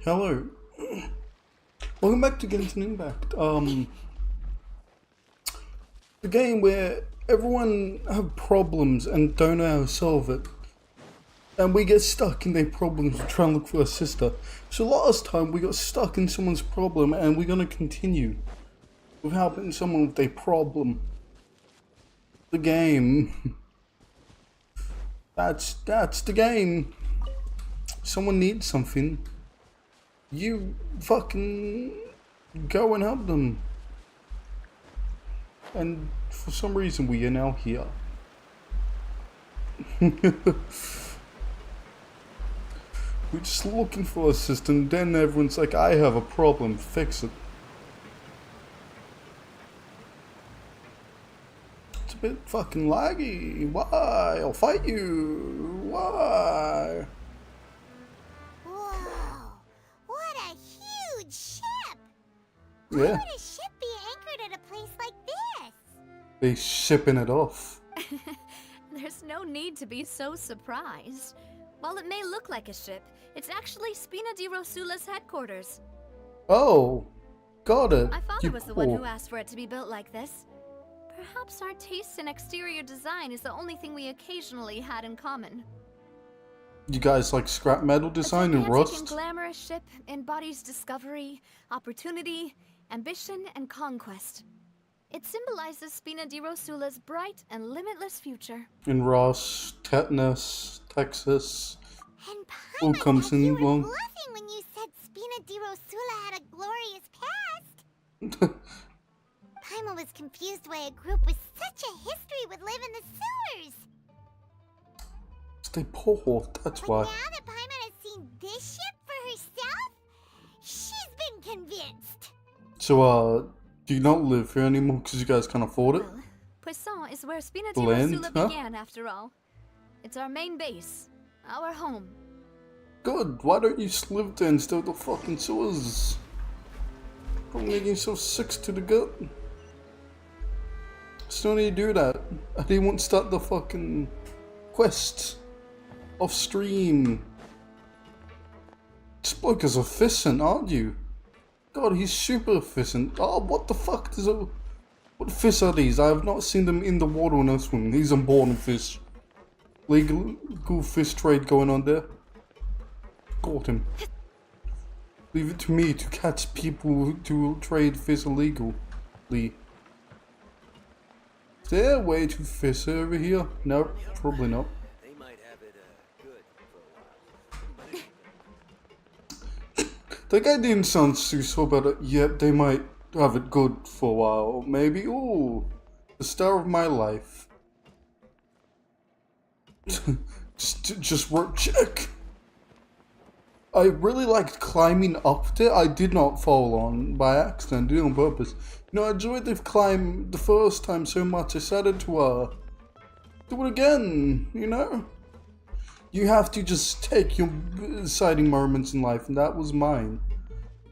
Hello. Welcome back to Genshin Impact. The game where everyone have problems and don't know how to solve it. And we get stuck in their problems and try and look for a sister. So last time we got stuck in someone's problem and we're gonna continue with helping someone with their problem. The game. That's the game. Someone needs something. You fucking go and help them. And for some reason we are now here. We're just looking for a system, then everyone's like, I have a problem, fix it. It's a bit fucking laggy. Why? I'll fight you. Why? Whoa! What a huge ship! Why Yeah, would a ship be anchored at a place like this? they shipping it off. There's no need to be so surprised. While it may look like a ship, it's actually Spina di Rosula's headquarters. Oh, got it. My father You was the one poor- who asked for it to be built like this. Perhaps our taste in exterior design is the only thing we occasionally had in common. You guys like scrap metal design and A gigantic rust? and glamorous ship embodies discovery, opportunity, ambition, and conquest. It symbolizes Spina di Rosula's bright and limitless future. In Ross, Tetanus, Texas. And All Paimon comes thought in you were one. bluffing when you said Spina di Rosula had a glorious past. Paimon was confused why a group with such a history would live in the sewers. Stay poor, that's But why. now that Paimon has seen this ship for herself, she's been convinced. So, do you not live here anymore because you guys can't afford it? Well, Poisson is where Spina di Land, Rosula huh? began, after all. It's our main base, our home. Good, why don't you just live there instead of the fucking sewers? Probably making you so sick to the gut. Still need to do that. I didn't want to start the fucking quest off stream. This bloke is efficient, aren't you? God, he's super efficient. Oh, what the fuck does it... What fish are these? I have not seen them in the water when I swim. These are born fish. Legal fish trade going on there. Caught him. Leave it to me to catch people to trade fish illegally. Is there a way to fish over here? No, probably not. They might have it good for a while. That guy didn't sound too so bad. Yep, they might have it good for a while. Maybe. Ooh, the star of my life. just work check. I really liked climbing up there. I did not fall on by accident. I did it on purpose. You know, I enjoyed the climb the first time so much. I decided to do it again. You know, you have to just take your exciting moments in life, and that was mine.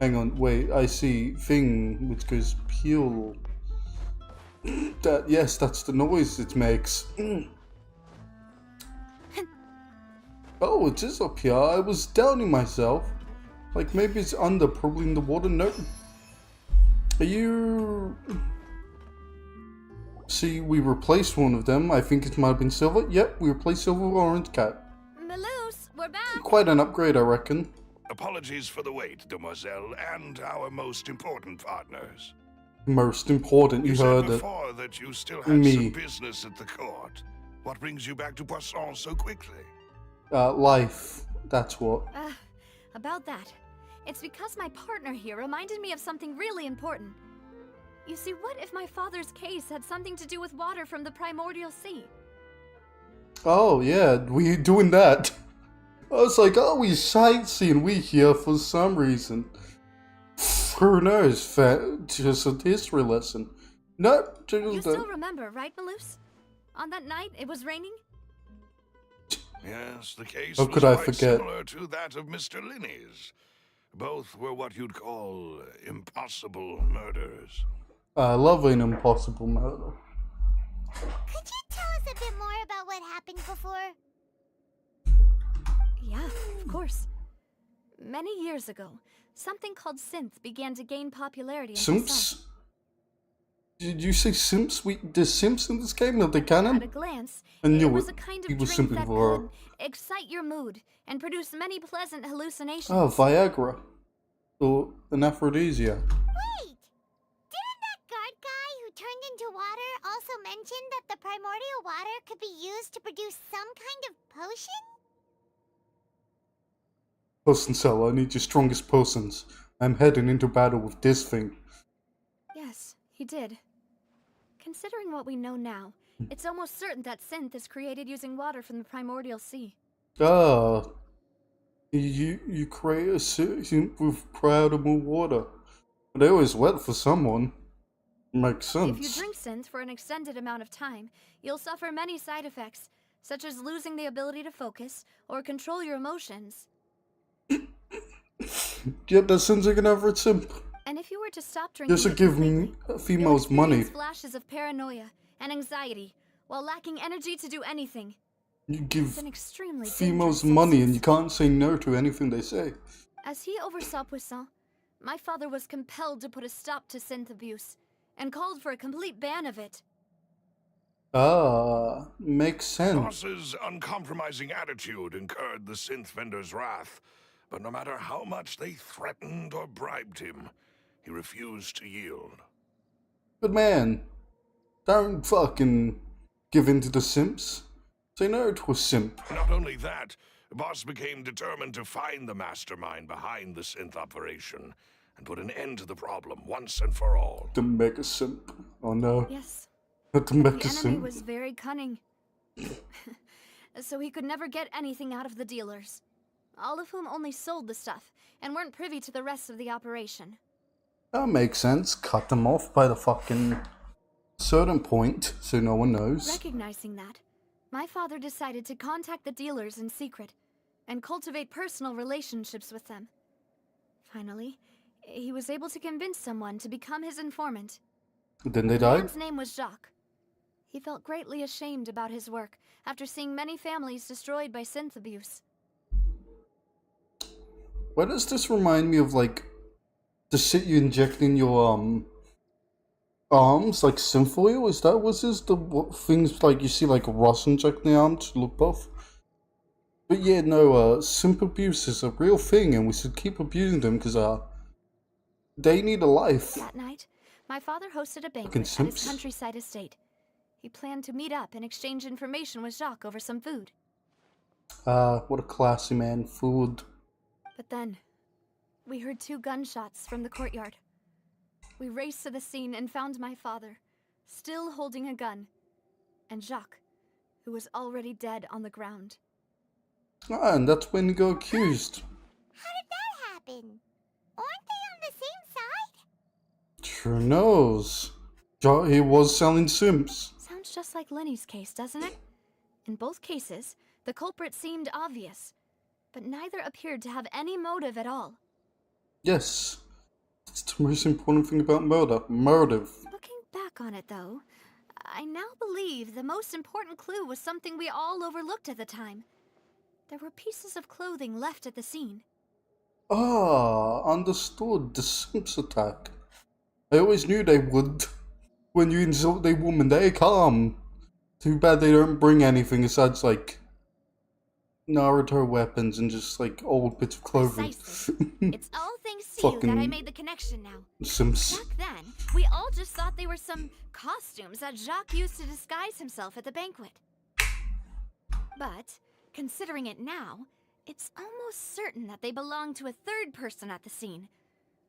Hang on, wait. I see thing which goes peel. Yes, that's the noise it makes. Oh, it is up here. I was doubting myself. Like, maybe it's under, probably in the water. No. Are you... See, we replaced one of them. I think it might have been silver. Yep, we replaced silver with orange cat. Maloose, we're back! Quite an upgrade, I reckon. Apologies for the wait, demoiselle, and our most important partners. Most important, you You said heard it. before that you still had Me. some business at the court. What brings you back to Poisson so quickly? Life. That's what. About that. It's because my partner here reminded me of something really important. You see, what if my father's case had something to do with water from the primordial sea? Oh, yeah, we doing that. I was like, oh, we sightseeing, we here for some reason. Who knows, just a history lesson. Nope, You just still remember, right, Maloose? On that night, it was raining? Yes, the case How was could I quite forget? similar to that of Mr. Linney's. Both were what you'd call impossible murders. I love an impossible murder. Could you tell us a bit more about what happened before? Yeah, of course. Many years ago, something called synth began to gain popularity in Busan. Simps? Did you say simps? There's simps in this game? Are they At a canon? glance, I knew it was it. a kind He of was drink simping that for her. could excite your mood and produce many pleasant hallucinations. Oh, Viagra. Or an aphrodisiac. Wait! Didn't that guard guy who turned into water also mention that the primordial water could be used to produce some kind of potion? Potion cell, I need your strongest potions. I'm heading into battle with this thing. Yes, he did. Considering what we know now, it's almost certain that synth is created using water from the primordial sea. Ah. You create a suit with primal water. But they always wet for someone. Makes sense. If you drink synth for an extended amount of time, you'll suffer many side effects, such as losing the ability to focus or control your emotions. Yep, that sounds like an average simp. And if you were to stop drinking Just to it give completely, females you'll money. experience flashes of paranoia and anxiety while lacking energy to do anything. You It's give an extremely females dangerous money and you substance. can't say no to anything they say. As he oversaw Poisson, my father was compelled to put a stop to synth abuse and called for a complete ban of it. Ah, makes sense. Boss's uncompromising attitude incurred the synth vendor's wrath, but no matter how much they threatened or bribed him, he refused to yield. But man, don't fucking give in to the simps. Say no to a simp. Not only that, Boss became determined to find the mastermind behind the synth operation and put an end to the problem once and for all. The mega simp. Oh no. Yes, Not the the mega enemy simp. was very cunning. So he could never get anything out of the dealers, all of whom only sold the stuff and weren't privy to the rest of the operation. That makes sense. Cut them off by the fucking certain point so no one knows. Recognizing that, my father decided to contact the dealers in secret and cultivate personal relationships with them. Finally, he was able to convince someone to become his informant. Then they The died? man's name was Jacques. He felt greatly ashamed about his work after seeing many families destroyed by synth abuse. Why does this remind me of like the shit you inject in your arms, like synth oil? Is that what is the things like you see like Ross injecting the arm to look buff? But yeah, no, simp abuse is a real thing and we should keep abusing them because they need a life. That night, my father hosted a banquet Fucking at his simps. countryside estate. He planned to meet up and exchange information with Jacques over some food. What a classy man. Food. But then, we heard 2 gunshots from the courtyard. We raced to the scene and found my father, still holding a gun, and Jacques, who was already dead on the ground. Ah, and that's when you go accused. How did that happen? Aren't they on the same side? Sure knows. He was selling simps. Sounds just like Lenny's case, doesn't it? In both cases, the culprit seemed obvious, but neither appeared to have any motive at all. Yes. That's the most important thing about murder. Motive. Looking back on it, though, I now believe the most important clue was something we all overlooked at the time. There were pieces of clothing left at the scene. Ah, understood. The simps attack. I always knew they would. When you insult a woman, they come. Too bad they don't bring anything besides, like, Naruto weapons and just, like, old bits of clothing. Precisely. It's all thanks to you that I Fucking made the connection now. Simps. Back then, we all just thought they were some costumes that Jacques used to disguise himself at the banquet. But, considering it now, it's almost certain that they belong to a third person at the scene.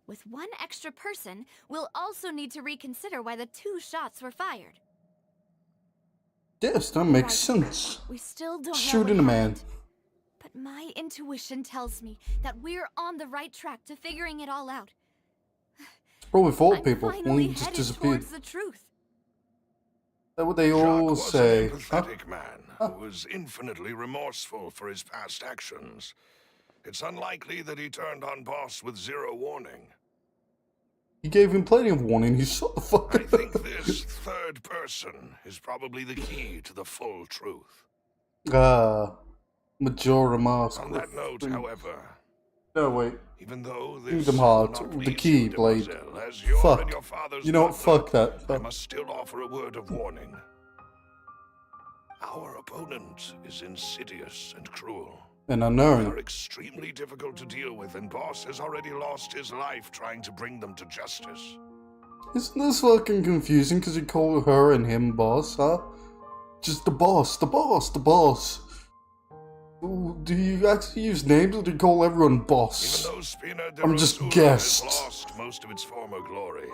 With one extra person, we'll also need to reconsider why the 2 shots were fired. Yes, that makes Right. sense. We still don't know Shooting what a man. happened. But my intuition tells me that we're on the right track to figuring it all out. It's probably for I'm people. finally One just headed disappeared. towards the truth. That's what they Jacques all was say. an empathetic man who was infinitely remorseful for his past actions. It's unlikely that he turned on Boss with zero warning. He gave him plenty of warning. He shut the fuck I up. think this third person is probably the key to the full truth. Ah, Majora Mask. On that note, however, No, wait. Even though this Kingdom will Hearts, not the please key you, blade. Demoiselle, as your Fuck. and your father's You know what? butler, Fuck that. I must still offer a word of warning. Our opponent is insidious and cruel. And They unknown. are extremely difficult to deal with, and Boss has already lost his life trying to bring them to justice. Isn't this fucking confusing because you call her and him boss, huh? Just the boss, the boss, the boss. Ooh, do you actually use names or do you call everyone boss? Even though Spina de I'm just Rosula guessed. has lost most of its former glory,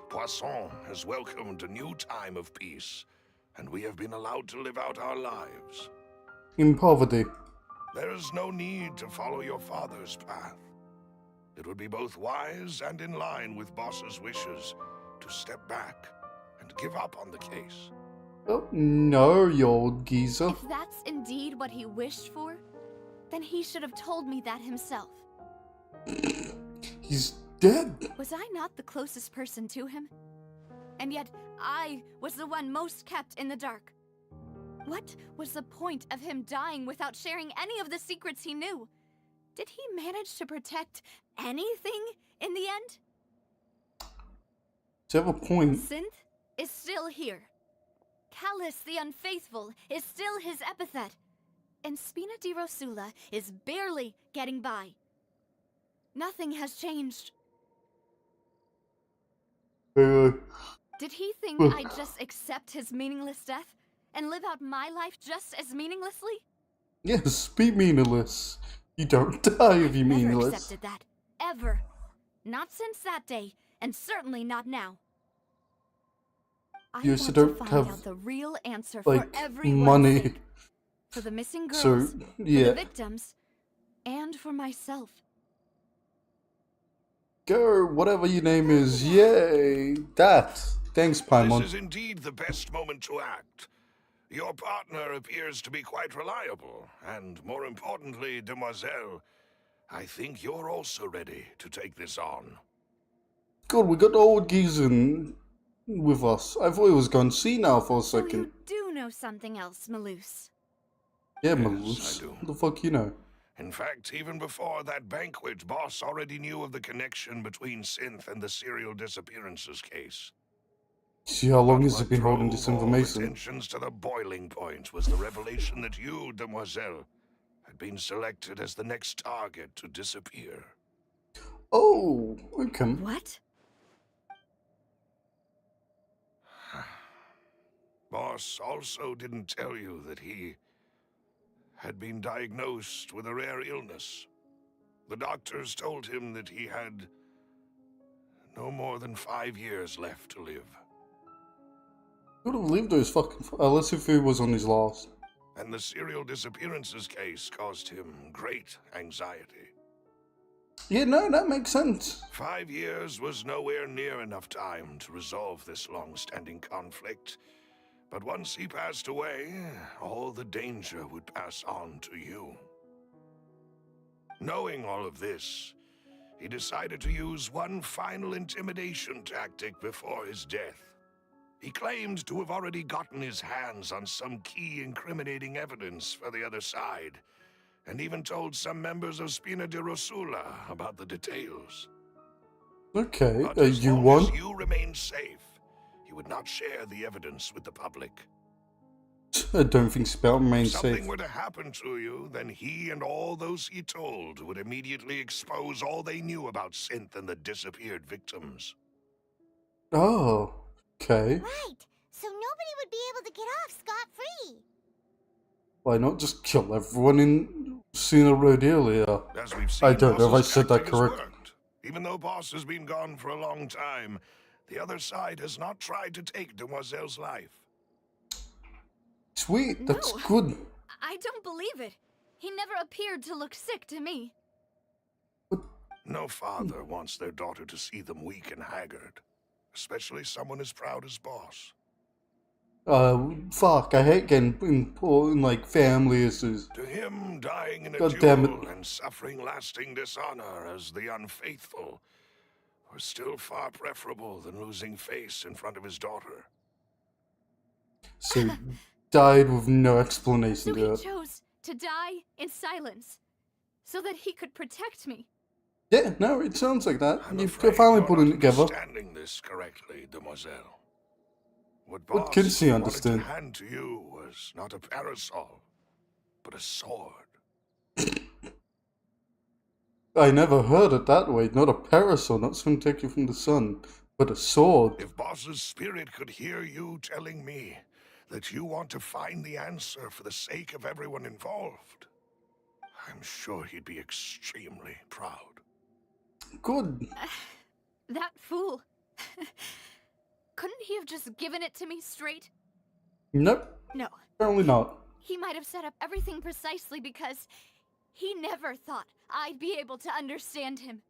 Poisson has welcomed a new time of peace, and we have been allowed to live out our lives. In poverty. There is no need to follow your father's path. It would be both wise and in line with Boss's wishes to step back and give up on the case. Oh, no, you old geezer. If that's indeed what he wished for, then he should have told me that himself. He's dead. Was I not the closest person to him? And yet, I was the one most kept in the dark. What was the point of him dying without sharing any of the secrets he knew? Did he manage to protect anything in the end? Do you have a point? Synth is still here. Callus the Unfaithful is still his epithet. And Spina di Rosula is barely getting by. Nothing has changed. Did he think I'd just accept his meaningless death and live out my life just as meaninglessly? Yes, be meaningless. You don't die if you're Never meaningless. accepted that. Ever. Not since that day, and certainly not now. I You want also to don't find have, out the real answer like, for everyone's money. sake. For the missing girls, So, for yeah. the victims, and for myself. Go, whatever your name is. Yay. That. Thanks, This Paimon. is indeed the best moment to act. Your partner appears to be quite reliable, and more importantly, Demoiselle, I think you're also ready to take this on. God, we got old geezer with us. I thought he was gone senile for a So second. you do know something else, Maloose. Yeah, Yes, Malus. I do. What the fuck you know? In fact, even before that banquet, Boss already knew of the connection between Synth and the serial disappearances case. See how long has What he been holding drove this all information? the tensions to the boiling point was the revelation that you, Demoiselle, had been selected as the next target to disappear. Oh, okay. What? Boss also didn't tell you that he had been diagnosed with a rare illness. The doctors told him that he had no more than 5 years left to live. Could have lived those fucking. Unless if he was on his last. And the serial disappearances case caused him great anxiety. Yeah, no, that makes sense. 5 years was nowhere near enough time to resolve this long-standing conflict. But once he passed away, all the danger would pass on to you. Knowing all of this, he decided to use one final intimidation tactic before his death. He claimed to have already gotten his hands on some key incriminating evidence for the other side, and even told some members of Spina de Rosula about the details. Okay, But as you long won? as you remained safe, he would not share the evidence with the public. I don't think Spout If remains something safe. were to happen to you, then he and all those he told would immediately expose all they knew about Synth and the disappeared victims. Oh, okay. Right, so nobody would be able to get off scot-free. Why not just kill everyone in Cena Road earlier? As we've seen, I don't know if I Boss's said that tactic has correct. worked. Even though Boss has been gone for a long time, the other side has not tried to take Demoiselle's life. Sweet, that's No. good. I don't believe it. He never appeared to look sick to me. No father wants their daughter to see them weak and haggard, especially someone as proud as Boss. Fuck, I hate getting in like family issues. To him, dying in a God damn duel it. and suffering lasting dishonor as the unfaithful were still far preferable than losing face in front of his daughter. So, died with no explanation So to he it. chose to die in silence, so that he could protect me. Yeah, no, it sounds like that. I'm You've afraid finally you're put not it together. understanding this correctly, demoiselle. What What can Boss she wanted understand? to hand to you was not a parasol, but a sword. I never heard it that way. Not a parasol, not something to take you from the sun, but a sword. If Boss's spirit could hear you telling me that you want to find the answer for the sake of everyone involved, I'm sure he'd be extremely proud. Good. That fool. Couldn't he have just given it to me straight? Nope, No. apparently not. He might have set up everything precisely because he never thought I'd be able to understand him.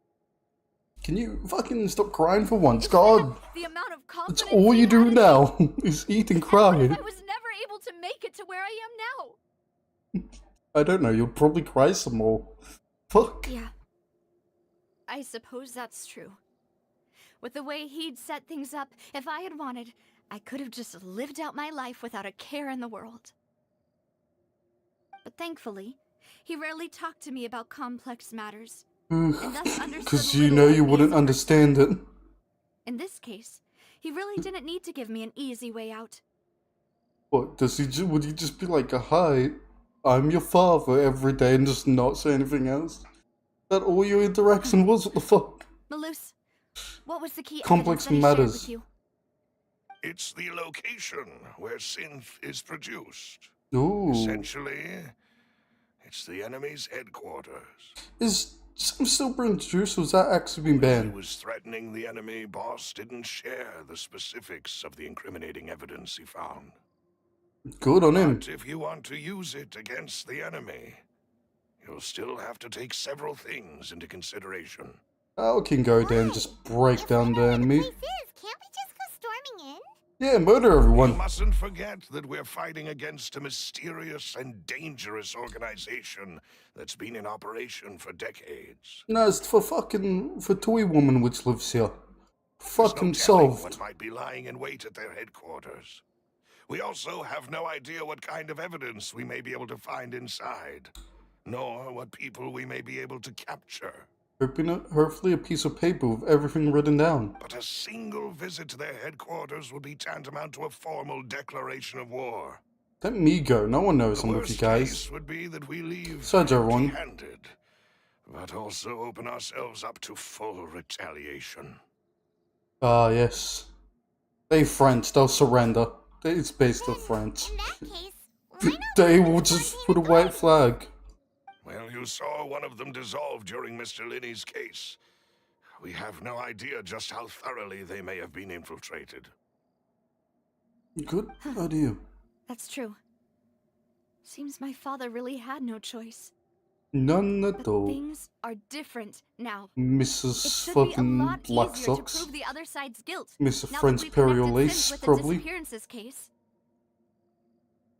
Can you fucking stop crying for once, God? The amount of That's confidence all he you do had in now, is eat and me. And what if cry. I was never able to make it to where I am now? I don't know, you'll probably cry some more. Fuck. Yeah. I suppose that's true. With the way he'd set things up, if I had wanted, I could have just lived out my life without a care in the world. But thankfully, he rarely talked to me about complex matters, and thus understood Because you little know of you me wouldn't as a person. understand it. In this case, he really didn't need to give me an easy way out. What, would he just be like, hi, I'm your father every day and just not say anything else? That all your interaction was? What the fuck? Malus, what was the key Complex evidence that he shared matters. with you? It's the location where synth is produced. Ooh. Essentially, it's the enemy's headquarters. Is some still being introduced, or has that actually been When he banned? was threatening the enemy, Boss didn't share the specifics of the incriminating evidence he found. Good on him. But if you want to use it against the enemy, you'll still have to take several things into consideration. I can go there and just break If down we the know where the enemy. place is, can't we just go storming in? Yeah, murder You everyone. mustn't forget that we're fighting against a mysterious and dangerous organization that's been in operation for decades. No, it's for Toy Woman which lives here. There's no Fucking telling what solved. might be lying in wait at their headquarters. We also have no idea what kind of evidence we may be able to find inside, nor what people we may be able to capture. Hopefully a piece of paper with everything written down. But a single visit to their headquarters would be tantamount to a formal declaration of war. Let me go, no one knows The I'm with you worst guys. case would be that we leave Besides everyone. empty-handed, but also open ourselves up to full retaliation. Ah, yes. They French, they'll surrender. It's based on French. In that case, why not They let will the just blood put a paint white the flag. Well, you saw one of them dissolve during Mr. Linney's case. We have no idea just how thoroughly they may have been infiltrated. Good idea. That's true. Seems my father really had no choice. None at But all. things are different now. It Mrs. should be a fucking lot Black easier to Socks. prove the other side's guilt. Mr. Now French that we've connected Imperial Lace, Synth with the probably. disappearances case.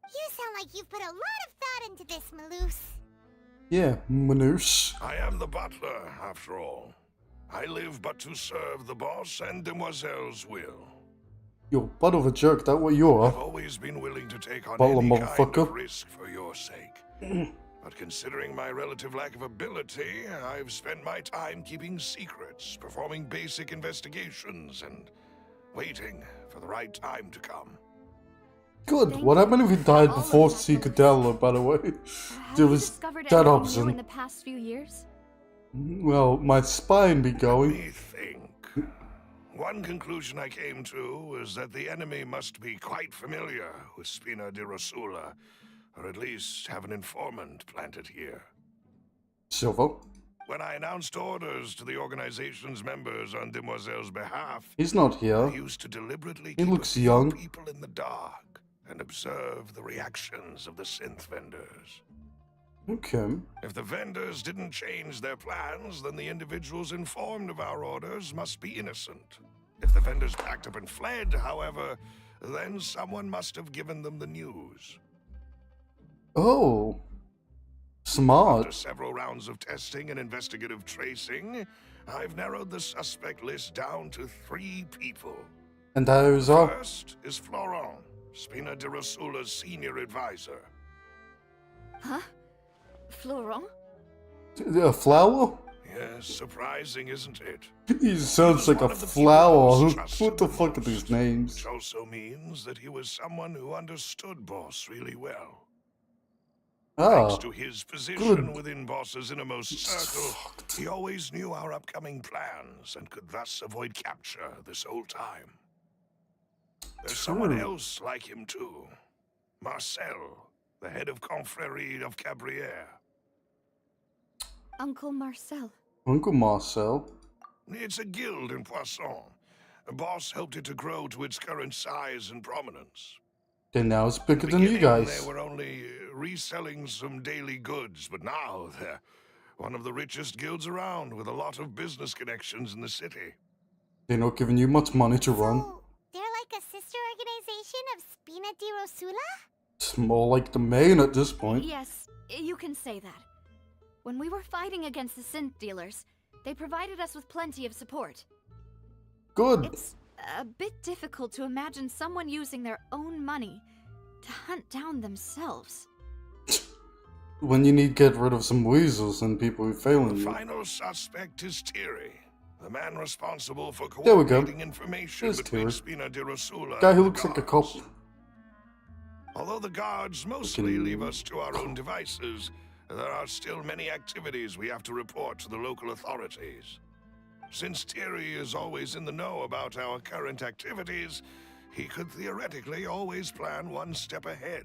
You sound like you've put a lot of thought into this, Malus. Yeah, Manouche. I am the butler, after all. I live but to serve the boss and demoiselle's will. You're butt of a jerk, that what you I've are. always been willing to take on Butler, any kind motherfucker. of risk for your sake. But considering my relative lack of ability, I've spent my time keeping secrets, performing basic investigations, and waiting for the right time to come. Good. Thank What you happened if he for died all of before that, Secadella, by the way? Have There you was discovered that anything option. new in the past few years? Well, my spine be Let going. me think. One conclusion I came to is that the enemy must be quite familiar with Spina di Rosula, or at least have an informant planted here. Silver. When I announced orders to the organization's members on Demoiselle's behalf, He's not I here. used to deliberately He keep looks a few young. people in the dark and observe the reactions of the synth vendors. Okay. If the vendors didn't change their plans, then the individuals informed of our orders must be innocent. If the vendors packed up and fled, however, then someone must have given them the news. Oh. After Smart. several rounds of testing and investigative tracing, I've narrowed the suspect list down to 3 people. And those are... First is Florent, Spina di Rosula's senior advisor. Huh? Florent? A flower? Yes, surprising, isn't it? He sounds like a One of the people flower. Boss trusted What the the fuck are most, these names? Which also means that he was someone who understood Boss really well. Thanks Ah, to his position good. within Boss's innermost circle, he always knew our upcoming plans and could thus avoid capture this whole time. There's someone True. else like him too. Marcel, the head of Confrérie of Cabriere. Uncle Marcel. Uncle Marcel. It's a guild in Poisson. Boss helped it to grow to its current size and prominence. Then now it's In bigger the than you beginning, guys. they were only reselling some daily goods, but now they're one of the richest guilds around with a lot of business connections in the city. They're not giving you much money to run. So, they're like a sister organization of Spina di Rosula? It's more like the main at this point. Yes, you can say that. When we were fighting against the synth dealers, they provided us with plenty of support. Good. It's a bit difficult to imagine someone using their own money to hunt down themselves. When you need to get rid of some weasels and people who are failing The you. final suspect is Thierry, the man responsible for There we go. coordinating information There's between Thierry. Spina di Rosula Guy and who the looks like a cop. guards. Although the guards mostly Fucking- leave us to our own devices, there are still many activities we have to report to the local authorities. Since Thierry is always in the know about our current activities, he could theoretically always plan one step ahead.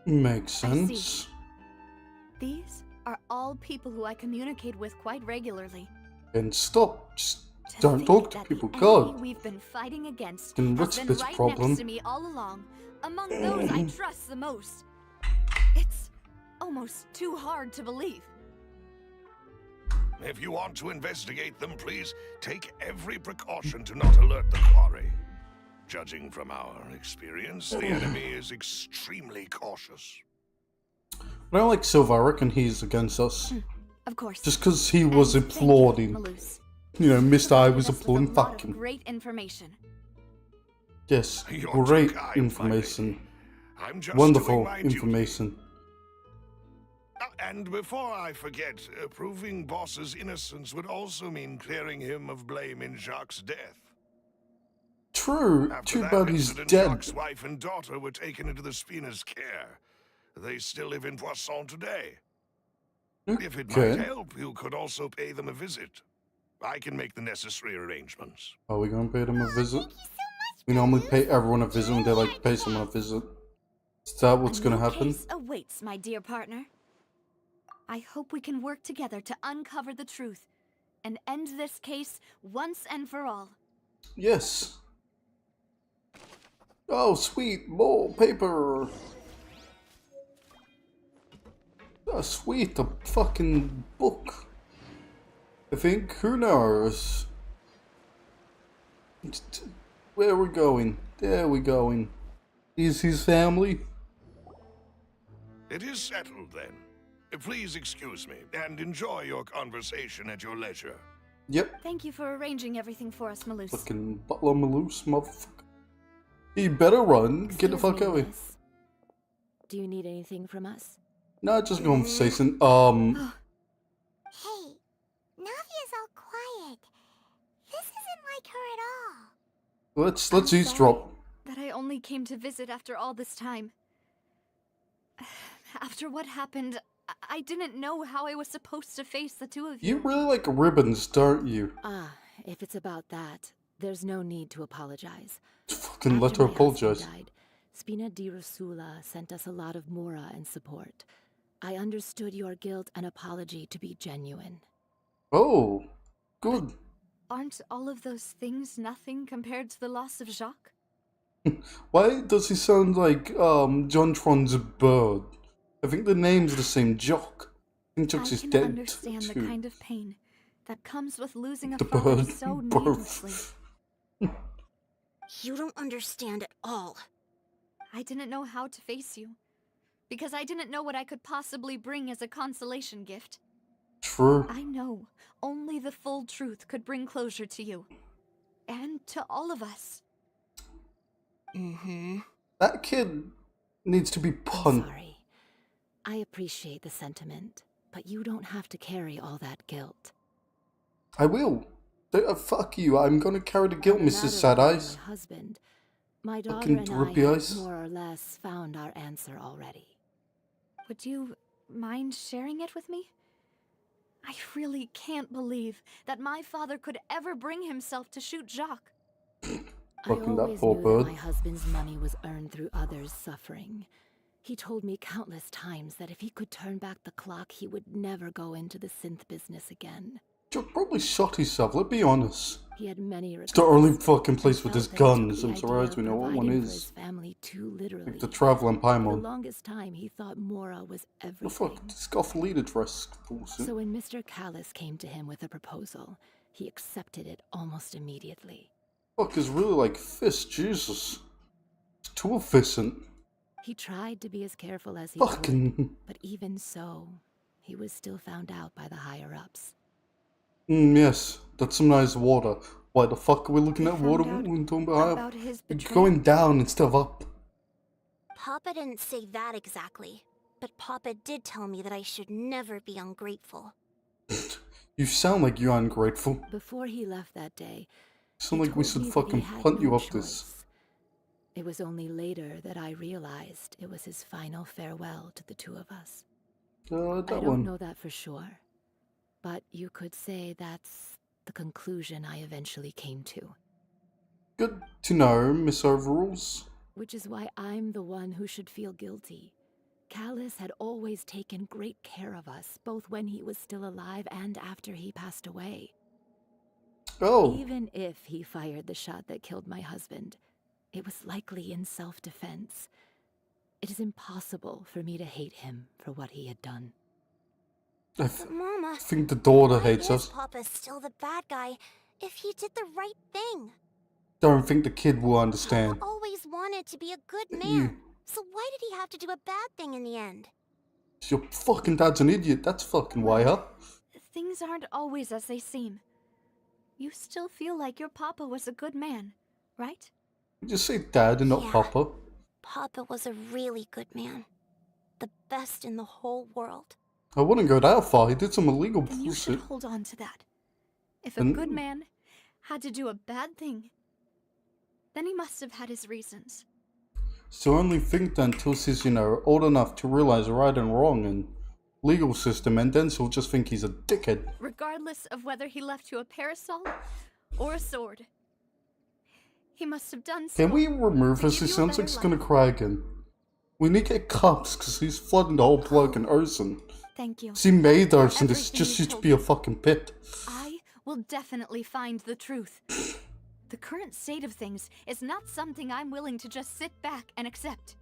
Makes I see. sense. These are all people who I communicate with quite regularly. And stop. Just To don't think talk to that people. the God. enemy we've been fighting against Then has what's been this right problem? next to me all along, among those I trust the most. It's almost too hard to believe. If you want to investigate them, please take every precaution to not alert the quarry. Judging from our experience, the enemy is extremely cautious. I don't like Silva. I reckon he's against us. Of course. Just because he was And thank you, applauding. Malus. You know, Mr. I Provided was us with applauding. a lot Fuck of him. great information. Yes, You're too great kind, my information. lady. I'm just Wonderful doing my duty. information. And before I forget, proving Boss's innocence would also mean clearing him of blame in Jacques' death. True. After Too that bad he's incident, dead. Jacques' wife and daughter were taken into the Spina's care. They still live in Poisson today. If it might Okay. help, you could also pay them a visit. I can make the necessary arrangements. Are we going to pay them a visit? Thank you so much, We normally Malus. pay everyone a visit when they like to pay someone a visit. Is that what's A going to new happen? case awaits, my dear partner. I hope we can work together to uncover the truth and end this case once and for all. Yes. Oh, sweet. More paper. Oh, sweet. A fucking book. I think. Who knows? Where are we going? There we going. Is his family? It is settled, then. Please excuse me, and enjoy your conversation at your leisure. Yep. Thank you for arranging everything for us, Malus. Fucking Butler Maloose, motherfucker. He better run. Get the Excuse fuck me, out of here. miss. Do you need anything from us? Nah, just conversation. Hey, Navia's all quiet. This isn't like her at all. let's I'm eavesdrop. sorry that I only came to visit after all this time. After what happened, I didn't know how I was supposed to face the two of you. You really like ribbons, don't you? Ah, if it's about that, there's no need to apologize. Fucking let her After my husband apologize. died, Spina di Rosula sent us a lot of mora and support. I understood your guilt and apology to be genuine. Oh, good. Aren't all of those things nothing compared to the loss of Jacques? Why does he sound like Jontron's bird? I think the name's the same. Jock. I think I Jock's is can dead understand the too. kind of pain that comes with losing a The father bird. so bird. needlessly. You don't understand at all. I didn't know how to face you, because I didn't know what I could possibly bring as a consolation gift. True. I know only the full truth could bring closure to you, and to all of us. Mm-hmm. That kid needs to be I'm punched. sorry. I appreciate the sentiment, But you don't have to carry all that guilt. I will. Fuck you. I'm gonna carry the guilt, On the Mrs. matter Sad of Eyes. My husband, my daughter Fucking and I droopy have eyes. more or less found our answer already. Would you mind sharing it with me? I really can't believe that my father could ever bring himself to shoot Jacques. I Fucking that always poor knew bird. that my husband's money was earned through others' suffering. He told me countless times that if he could turn back the clock, he would never go into the synth business again. You probably shot himself, let's be honest. He had many It's the only fucking He place with felt his that he took guns. the I'm idea surprised of we know what one providing for his is. family too literally. Like the traveling For the Paimon. longest time, he thought Mora was The everything. fuck? This off leader dress bullshit. So when Mr. Callis came to him with a proposal, he accepted it almost immediately. Fuck is really like Fist, Jesus. It's too efficient. He tried to be as careful as he could, Fucking. but even so, he was still found out by the higher-ups. Yes, that's some nice water. Why the fuck are we looking They at water found out when talking about about his it's betrayal? going down instead of up? Papa didn't say that exactly, but Papa did tell me that I should never be ungrateful. You sound like you're ungrateful. Before he left that day, You sound he like we told should me that fucking he had punt you no up this. choice. It was only later that I realized it was his final farewell to the two of us. I That don't one. know that for sure, but you could say that's the conclusion I eventually came to. Good to know, Miss Overalls. Which is why I'm the one who should feel guilty. Callis had always taken great care of us, both when he was still alive and after he passed away. Oh, Even if he fired the shot that killed my husband, it was likely in self-defense. It is impossible for me to hate him for what he had done. I But Mama, think the daughter why hates is us. Papa still the bad guy if he did the right thing? Don't think the kid will understand. Papa always wanted to be a good man. You- So why did he have to do a bad thing in the end? Your fucking dad's an idiot. That's fucking why, huh? Things aren't always as they seem. You still feel like your papa was a good man, right? You just say dad and not Yeah. papa. Papa was a really good man. The best in the whole world. I wouldn't go that far. He did some illegal Then you should bullshit. hold on to that. If a And- good man had to do a bad thing, then he must have had his reasons. So only think that until she's, old enough to realize right and wrong and legal system, and then she'll just think he's a dickhead. Regardless of whether he left you a parasol or a sword. He must have done so. Can we remove to her? give She you a sounds like better she's gonna life. cry again. We need to get cops because he's flooding the whole plug in Ocean. Thank you. She made Ocean. This Everything just you used to told be a me. fucking pit. I will definitely find the truth. The current state of things is not something I'm willing to just sit back and accept.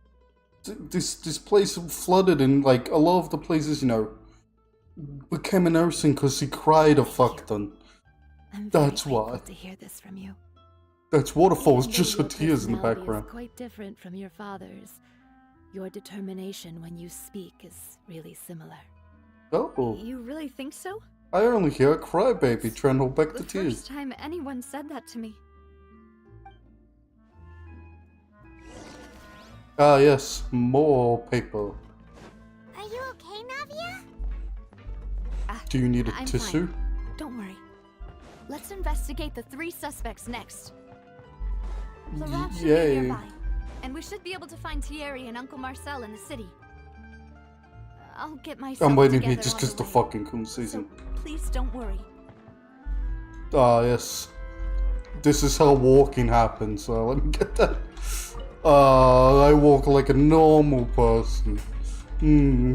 This place flooded, and like a lot of the places, became an ocean because he cried a fuck ton. I'm very That's grateful why. to hear this from you. That's waterfalls, Even just though her your tears in the personality background. is quite different from your father's. Your determination when you speak is really similar. Oh, You really think so? I only hear a crybaby trying to hold back the The tears. first time anyone said that to me. Ah, yes, more paper. Are you okay, Navia? Do you need a I'm tissue? fine. Don't worry. Let's investigate the 3 suspects next. Laurent should be Yay. nearby, and we should be able to find Thierry and Uncle Marcel in the city. I'll get myself I'm waiting here together just on because the way. fucking cool So season. please don't worry. Ah, yes. This is how walking happens, so let me get that. I walk like a normal person.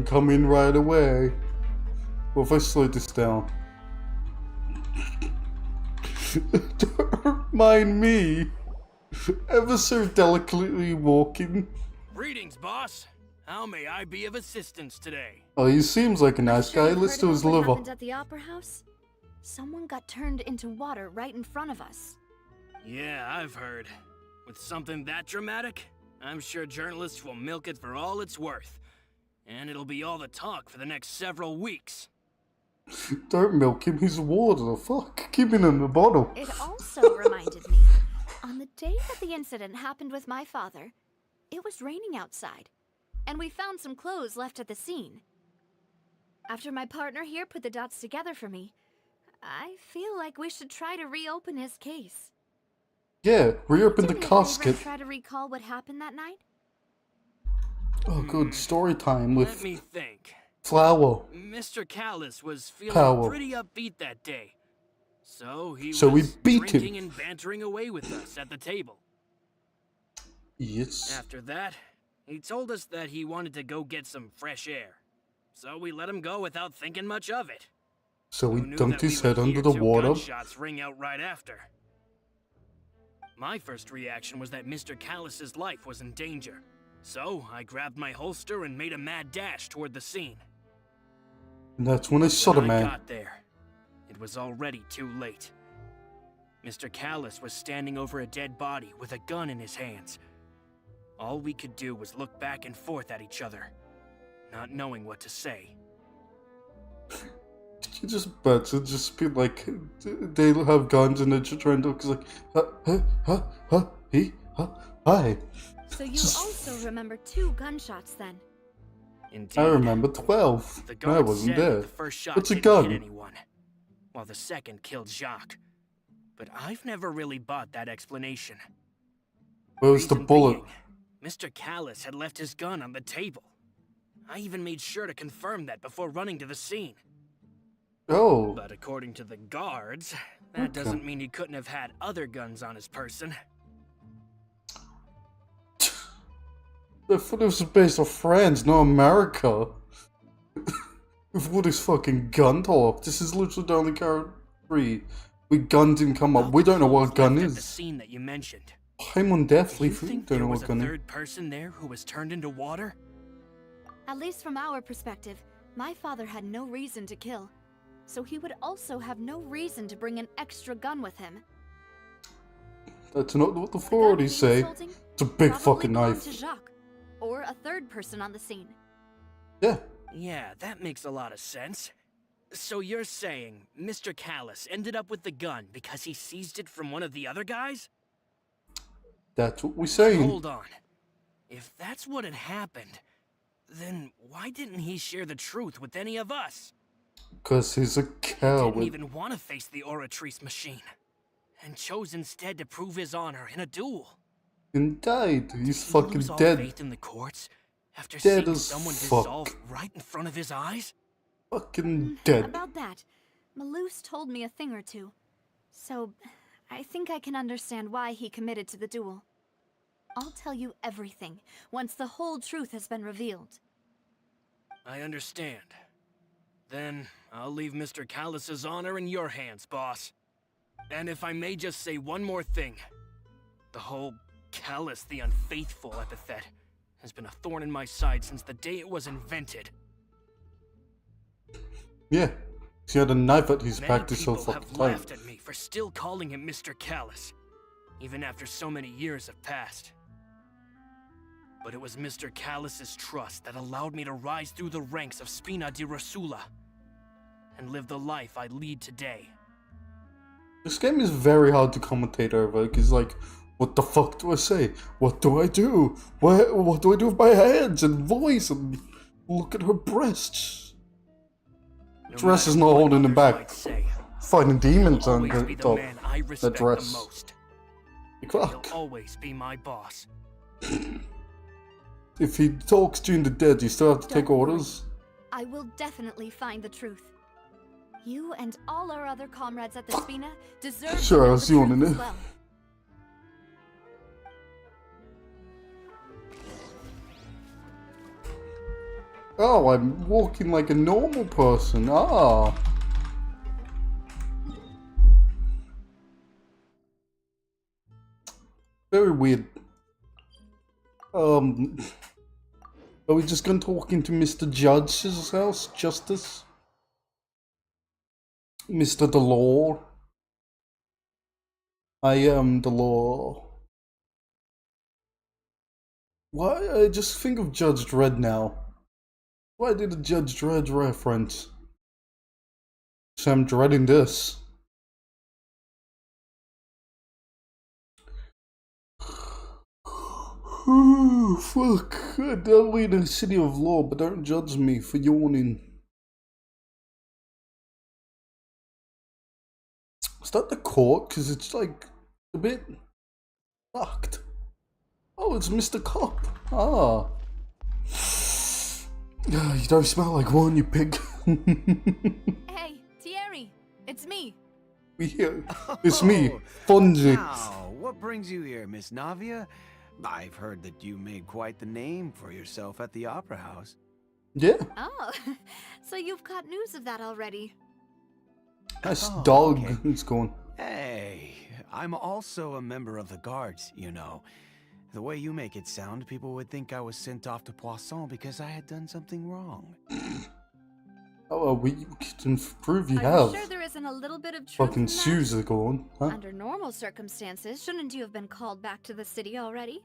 Coming right away. Well, if I slow this down. Don't mind me. Ever so delicately walking. Greetings, boss. How may I be of assistance today? Oh, he seems like a nice Sure guy. you've Let's heard do about his what liver. happened at the opera house? Someone got turned into water right in front of us. Yeah, I've heard. With something that dramatic, I'm sure journalists will milk it for all it's worth. And it'll be all the talk for the next several weeks. Don't milk him, he's water. Fuck, keep him in the bottle. It also reminded me, on the day that the incident happened with my father, it was raining outside, and we found some clothes left at the scene. After my partner here put the dots together for me, I feel like we should try to reopen his case. Yeah, reopen Do the me a favor casket. and try to recall what happened that night? Oh, good story time Let with me think. Flower. Mr. Callus was feeling Power. pretty upbeat that day. So he So we was beat him. drinking and bantering away with us at the table. Yes. After that, he told us that he wanted to go get some fresh air. So we let him go without thinking much of it. So Who we knew dumped that we his would head under hear the two water. gunshots ring out right after? My first reaction was that Mr. Callus's life was in danger. So I grabbed my holster and made a mad dash toward the scene. And that's when I saw the When I man. got there, it was already too late. Mr. Callus was standing over a dead body with a gun in his hands. All we could do was look back and forth at each other, not knowing what to say. You just bet it just be like they have guns and they're just trying to like hi. So you Just- also remember 2 gunshots then? Indeed, I remember 12. the I guard wasn't said there. that the first shot What's a didn't gun? hit anyone, while the second killed Jacques. But I've never really bought that explanation. Where's the Reason bullet? being, Mr. Callus had left his gun on the table. I even made sure to confirm that before running to the scene. Oh, But according to the guards, that doesn't mean he couldn't have had other guns on his person. I thought this was based off France, not America. With all this fucking gun talk, this is literally the only character we gun didn't come up. About We the don't know what clothes gun left at the is. scene that you mentioned. I'm on death Do you leave. think Don't there know was what a gun is. third person there who was turned into water? At least from our perspective, my father had no reason to kill. So he would also have no reason to bring an extra gun with him. That's not what the The gun authorities he's say. holding It's a big probably fucking belonged knife. to Jacques, or a third person on the scene. Yeah. Yeah, that makes a lot of sense. So you're saying Mr. Callus ended up with the gun because he seized it from one of the other guys? That's what we're saying. Hold on. If that's what had happened, then why didn't he share the truth with any of us? Because he's a Didn't coward. even want to face the Oratrice machine, and chose instead to prove his honor in a duel. And died. He's He fucking lose all dead. faith in the courts after Dead seeing as someone fuck. dissolve right in front of his eyes? Fucking dead. About that, Malouse told me a thing or two. So, I think I can understand why he committed to the duel. I'll tell you everything once the whole truth has been revealed. I understand. Then I'll leave Mr. Callus's honor in your hands, boss. And if I may just say one more thing. The whole Callus the Unfaithful epithet has been a thorn in my side since the day it was invented. Yeah. He had a knife at his Many back this whole people fucking have time. laughed at me for still calling him Mr. Callus, even after so many years have passed. But it was Mr. Callus's trust that allowed me to rise through the ranks of Spina di Rosula and live the life I lead today. This game is very hard to commentate over because, like, what the fuck do I say? What do I do? What do I do with my hands and voice? And look at her breasts. No Dress is matter not what holding him others back. might say, Fighting demons he'll on always the be the top. man I respect the dress. most. Like, He'll fuck. always be my boss. If he talks during the dead, you still have to take Don't worry. orders? I will definitely find the truth. You and all our other comrades at the Spina deserve Sure, to I know was the truth yawning as there. well. Oh, I'm walking like a normal person. Ah. Very weird. Are we just gonna talk into Mr. Judge's house? Justice? Mr. The Law? I am the law. Why? I just think of Judge Dredd now. Why did the Judge Dredd reference? So I'm dreading this. Fuck. I don't mean a city of law, but don't judge me for yawning. Is that the court? Because it's like a bit fucked. Oh, it's Mr. Cop. Ah. You don't smell like one, you pig. Hey, Thierry, it's me. It's me, Fonzie. Now, what brings you here, Miss Navia? I've heard that you made quite the name for yourself at the Opera House. Yeah, Oh, so you've got news of that already. nice Oh, dog. okay. It's gone. Hey, I'm also a member of the guards, you know. The way you make it sound, people would think I was sent off to Poisson because I had done something wrong. Oh, well, we can prove you Are have. you sure there isn't a little bit of truth Fucking in that? shoes are gone. Huh? Under normal circumstances, shouldn't you have been called back to the city already?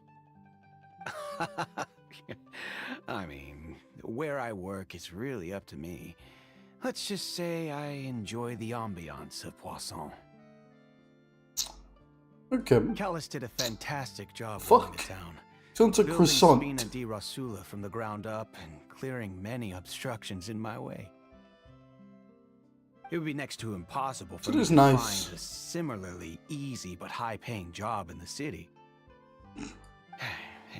I mean, where I work is really up to me. Let's just say I enjoy the ambiance of Poisson. Okay. Callus did a fantastic job Fuck. running the town. Sounds like Building croissant. Spina di Rasula from the ground up and clearing many obstructions in my way. It would be next to impossible for It me is to nice. find a similarly easy but high-paying job in the city.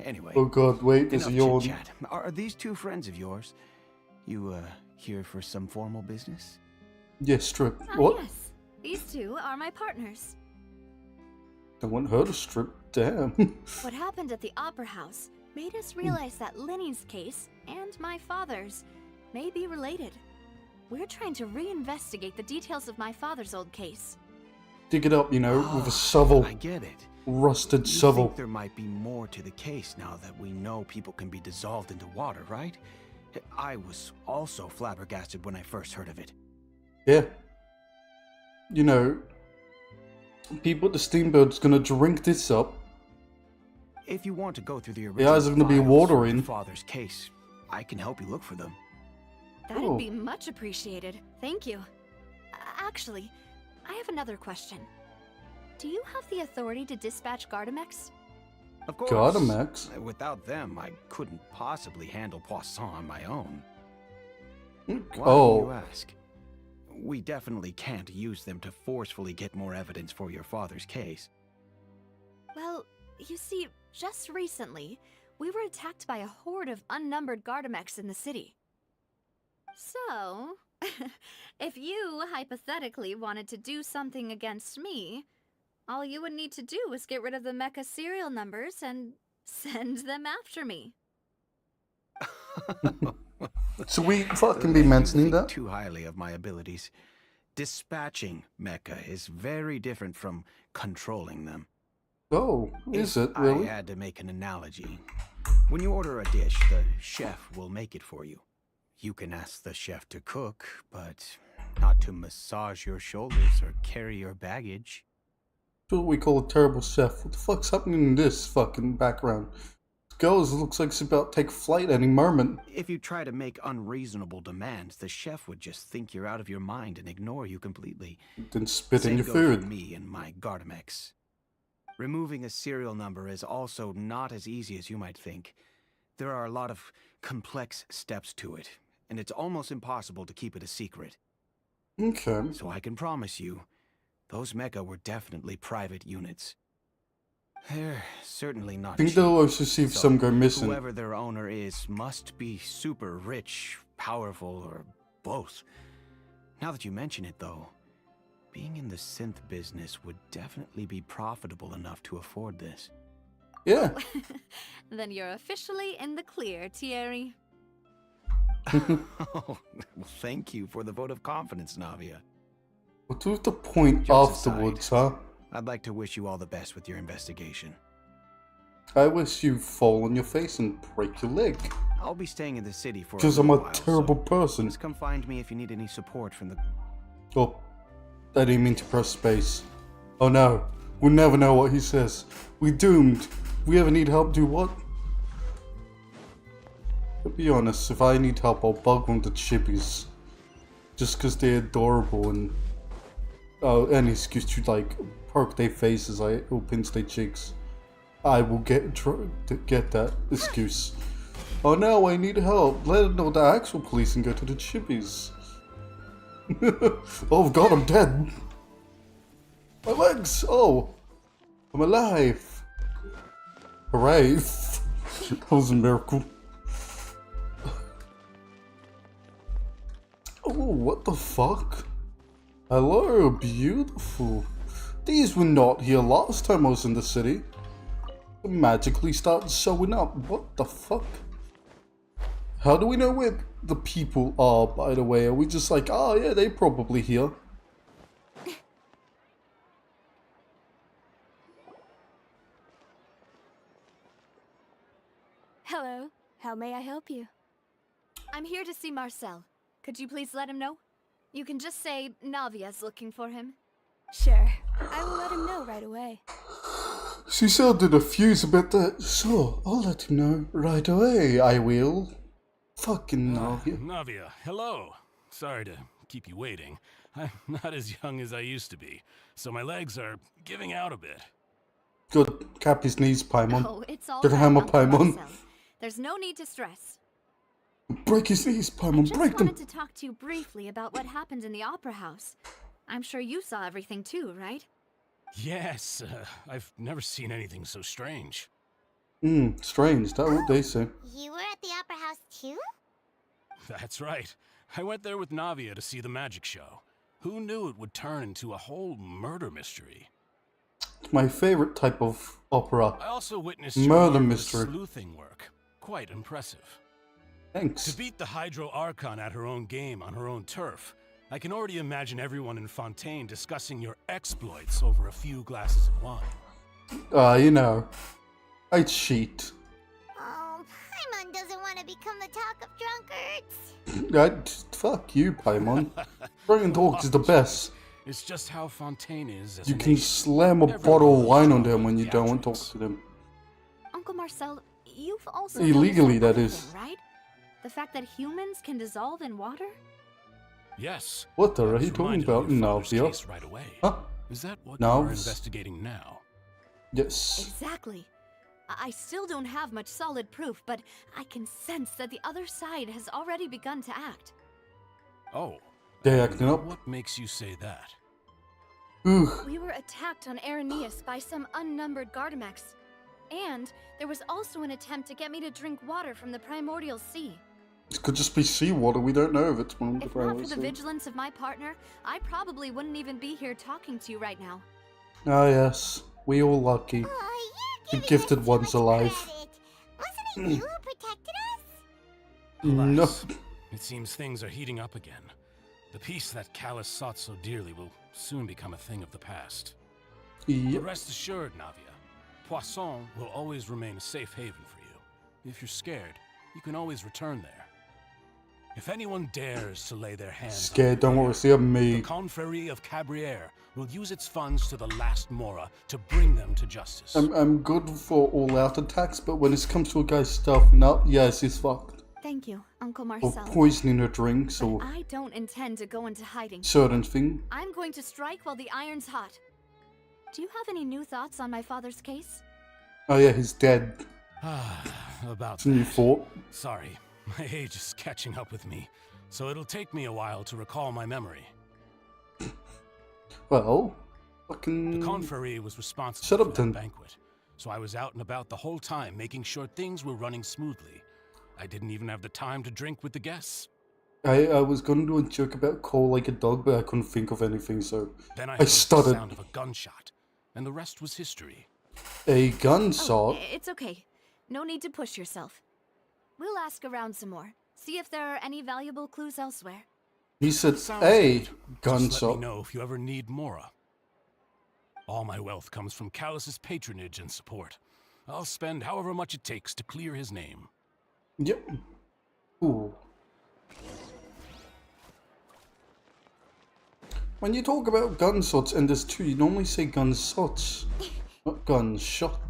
Anyway, Oh god, wait, there's a enough yawn. chit-chat. Are these two friends of yours? You, here for some formal business? Yes, strip. Ah, What? yes. These two are my partners. I want her to strip. Damn. What happened at the Opera House made us realize that Linny's case and my father's may be related. We're trying to reinvestigate the details of my father's old case. Dig it up, you know, with a Ah, shovel. I get it. Rusted You shovel. think there might be more to the case now that we know people can be dissolved into water, right? I was also flabbergasted when I first heard of it. Yeah. You know, people at the steamboat's gonna drink this up. If you want to go through the The eyes original are gonna be files watering. of your father's case, I can help you look for them. That'd Oh. be much appreciated. Thank you. Actually, I have another question. Do you have the authority to dispatch Gardamex? Of course. Gardamex? Without them, I couldn't possibly handle Poisson on my own. Why do you Oh, ask? We definitely can't use them to forcefully get more evidence for your father's case. Well, you see, just recently, we were attacked by a horde of unnumbered Gardamex in the city. So, if you hypothetically wanted to do something against me, all you would need to do is get rid of the mecha serial numbers and send them after me. so we fucking be You mentioning think that? too highly of my abilities. Dispatching mecha is very different from controlling them. Oh, is it If really? I had to make an analogy. When you order a dish, the chef will make it for you. You can ask the chef to cook, but not to massage your shoulders or carry your baggage. That's what we call a terrible chef. What the fuck's happening in this fucking background? This girl looks like she's about to take flight any moment. If you try to make unreasonable demands, the chef would just think you're out of your mind and ignore you completely. Then spit in Same your goes food. for me and my Gardamex. Removing a serial number is also not as easy as you might think. There are a lot of complex steps to it, and it's almost impossible to keep it a secret. Okay. So I can promise you, those mecha were definitely private units. They're certainly not I think cheap. they'll also see if So some go missing. Whoever their owner is must be super rich, powerful, or both. Now that you mention it, though, being in the synth business would definitely be profitable enough to afford this. Yeah. Then you're officially in the clear, Thierry. Oh, well, thank you for the vote of confidence, Navia. What was the point Jokes afterwards, aside, huh? I'd like to wish you all the best with your investigation. I wish you fall on your face and break your leg. I'll be staying in the city for Because I'm a while, terrible so person. just come find me if you need any support from the... Oh, I didn't mean to press space. Oh no, we'll never know what he says. We doomed. We ever need help, do what? To be honest, if I need help, I'll bug one of the chippies. Just because they're adorable and... Oh, any excuse to like perk their faces, or pinch their cheeks. I will get that excuse. Oh no, I need help. Let them know the actual police and go to the chippies. Oh god, I'm dead. My legs! Oh! I'm alive! Hooray! That was a miracle. Oh, what the fuck? Hello, beautiful. These were not here last time I was in the city. They magically started showing up. What the fuck? How do we know where the people are, by the way? Are we just like, oh yeah, they're probably here? Hello. How may I help you? I'm here to see Marcel. Could you please let him know? You can just say Navia's looking for him. Sure. I will let him know right away. She sounded effused about that. Sure, I'll let him know right away. I will. Fucking Navia. Navia, hello. Sorry to keep you waiting. I'm not as young as I used to be, so my legs are giving out a bit. Good. Cap his knees, Paimon. Oh, it's all Good right, hammer, Uncle Paimon. Marcel. There's no need to stress. Break his knees, I Paimon. just Break them. wanted to talk to you briefly about what happened in the Opera House. I'm sure you saw everything too, right? Yes, I've never seen anything so strange. Strange. That's what they say. You were at the Opera House too? That's right. I went there with Navia to see the magic show. Who knew it would turn into a whole murder mystery? My favorite type of opera. I also witnessed Murder your marvelous mystery. sleuthing work. Quite impressive. Thanks. To beat the Hydro Archon at her own game on her own turf, I can already imagine everyone in Fontaine discussing your exploits over a few glasses of wine. You know. I cheat. Oh, Paimon doesn't want to become the talk of drunkards. Fuck you, Paimon. Drunken talk is the best. It's just how Fontaine is as You a can nation. slam a Everyone bottle of knows wine on about them when you don't want to talk theatrics. to them. Uncle Marcel, you've also Illegally, noticed that another is. thing, right? The fact that humans can dissolve in water? Yes. What the I hell are was you talking reminded of about, your father's Navia? case right away. Huh? Is that what Navs? you're investigating now? Yes. Exactly. I still don't have much solid proof, but I can sense that the other side has already begun to act. Oh. They and acting up. What makes you say that? Ugh. We were attacked on Araneus by some unnumbered Gardamex. And there was also an attempt to get me to drink water from the primordial sea. It could just be seawater. We don't know if it's one of the If not for flowers. the vigilance of my partner, I probably wouldn't even be here talking to you right now. Ah, yes. We all lucky. Oh, The you're giving gifted us too one's much alive. credit. Wasn't it you who protected us? No. Alas, it seems things are heating up again. The peace that Callus sought so dearly will soon become a thing of the past. But Yep. rest assured, Navia, Poisson will always remain a safe haven for you. If you're scared, you can always return there. If anyone dares to lay their hands Scared, on don't worry, see the me. Confrérie of Cabriere will use its funds to the last Mora to bring them to justice. I'm good for all out attacks, but when it comes to a guy's stuff, no, yes, he's fucked. Thank you, Uncle Or Marcel. poisoning her drinks, But or I don't intend to go into hiding. certain thing. I'm going to strike while the iron's hot. Do you have any new thoughts on my father's case? Oh yeah, he's dead. About It's a new that. thought. Sorry, my age is catching up with me, so it'll take me a while to recall my memory. Well, The fucking... Confrérie was responsible Shut for up, that then. banquet, so I was out and about the whole time making sure things were running smoothly. I didn't even have the time to drink with the guests. I was gonna do a joke about Cole like a dog, but I couldn't think of anything, so... Then I I heard the stuttered. sound of a gunshot, and the rest was history. A Oh, gunshot? it's okay. No need to push yourself. We'll ask around some more. See if there are any valuable clues elsewhere. He said, Sounds a good. Just let gunshot. me know if you ever need Mora. All my wealth comes from Callus's patronage and support. I'll spend however much it takes to clear his name. Yep. Ooh. When you talk about gunshots in this too, you normally say gunshots, not gunshot.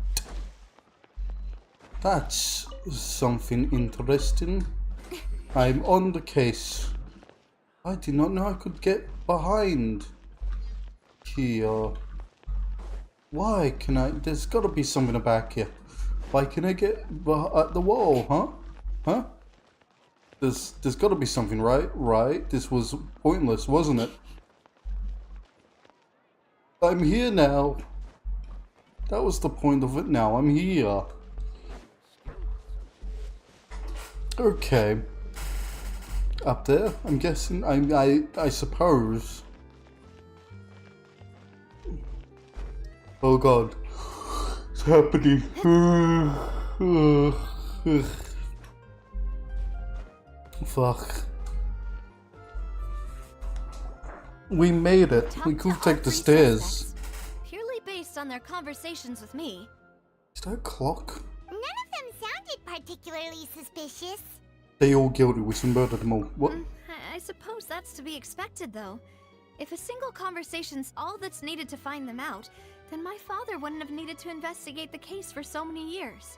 That's something interesting. I'm on the case. I did not know I could get behind here. Why can I? There's got to be something back here. Why can I get at the wall, huh? Huh? There's got to be something, right? Right? This was pointless, wasn't it? I'm here now. That was the point of it now. I'm here. Okay. Up there, I'm guessing. I suppose. Oh god. It's happening. Fuck. We made it. We could take the stairs. Purely based on their conversations with me. Is that a clock? None of them sounded particularly suspicious. They all guilty. We should murder them all. What? I suppose that's to be expected, though. If a single conversation's all that's needed to find them out, then my father wouldn't have needed to investigate the case for so many years.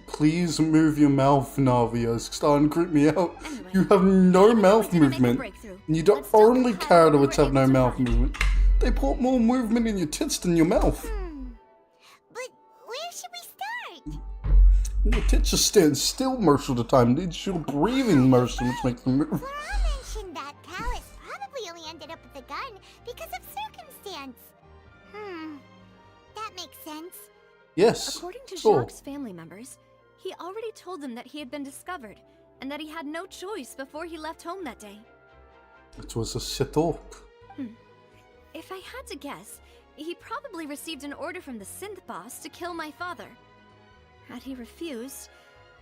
Please move your mouth, Navia. It's starting to creep me out. Anyway, You have no even if mouth we didn't make a movement. breakthrough, And you don't I'd still be only happy carrot we were which have no able to mouth find it. movement. They put more movement in your tits than your mouth. But where should we start? Your tits just stand still most of the time. They just your breathing motion which makes them move. Flora mentioned that Callus probably only ended up with the gun because of circumstance. That makes sense. Yes. According to sure. Jacques' family members, he already told them that he had been discovered, and that he had no choice before he left home that day. It was a setup. If I had to guess, he probably received an order from the synth boss to kill my father. Had he refused,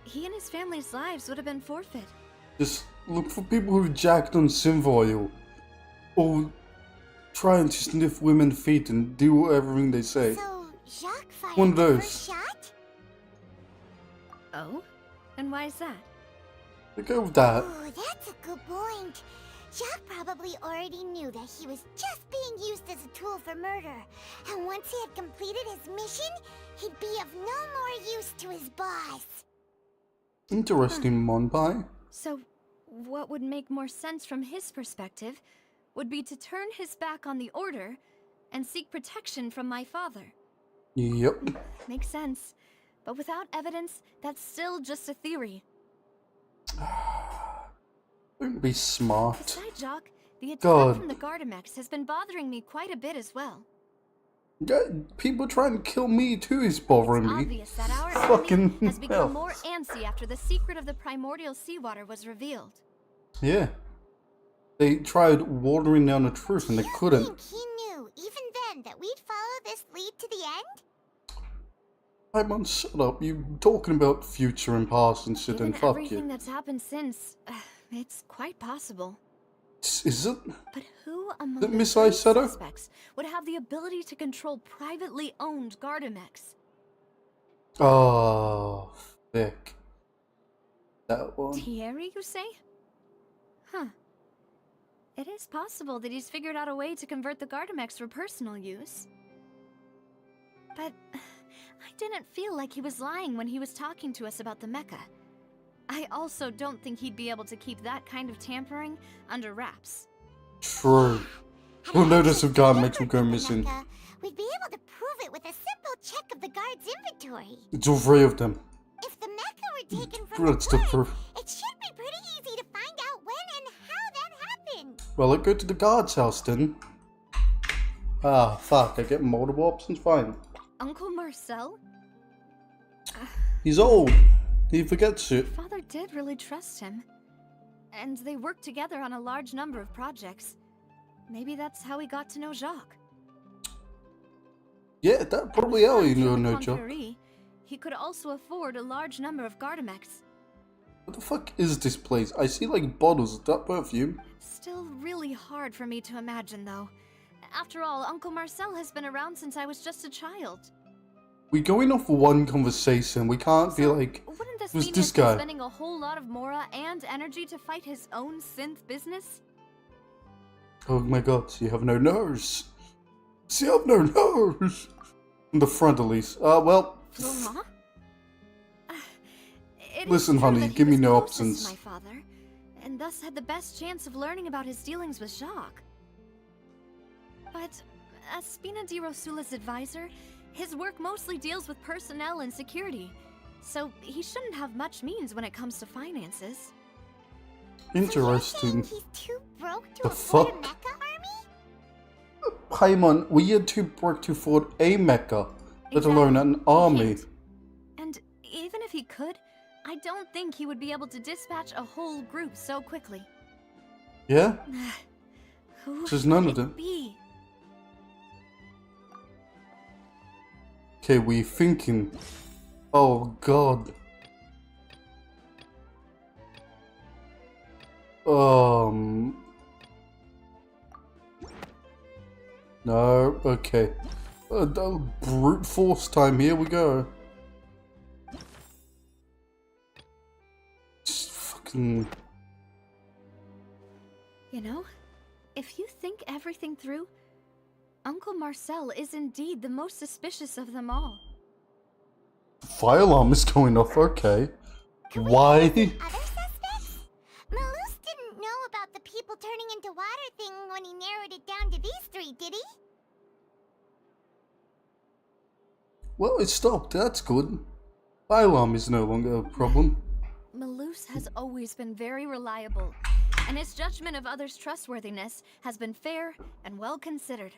he and his family's lives would have been forfeit. Just look for people who've jacked on synth oil. Or trying to sniff women's feet and do everything they say. So Jacques fired One of the those. first shot? Oh? And why is that? I go with that. Oh, that's a good point. Jacques probably already knew that he was just being used as a tool for murder. And once he had completed his mission, he'd be of no more use to his boss. Interesting, Monpai. So, what would make more sense from his perspective would be to turn his back on the order and seek protection from my father. Yep. Makes sense. But without evidence, that's still just a theory. Don't be smart. Besides, Jacques, the attack God. from the Gardamex has been bothering me quite a bit as well. Yeah, people trying to kill me too is bothering It's me. obvious that our Fucking enemy has become hell. more antsy after the secret of the primordial seawater was revealed. Yeah. They tried watering down the truth and they You couldn't. think he knew, even then, that we'd follow this lead to the end? Paimon, shut up. You talking about future and past and shit Given and fuck everything you. that's happened since, it's quite possible. Is it? But who among That the Miss three Aisetto? suspects would have the ability to control privately owned Gardamex? Oh, thick. That one. Thierry, you say? Huh. It is possible that he's figured out a way to convert the Gardamex for personal use. But I didn't feel like he was lying when he was talking to us about the mecha. I also don't think he'd be able to keep that kind of tampering under wraps. True. Had We'll I notice if actually Gardamex will go delivered the missing. mecha, we'd be able to prove it with a simple check of the guard's inventory. It's all three of them. If the mecha were taken from the That's the guard, proof. it should be pretty easy to find out when and how that happened. Well, let's go to the guard's house then. Ah, fuck. I get multiple options. Fine. Uncle Marcel? He's old. He forgets shit. Father did really trust him. And they worked together on a large number of projects. Maybe that's how he got to know Jacques. Yeah, that probably how you Besides, know on the no job. contrary, he could also afford a large number of Gardamex. What the fuck is this place? I see like bottles of that perfume. Still really hard for me to imagine, though. After all, Uncle Marcel has been around since I was just a child. We're going off one conversation. We can't be So, like, wouldn't this who's mean this he's been guy? spending a whole lot of mora and energy to fight his own synth business? oh my god, you have no nose. You have no nose. In the front at least. Well, Florent? It is Listen, true honey, that he give me was no closest to options. my father, and thus had the best chance of learning about his dealings with Jacques. But as Spina di Rosula's advisor, his work mostly deals with personnel and security, so he shouldn't have much means when it comes to finances. interesting. So you're saying he's too broke to The afford a fuck? mecha army? Paimon, we had to work to afford a mecha, let alone an He army. can't. And even if he could, I don't think he would be able to dispatch a whole group so quickly. Yeah? Who Just none could of them. it be? Okay, we thinking. Oh god. No, okay. Brute force time, here we go. Just fucking... You know, if you think everything through, Uncle Marcel is indeed the most suspicious of them all. Fire alarm is going off, okay. Why? Other suspects? Malus didn't know about the people turning into water thing when he narrowed it down to these three, did he? Well, it stopped, that's good. Fire alarm is no longer a problem. Malus has always been very reliable, and his judgment of others' trustworthiness has been fair and well considered.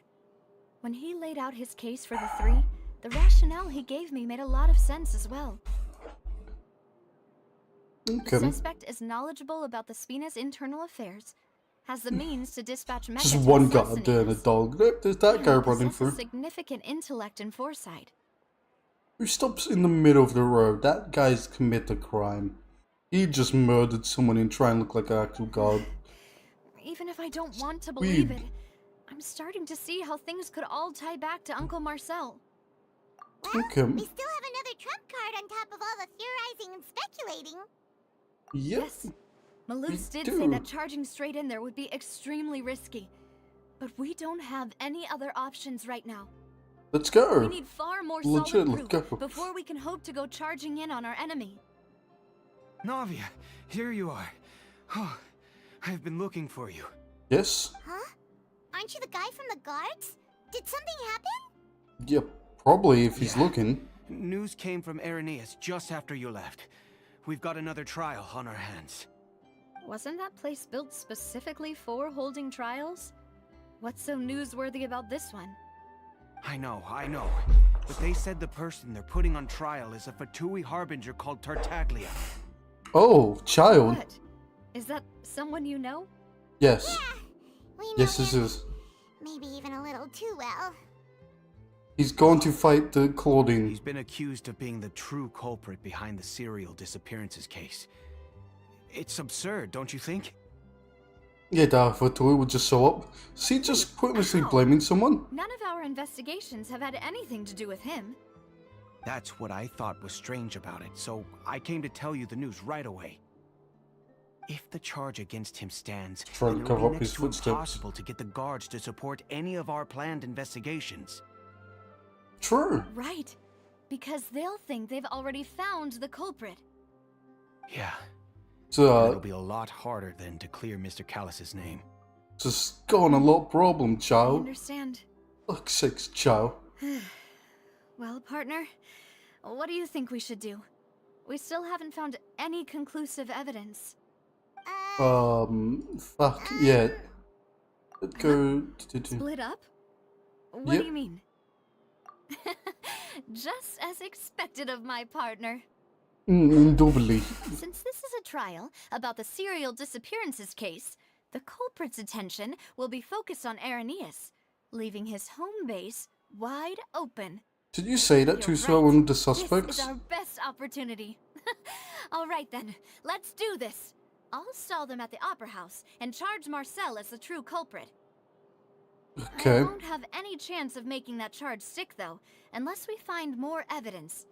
When he laid out his case for the three, the rationale he gave me made a lot of sense as well. Okay. The suspect is knowledgeable about the Spina's internal affairs, has the means to dispatch mecha Just to one guy assassinate doing a us, dog. There's that and guy running possesses through. significant intellect and foresight. Who stops in the middle of the road? That guy's commit a crime. He just murdered someone and try and look like an actual god. Even if I don't want to believe Weeb. it, I'm starting to see how things could all tie back to Uncle Marcel. Well, Okay. we still have another trump card on top of all the theorizing and speculating. Yep. Yes, Malus We did do. say that charging straight in there would be extremely risky. But we don't have any other options right now. Let's go. We need far more Legit, solid let's proof go. before we can hope to go charging in on our enemy. Navia, here you are. Oh, I've been looking for you. Yes? Huh? Aren't you the guy from the guards? Did something happen? Yep. Probably if he's Yeah. looking. News came from Irenaeus just after you left. We've got another trial on our hands. Wasn't that place built specifically for holding trials? What's so newsworthy about this one? I know. But they said the person they're putting on trial is a Fatui harbinger called Tartaglia. Oh, child. What? Is that someone you know? Yes. Yeah, we know Yes, this him. is. Maybe even a little too well. He's gone to fight the Claudine. He's been accused of being the true culprit behind the serial disappearances case. It's absurd, don't you think? Yeah, Darfur would just show up. Is he just pointlessly How? blaming someone? None of our investigations have had anything to do with him. That's what I thought was strange about it, so I came to tell you the news right away. If the charge against him stands, Trying then to it'll cover be up his next to footsteps. impossible to get the guards to support any of our planned investigations. True. Right. Because they'll think they've already found the culprit. Yeah, So, it'll be a lot harder then to clear Mr. Callus's name. just gone a lot problem, I child. understand. Fuck's sakes, child. Well, partner, what do you think we should do? We still haven't found any conclusive evidence. Fuck, yeah. Let's go. Split up? What Yep. do you mean? Just as expected of my partner. Indubitably. Since this is a trial about the serial disappearances case, the culprit's attention will be focused on Irenaeus, leaving his home base wide open. Did you say that to You're throw right. in the This suspects? is our best opportunity. All right then, let's do this. I'll stall them at the Opera House and charge Marcel as the true culprit. Okay. I won't have any chance of making that charge stick, though, unless we find more evidence.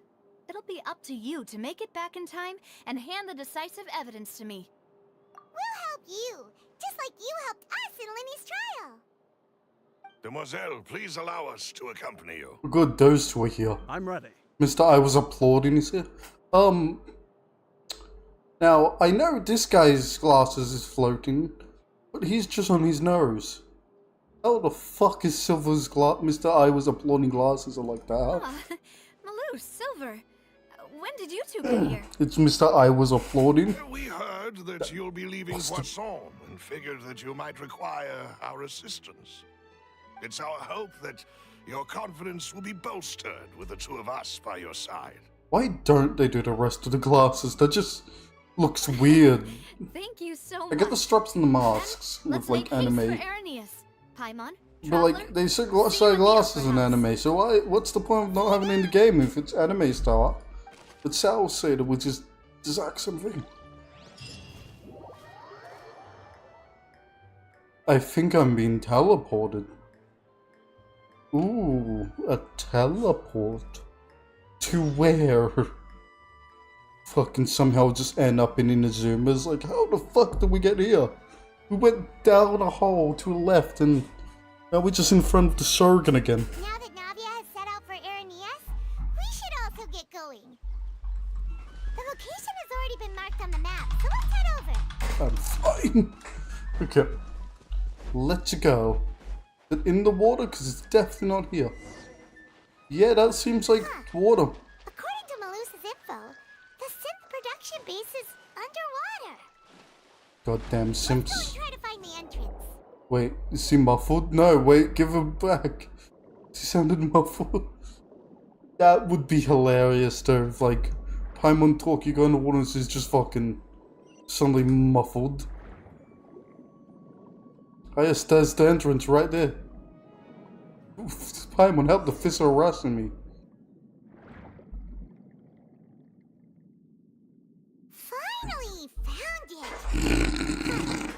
It'll be up to you to make it back in time and hand the decisive evidence to me. We'll help you, just like you helped us in Linny's trial. Demoiselle, please allow us to accompany you. Good, those two are here. I'm ready. Mr. I was applauding is here. Now, I know this guy's glasses is floating, but he's just on his nose. How the fuck is Silver's Mr. I was applauding glasses are like that? Ah, Malou, Silver, when did you two get here? It's Mr. I was applauding. We heard that you'll be leaving What's the- Poisson and figured that you might require our assistance. It's our hope that your confidence will be bolstered with the two of us by your side. Why don't they do the rest of the classes? That just looks weird. Thank you so much. I get the straps and the masks Let's with like make haste anime. for Arrhenius. Paimon, But Traveler, like they say see you in the glasses in Opera House. anime, so what's the point of not having it in the game if it's anime style? But Sal said it was just the exact same thing. I think I'm being teleported. Ooh, a teleport. To where? Fucking somehow just end up in Inazuma's. Like, how the fuck did we get here? We went down a hole to the left and now we're just in front of the Shogun again. Now that Navia has set out for Arrhenius, we should also get going. The location has already been marked on the map, so let's head over. I'm fine. Okay. Let's go. But in the water? Because it's definitely not here. Yeah, that seems like water. According to Malusa's info, the synth production base is underwater. Goddamn simps. Let's go and try to find the entrance. Wait, is he muffled? No, wait, give him back. He sounded muffled. That would be hilarious though, if like Paimon talking on the water is just fucking suddenly muffled. Oh yes, there's the entrance right there. Oof, Paimon, help, the fists are harassing me. Finally found it!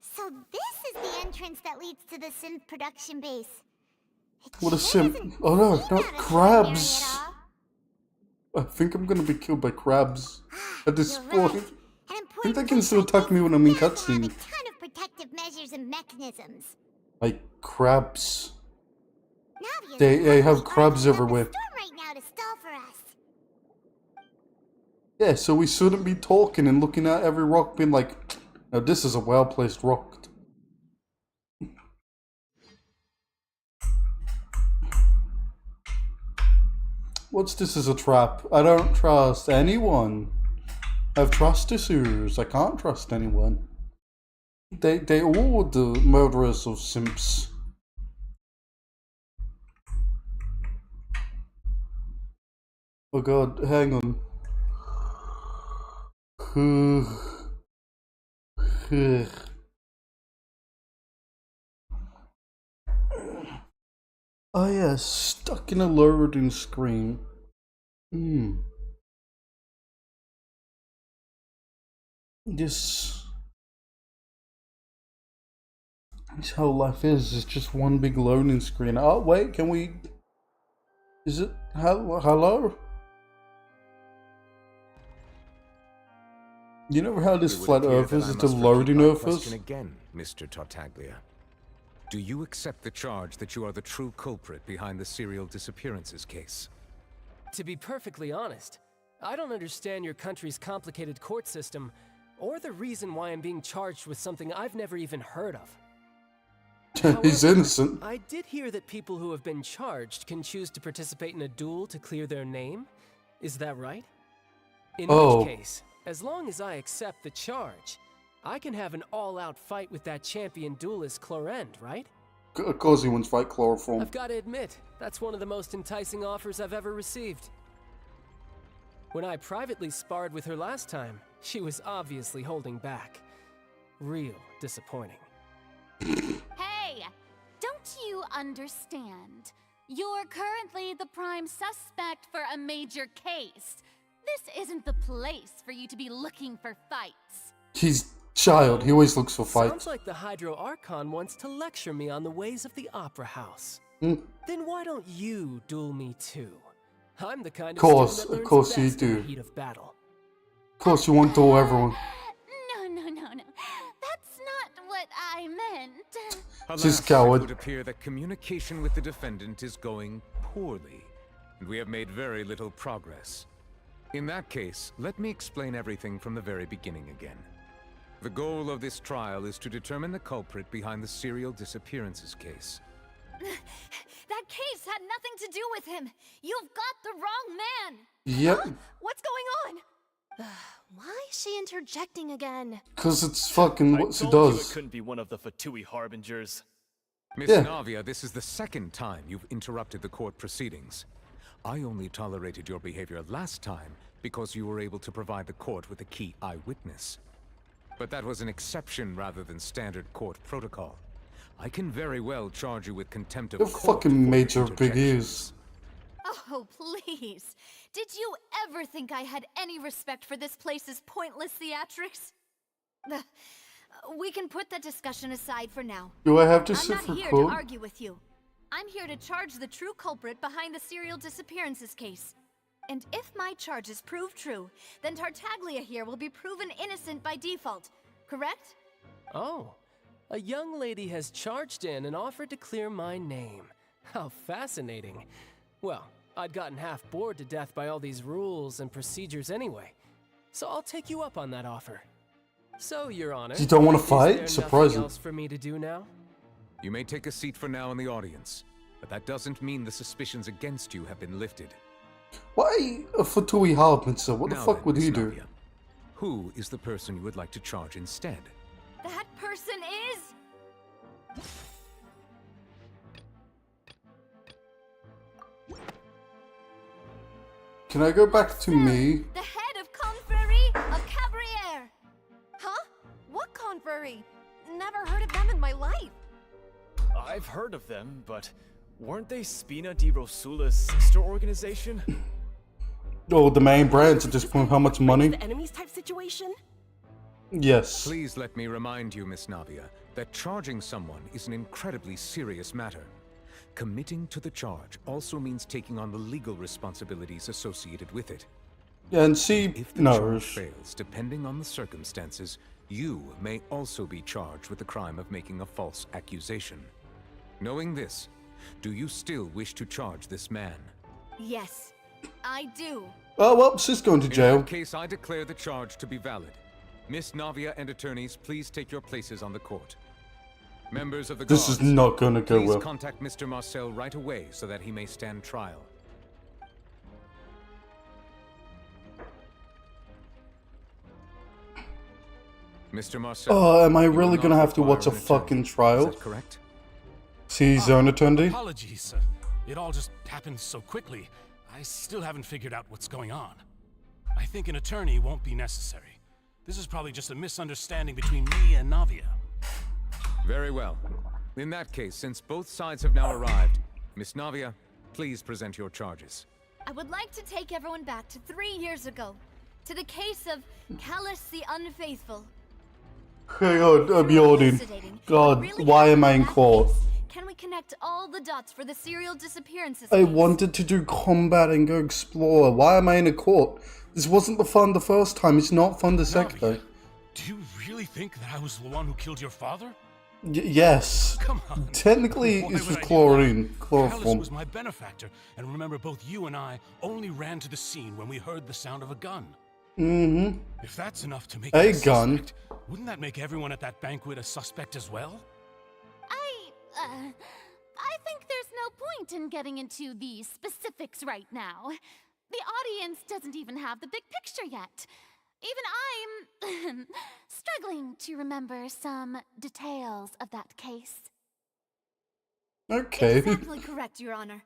So this is the entrance that leads to the synth production base. What a sure simp. doesn't Oh no, seem not out of crabs. the ordinary at all. I think I'm gonna be killed by crabs at this You're right. point. An I think they important can still place like attack me this when I'm in does have cutscene. a ton of protective measures and mechanisms. Like crabs. Navia's They have probably crabs barking up a everywhere. storm right now to stall for us. Yeah, so we shouldn't be talking and looking at every rock being like, now this is a well-placed rock. What's this as a trap? I don't trust anyone. I have trust issues. I can't trust anyone. They all the murderers of simps. Oh god, hang on. Oh yeah, stuck in a loading screen. This is how life is. It's just one big loading screen. Oh wait, can we? Is it hello? You never had this It would flat appear earthers? that I It's the must loading repeat my earthers. question again, Mr. Tartaglia. Do you accept the charge that you are the true culprit behind the serial disappearances case? To be perfectly honest, I don't understand your country's complicated court system, or the reason why I'm being charged with something I've never even heard of. He's However, innocent. I did hear that people who have been charged can choose to participate in a duel to clear their name. Is that right? In which case, as long as I accept the charge, I can have an all-out fight with that champion duelist Clorend, right? Of course he wants to fight chloroform. I've got to admit, that's one of the most enticing offers I've ever received. When I privately sparred with her last time, she was obviously holding back. Real disappointing. Hey, don't you understand? You're currently the prime suspect for a major case. This isn't the place for you to be looking for fights. He's child. He always looks for fights. Sounds like the Hydro Archon wants to lecture me on the ways of the Opera House. Mm. Then why don't you duel me too? I'm the kind of Course, student that of learns course you best in do. the heat of battle. Of course you won't duel everyone. No. That's not what I meant. She's Alas, it coward. would appear that communication with the defendant is going poorly, and we have made very little progress. In that case, let me explain everything from the very beginning again. The goal of this trial is to determine the culprit behind the serial disappearances case. That case had nothing to do with him. You've got the wrong man. Yep, What's going on? Why is she interjecting again? because it's fucking what she I told you it does. couldn't be one of the Fatui harbingers. Miss Navia, this is the second time you've interrupted the court proceedings. I only tolerated your behavior last time because you were able to provide the court with a key eyewitness. But that was an exception rather than standard court protocol. I can very well charge you with contempt of You court. fucking major big ears. Oh, please. Did you ever think I had any respect for this place's pointless theatrics? We can put that discussion aside for now. Do I have to I'm sit not for here court? to argue with you. I'm here to charge the true culprit behind the serial disappearances case. And if my charges prove true, then Tartaglia here will be proven innocent by default, correct? Oh, a young lady has charged in and offered to clear my name. How fascinating. Well, I'd gotten half bored to death by all these rules and procedures anyway, so I'll take you up on that offer. So, Your Honor, You don't want to is fight? there Surprising. nothing else for me to do now? You may take a seat for now in the audience, but that doesn't mean the suspicions against you have been lifted. Why a Fatui Harbinser? What the Now fuck then, would he Miss do? Navia, who is the person you would like to charge instead? That person is... Can I go back to me? the head of Confrérie of Cabriere. Huh? What confrérie? Never heard of them in my life. I've heard of them, but weren't they Spina di Rosula's sister organization? Oh, the main brands at this point. How much money? The enemies type situation? Yes. Please let me remind you, Miss Navia, that charging someone is an incredibly serious matter. Committing to the charge also means taking on the legal responsibilities associated with it. Yeah, and she If the charge knows. fails, depending on the circumstances, you may also be charged with the crime of making a false accusation. Knowing this, do you still wish to charge this man? Yes, I do. Oh, well, she's going to In jail. that case, I declare the charge to be valid. Miss Navia and attorneys, please take your places on the court. Members of the This is guards, not gonna go please well. contact Mr. Marcel right away so that he may stand trial. Mr. Marcel. Oh, am I you will really not gonna have to require watch a an attorney. fucking trial? Is that correct? See his own attorney? Apologies. It all just happened so quickly. I still haven't figured out what's going on. I think an attorney won't be necessary. This is probably just a misunderstanding between me and Navia. Very well. In that case, since both sides have now arrived, Miss Navia, please present your charges. I would like to take everyone back to 3 years ago, to the case of Callus the Unfaithful. Hang on, I'm yawning. Elucidating God, what really why am I in happened in that court? case, can we connect all the dots for the serial disappearances I case? wanted to do combat and go explore. Why am I in a court? This wasn't the fun the first time. It's not fun the second Navia, time. do you really think that I was the one who killed your father? Yes. Come on. Technically, Why it's would just I do chlorine. that? Chloroform. Callus was my benefactor, and remember both you and I only ran to the scene when we heard the sound of a gun. Mm-hmm. If that's enough to make A you a gun. suspect, wouldn't that make everyone at that banquet a suspect as well? I think there's no point in getting into the specifics right now. The audience doesn't even have the big picture yet. Even I'm struggling to remember some details of that case. Okay. Exactly correct, Your Honor.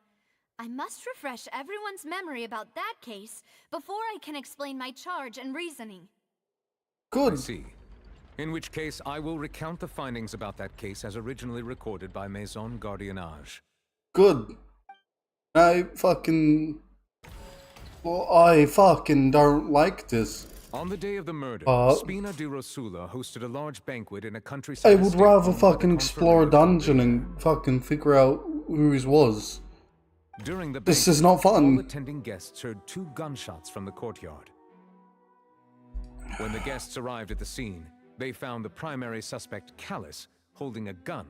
I must refresh everyone's memory about that case before I can explain my charge and reasoning. I Good. see. In which case, I will recount the findings about that case as originally recorded by Maison Gardiennage. Good. I fucking don't like this. On the day of the murder, Uh, Spina di Rosula hosted a large banquet in a countryside I would estate rather owned by the fucking explore a Confrérie dungeon Foundation. and fucking figure out who his was. During the This banquet, is not fun. all attending guests heard 2 gunshots from the courtyard. When the guests arrived at the scene, they found the primary suspect, Callus, holding a gun,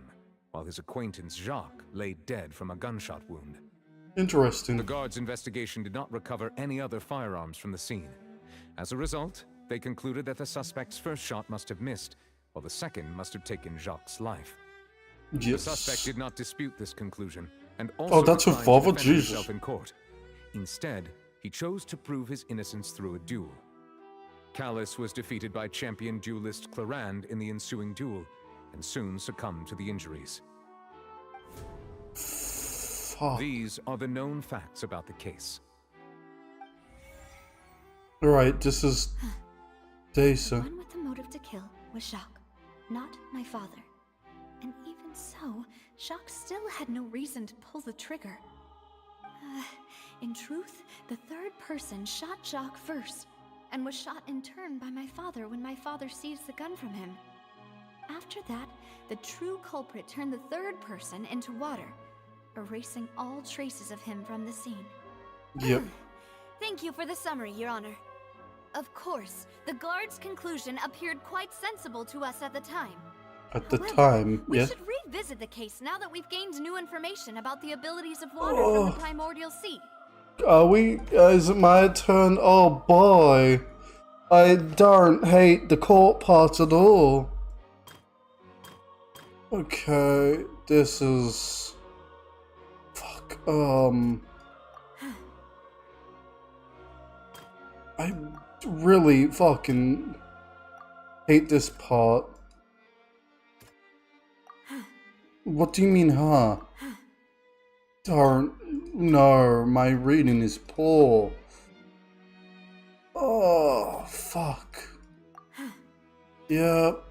while his acquaintance, Jacques, lay dead from a gunshot wound. Interesting. The guards' investigation did not recover any other firearms from the scene. As a result, they concluded that the suspect's first shot must have missed, while the second must have taken Jacques' life. The suspect Yes. did not dispute this conclusion, and also that's her declined father? to defend Jesus. himself in court. Instead, he chose to prove his innocence through a duel. Callus was defeated by champion duelist Clarand in the ensuing duel, and soon succumbed to the injuries. Fuck. These are the known facts about the case. Alright, this is The Dasa. one with the motive to kill was Jacques, not my father. And even so, Jacques still had no reason to pull the trigger. In truth, the third person shot Jacques first, and was shot in turn by my father when my father seized the gun from him. After that, the true culprit turned the third person into water, erasing all traces of him from the scene. Yep. Thank you for the summary, Your Honor. Of course, the guard's conclusion appeared quite sensible to us at the time. At the However, time, we yes. should revisit the case now that we've gained new information about the abilities of water from the primordial sea. Are we? Is it my turn? Oh boy. I don't hate the court part at all. Okay, this is... Fuck, I really fucking hate this part. What do you mean, huh? Darn, no, my reading is poor. Oh, fuck. Yep.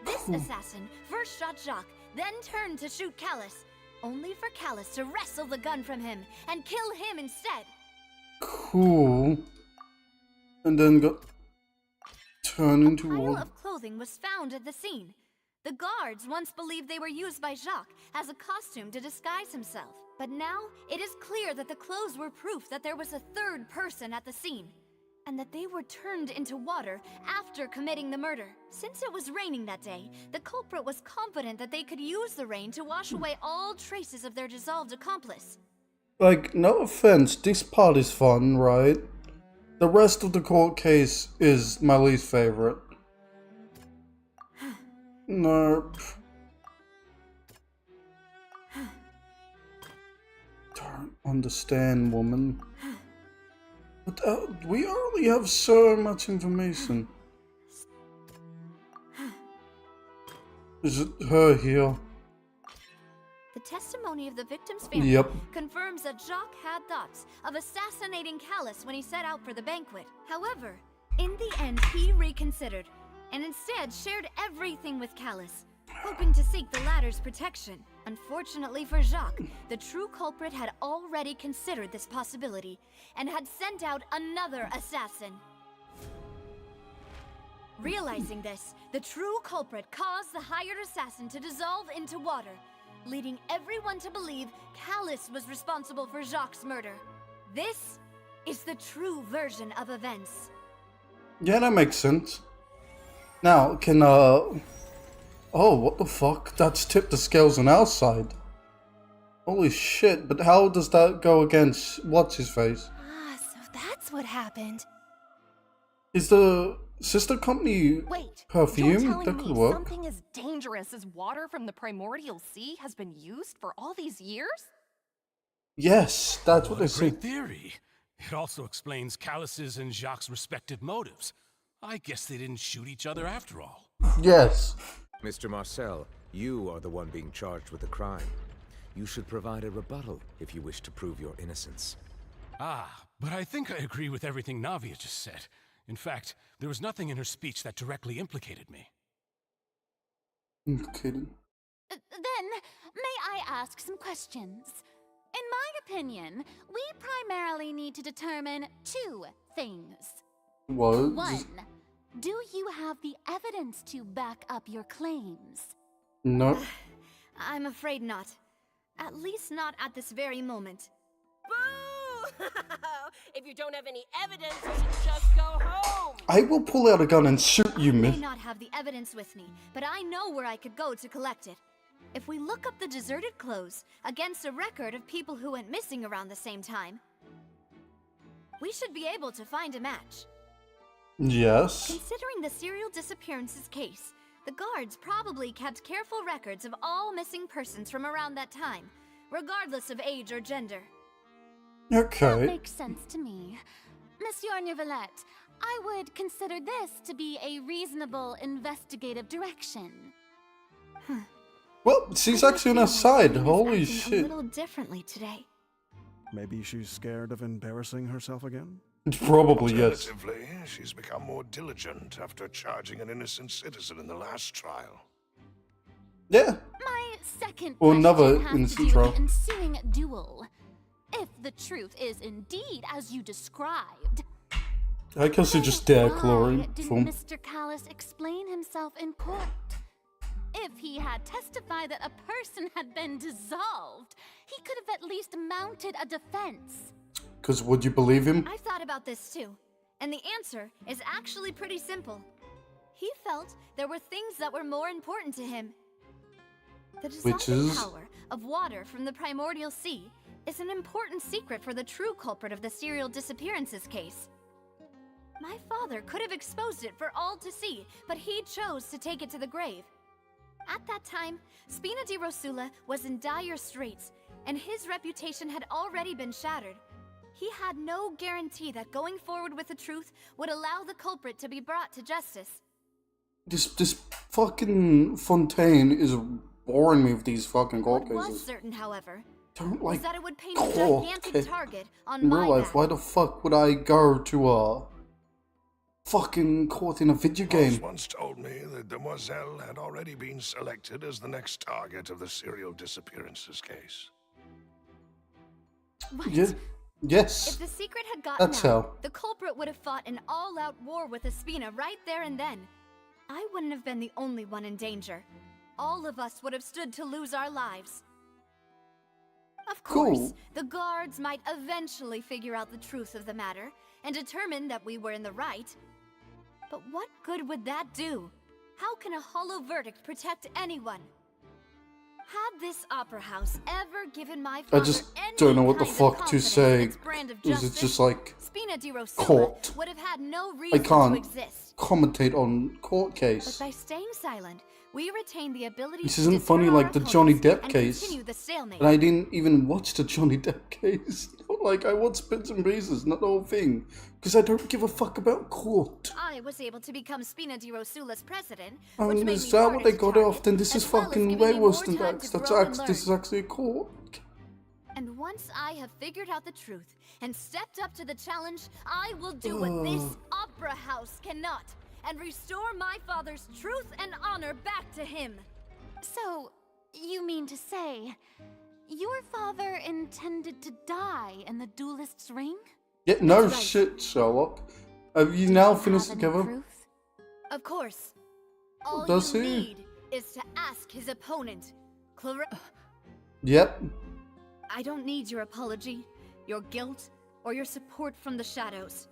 This assassin first shot Jacques, then turned to shoot Callus, only for Callus to wrestle the gun from him and kill him instead. Cool. And then got turned into A pile water. of clothing was found at the scene. The guards once believed they were used by Jacques as a costume to disguise himself. But now, it is clear that the clothes were proof that there was a third person at the scene, and that they were turned into water after committing the murder. Since it was raining that day, the culprit was confident that they could use the rain to wash away all traces of their dissolved accomplice. Like, no offense, this part is fun, right? The rest of the court case is my least favorite. Nope. Don't understand, woman. But we already have so much information. Is it her here? The testimony of the victim's family Yep. confirms that Jacques had thoughts of assassinating Callus when he set out for the banquet. However, in the end, he reconsidered and instead shared everything with Callus, hoping to seek the latter's protection. Unfortunately for Jacques, the true culprit had already considered this possibility and had sent out another assassin. Realizing this, the true culprit caused the hired assassin to dissolve into water, leading everyone to believe Callus was responsible for Jacques' murder. This is the true version of events. Yeah, that makes sense. Now, can, Oh, what the fuck? That's tipped the scales on our side. Holy shit, but how does that go against what's-his-face? Ah, so that's what happened. Is the sister company Wait, perfume? you're telling That could me work. something as dangerous as water from the primordial sea has been used for all these years? Yes, that's what What they a great say. theory. It also explains Callus's and Jacques' respective motives. I guess they didn't shoot each other after all. Yes. Mr. Marcel, you are the one being charged with the crime. You should provide a rebuttal if you wish to prove your innocence. Ah, but I think I agree with everything Navia just said. In fact, there was nothing in her speech that directly implicated me. Kidding. Then, may I ask some questions? In my opinion, we primarily need to determine two things. What? One, do you have the evidence to back up your claims? No. I'm afraid not. At least not at this very moment. Boo! If you don't have any evidence, you should just go home! I will pull out a gun and shoot you, I may miss. not have the evidence with me, but I know where I could go to collect it. If we look up the deserted clothes against a record of people who went missing around the same time, we should be able to find a match. Yes. Considering the serial disappearances case, the guards probably kept careful records of all missing persons from around that time, regardless of age or gender. That Okay. makes sense to me. Monsieur Neuvillette, I would consider this to be a reasonable investigative direction. Well, she's actually on her side. Holy A shit. little differently today. Maybe she's scared of embarrassing herself again? Probably, yes. Alternatively, she's become more diligent after charging an innocent citizen in the last trial. Yeah. My second Or question another has to innocent do with trial. the ensuing duel. If the truth is indeed as you described, I guess they just dare Chloe didn't from. Mr. Callis explain himself in court? If he had testified that a person had been dissolved, he could have at least mounted a defense. Because would you believe him? I've thought about this too, and the answer is actually pretty simple. He felt there were things that were more important to him. The dissolving power of water from the primordial sea is an important secret for the true culprit of the serial disappearances case. My father could have exposed it for all to see, but he chose to take it to the grave. At that time, Spina di Rosula was in dire straits, and his reputation had already been shattered. He had no guarantee that going forward with the truth would allow the culprit to be brought to justice. This fucking Fontaine is boring me with these fucking court What was cases. certain, however, Don't was like that it would paint a court gigantic case. target on In my real life, back. why the fuck would I go to a fucking court in a video Ross game? once told me that Demoiselle had already been selected as the next target of the serial disappearances case. What? Yeah. Yes. If the secret had gotten That's out, how. the culprit would have fought an all-out war with Espina right there and then. I wouldn't have been the only one in danger. All of us would have stood to lose our lives. Of course, Cool. the guards might eventually figure out the truth of the matter and determine that we were in the right. But what good would that do? How can a hollow verdict protect anyone? Had this opera house ever given my I father just any don't know what the kind of fuck to confidence say. in its brand of Is it justice, just like Spina di Rosula court? would have had no I reason to can't exist. commentate on court But case. by staying silent, we retain the ability This to isn't deter funny our like the Johnny opponents Depp and case. continue the stalemate. And I didn't even watch the Johnny Depp case. Not like I watched bits and pieces, not the whole thing. Because I don't give a fuck about court. I was able to become Spina di Rosula's president, I which mean, made is me that harder what they to got target, off? Then this is as well as fucking giving way me worse more than time that. to grow and This is learn. actually a court. And once I have figured out the truth and stepped up to the challenge, I will do what this opera house cannot and restore my father's truth and honor back to him. So, you mean to say, your father intended to die in the duelist's ring? Yeah, no That's right. shit, Sherlock. Have you Do now you finished have any together? proof? Of course. All Does you he? need is to ask his opponent, Yep. I don't need your apology, your guilt, or your support from the shadows.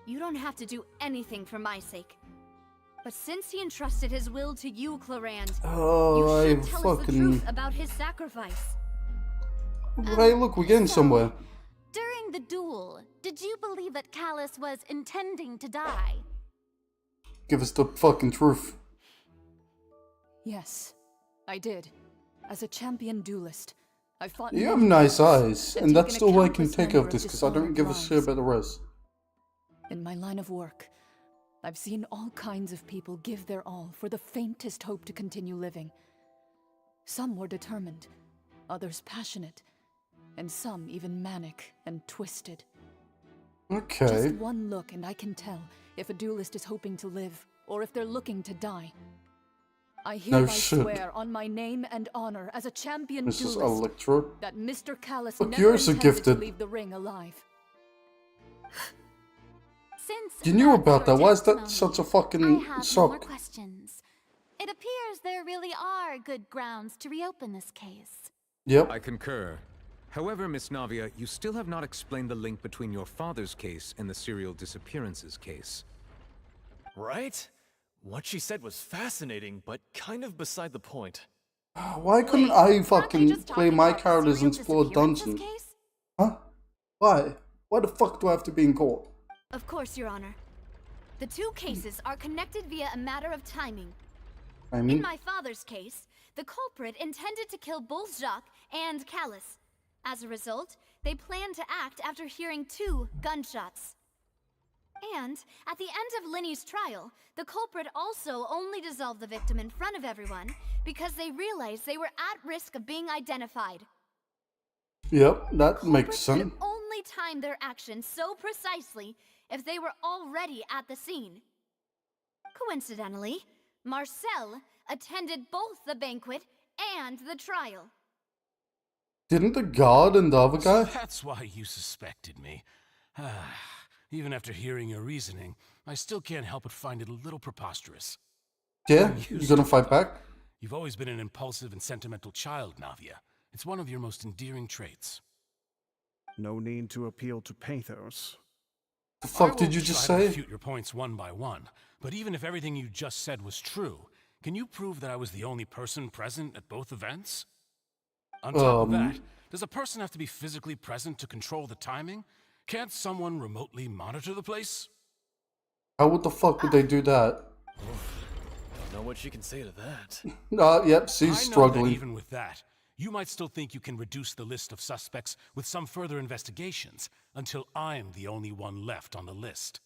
You don't have to do anything for my sake. But since he entrusted his will to you, Clarand, Oh, you I should tell us the fucking. truth about his sacrifice. Hey, look, we're getting somewhere. During the duel, did you believe that Callus was intending to die? Give us the fucking truth. Yes, I did. As a champion duelist, I fought. You have many nice battles eyes, and that's taken all a I can countless take number of this, because I dishonored don't give a shit lives. about the rest. In my line of work, I've seen all kinds of people give their all for the faintest hope to continue living. Some were determined, others passionate, and some even manic and twisted. Okay. Just one look and I can tell if a duelist is hoping to live, or if they're looking to die. I hereby shit. swear on my name and honor as a champion Mrs. duelist Electra. that Mr. Callus Look, never you're so intended gifted. to leave the ring alive. Since You knew that's about your that. Why is that testimony, such a I fucking have no more shock? questions. It appears there really are good grounds to reopen this case. Yep. I concur. However, Miss Navia, you still have not explained the link between your father's case and the serial disappearances case. Right? What she said was fascinating, but kind of beside the point. Why couldn't I fucking play my characters and explore dungeons? Huh? Why? Why the fuck do I have to be in court? Of course, Your Honor. The two cases are connected via a matter of timing. I mean, In my father's case, the culprit intended to kill both Jacques and Callus. As a result, they planned to act after hearing 2 gunshots. And, at the end of Linny's trial, the culprit also only dissolved the victim in front of everyone because they realized they were at risk of being identified. Yep, that makes Culprits could sense. only time their actions so precisely if they were already at the scene. Coincidentally, Marcel attended both the banquet and the trial. Didn't the guard and the other guy? So that's why you suspected me. Even after hearing your reasoning, I still can't help but find it a little preposterous. Yeah, I'm you used gonna to it, fight though. back? You've always been an impulsive and sentimental child, Navia. It's one of your most endearing traits. No need to appeal to pathos. The fuck did you just I won't try to say? refute your points one by one, but even if everything you just said was true, can you prove that I was the only person present at both events? On top of that, does a person have to be physically present to control the timing? Can't someone remotely monitor the place? How would the fuck would they do that? Don't know what she can say to that. Yep, she's I know that struggling. even with that, you might still think you can reduce the list of suspects with some further investigations until I'm the only one left on the list.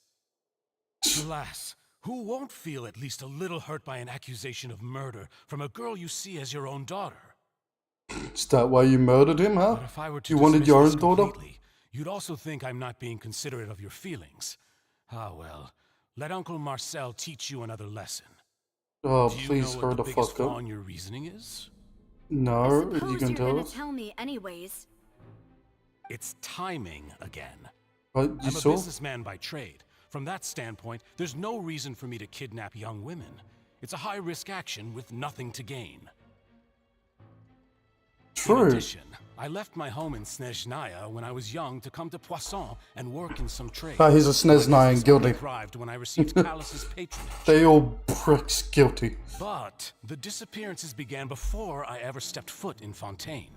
Alas, who won't feel at least a little hurt by an accusation of murder from a girl you see as your own daughter? Is that why you murdered him, huh? But if I were to You wanted dismiss your this own daughter? completely, you'd also think I'm not being considerate of your feelings. Ah well, let Uncle Marcel teach you another lesson. Oh, Do you please know hurry what the the biggest fuck flaw up. in your reasoning is? No, I you suppose can you're tell gonna us. tell me anyways. It's timing again. Right, you I'm a saw? businessman by trade. From that standpoint, there's no reason for me to kidnap young women. It's a high-risk action with nothing to gain. True. In addition, I left my home in Snezhnaya when I was young to come to Poisson and work in some trade. He's a Snezhnaya and guilty. Thrived when I received Callus's patronage. They all pricks guilty. But the disappearances began before I ever stepped foot in Fontaine.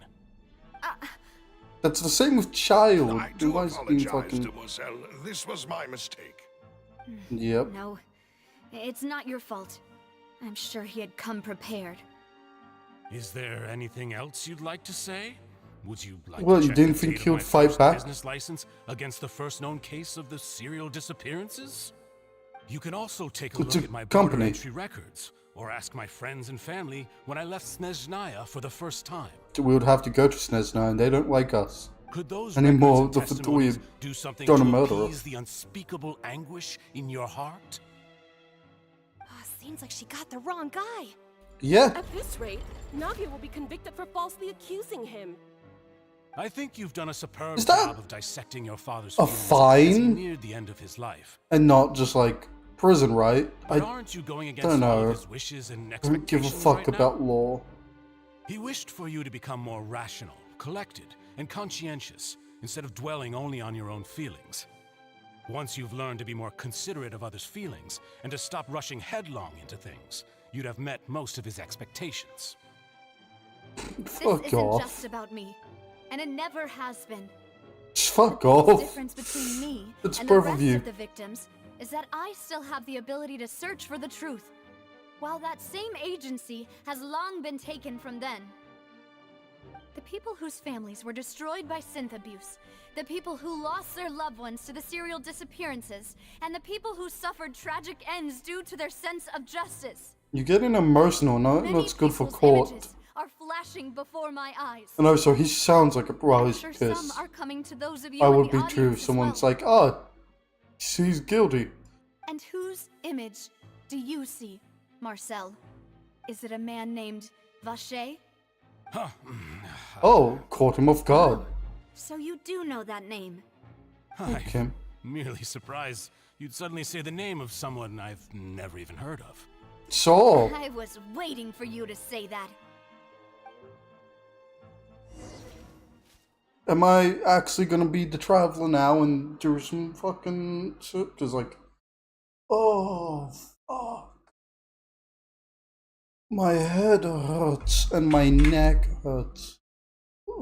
That's the same with Child. I do Why is it being apologize, fucking... Demoiselle. This was my mistake. Yep. No, it's not your fault. I'm sure he had come prepared. Is there anything else you'd like to say? Would you like Well, to you check didn't the think date of he'd my fight first back? business license against the first known case of the serial disappearances? You can also take a It's look a at my border company. entry records, or ask my friends and family when I left Snezhnaya for the first time. We would have to go to Snezhnaya and they don't like us. Could those anymore. records The and we've testimonies do something done to a murder. appease the unspeakable anguish in your heart? Seems like she got the wrong guy. Yeah. At this rate, Navia will be convicted for falsely accusing him. I think you've done a superb Is that job of dissecting your father's a feelings as he fine? neared the end of his life. And not just like prison, right? But I aren't you going don't against all know. of his wishes and I don't give a expectations fuck right now? about law. He wished for you to become more rational, collected, and conscientious, instead of dwelling only on your own feelings. Once you've learned to be more considerate of others' feelings, and to stop rushing headlong into things, you'd have met most of his expectations. This Fuck isn't off. just about me, and it never has been. Just fuck The off. difference between me It's and the both of rest you. of the victims is that I still have the ability to search for the truth, while that same agency has long been taken from them. The people whose families were destroyed by synth abuse, the people who lost their loved ones to the serial disappearances, and the people who suffered tragic ends due to their sense of justice. You're getting emotional, no? Many That's good for people's court. images are flashing before my eyes. And also, he sounds like a bro. I'm He's sure some pissed. are coming to those of you I in would the be too audience if as someone's well. like, oh, she's guilty. And whose image do you see, Marcel? Is it a man named Vacher? Huh. Oh, caught him off guard. So you do know that name. Okay. I'm merely surprised you'd suddenly say the name of someone I've never even heard of. So, I was waiting for you to say that. am I actually gonna be the traveler now and do some fucking shit? Cause like, oh, fuck. My head hurts and my neck hurts.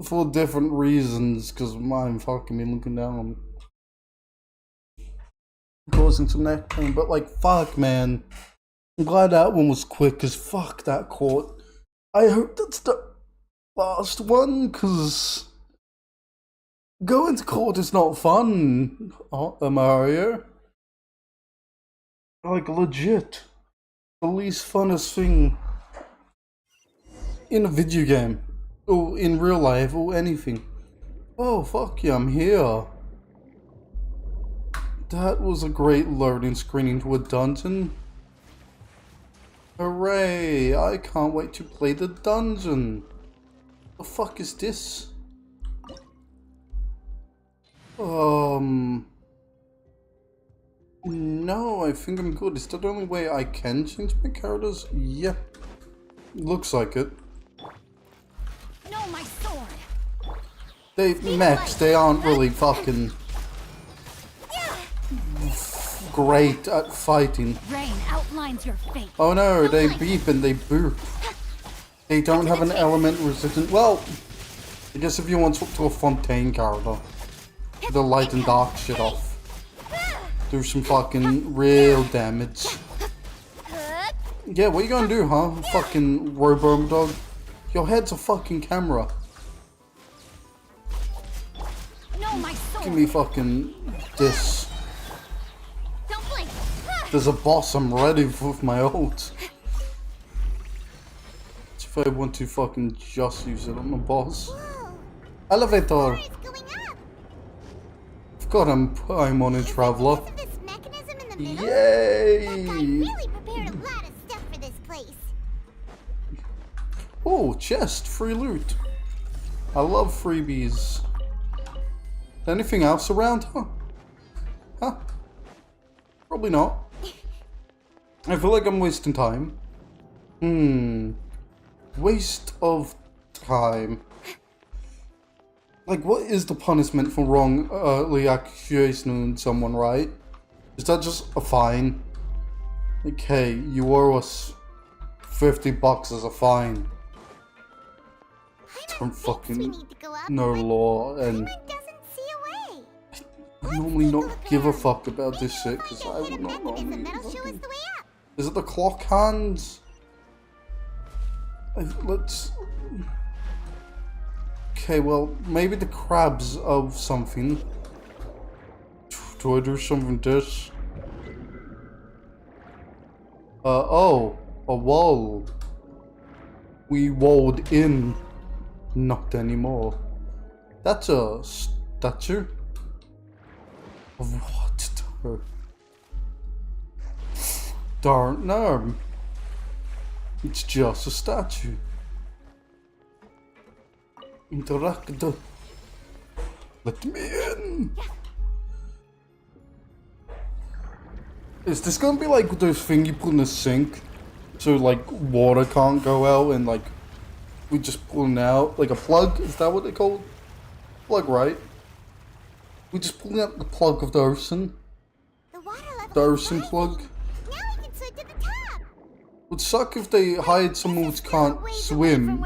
For different reasons, cause mine fucking me looking down. Causing some neck pain, but like, fuck, man. I'm glad that one was quick, cause fuck that court. I hope that's the last one, cause going to court is not fun, Mario. Like, legit. The least funnest thing in a video game, or in real life, or anything. Oh, fuck yeah, I'm here. That was a great loading screen into a dungeon. Hooray! I can't wait to play the dungeon. The fuck is this? No, I think I'm good. Is that the only way I can change my characters? Yeah. Looks like it. No, my sword. They mechs, they aren't really fucking great at fighting. Rain outlines your fate. Oh no, they beep and they boop. They don't have an element resistant. Well, I guess if you want to a Fontaine character, the light and dark shit off. Do some fucking real damage. Yeah, what you gonna do, huh? Fucking Robo Dog. Your head's a fucking camera. No, my sword. Give me fucking this. Don't blink. There's a boss, I'm ready with my ult. If I want to fucking just use it on the boss. Elevator! I've got I'm on a traveler. Yay! Oh, chest, free loot. I love freebies. Anything else around? Huh? Probably not. I feel like I'm wasting time. Waste of time. Like, what is the punishment for wrongly accusing someone, right? Is that just a fine? Like, hey, you owe us $50 as a fine. Don't fucking know law, and I normally not give a fuck about this shit, because I would not normally fucking... Is it the clock hands? Let's... Okay, well, maybe the crabs of something. Do I do something this? Oh, a wall. We walled in. Not anymore. That's a statue? Of what? Darn no. It's just a statue. Interact. Let me in. Is this gonna be like those thing you put in the sink, so like water can't go out and like we just pull it out like a plug? Is that what they call it? Plug, right? We just pull out the plug of the ocean. The ocean plug. Would suck if they hired someone who can't swim.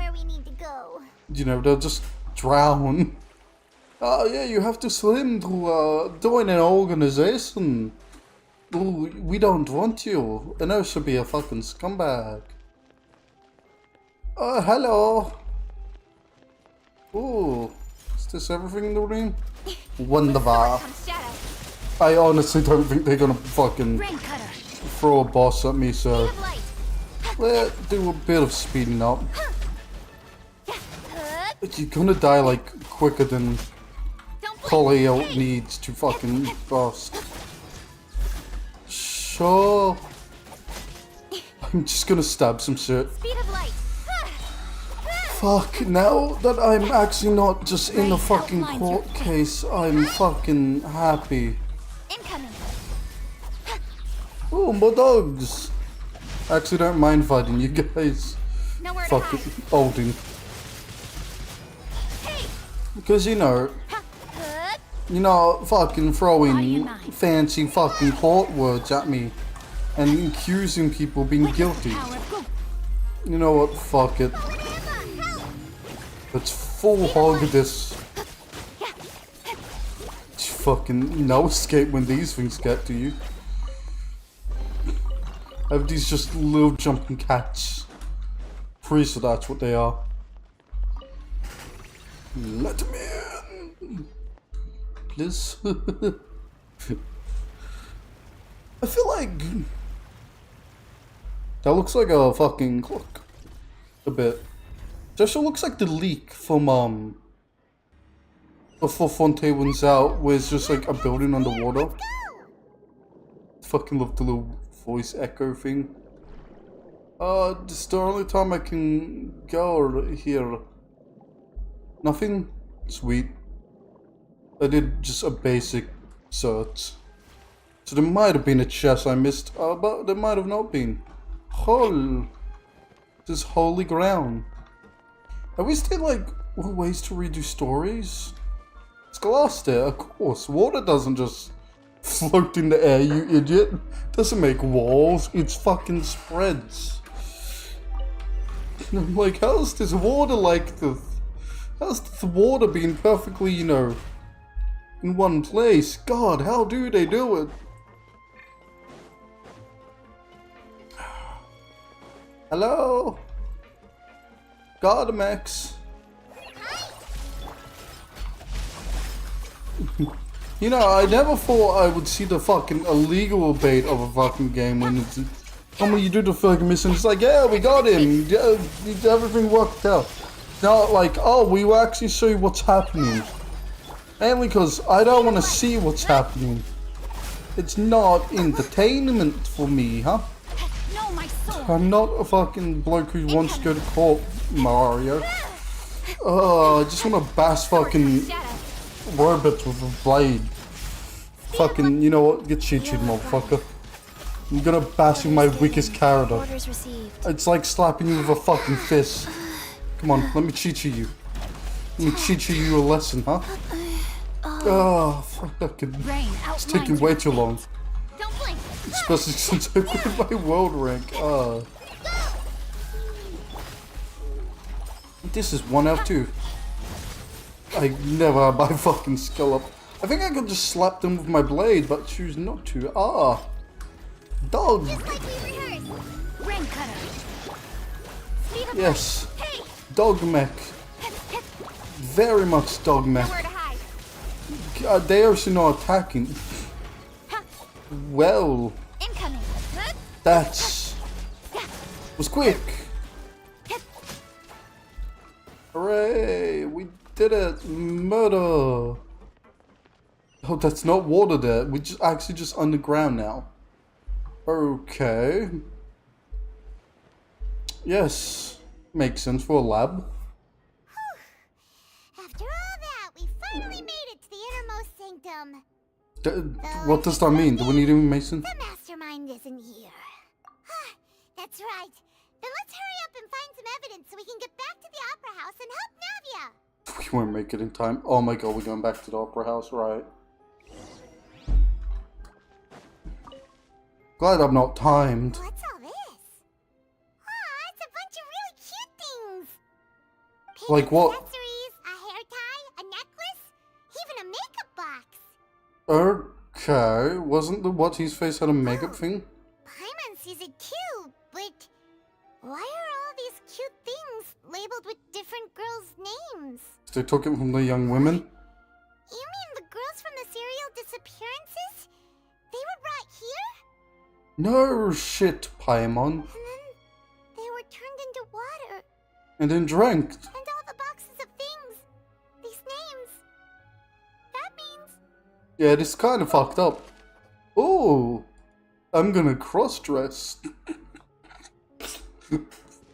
You know, they'll just drown. Oh yeah, you have to swim to join an organization. Ooh, we don't want you. And I should be a fucking scumbag. Hello. Ooh, is this everything in the room? Wonderful. I honestly don't think they're gonna fucking throw a boss at me, so let's do a bit of speeding up. You're gonna die like quicker than Coleo needs to fucking bust. Sure. I'm just gonna stab some shit. Fuck, now that I'm actually not just in a fucking court case, I'm fucking happy. Oh, my dogs. I actually don't mind fighting you guys. Fucking holding. Because you know, fucking throwing fancy fucking court words at me and accusing people of being guilty. You know what, fuck it. Let's full hog this. Fucking no escape when these things get to you. Have these just little jumping cats. Pretty sure that's what they are. Let me in. Please. I feel like that looks like a fucking clock. A bit. This looks like the leak from before Fontaine wins out, where it's just like a building underwater. Fucking love the little voice echo thing. This is the only time I can go here. Nothing? Sweet. I did just a basic search. So there might have been a chest I missed, but there might have not been. This is holy ground. Are we still like ways to redo stories? It's glass there, of course. Water doesn't just float in the air, you idiot. Doesn't make walls, it fucking spreads. I'm like, how's this water like this? How's this water being perfectly, you know, in one place? God, how do they do it? Hello? Gardamex. You know, I never thought I would see the fucking illegal bait of a fucking game when it's... when you do the fucking mission, it's like, yeah, we got him. Yeah, everything worked out. Not like, oh, we will actually show you what's happening. Mainly because I don't want to see what's happening. It's not entertainment for me, huh? I'm not a fucking bloke who wants to go to court, Mario. I just want to bash fucking robots with a blade. Fucking, you know what? Get cheated, motherfucker. I'm gonna bash you my weakest character. It's like slapping you with a fucking fist. Come on, let me teach you. Let me teach you a lesson, huh? Oh, fucking. It's taking way too long. Especially since I quit my world rank. This is 1 out of 2. I never had my fucking skill up. I think I could just slap them with my blade, but choose not to. Dog. Yes. Dog mech. Very much dog mech. They also not attacking. Well. That was quick. Hooray! We did it! Murder! Oh, that's not water there. We're just actually just underground now. Okay. Yes. Makes sense for a lab. After all that, we finally made it to the innermost sanctum. What does that mean? Do we need a mason? The mastermind isn't here. That's right. Then let's hurry up and find some evidence so we can get back to the Opera House and help Navia. We won't make it in time. Oh my god, we're going back to the Opera House, right? Glad I'm not timed. What's all this? It's a bunch of really cute things. Pink like what? Accessories, a hair tie, a necklace, even a makeup box. Okay, wasn't the What's-His-Face had a makeup thing? Paimon sees it too, but why are all these cute things labeled with different girls' names? They took it from the young women? You mean the girls from the serial disappearances? They were brought here? No shit, Paimon. And then they were turned into water. And then drank. And all the boxes of things. These names. That means... Yeah, this is kind of fucked up. Oh, I'm gonna cross-dress.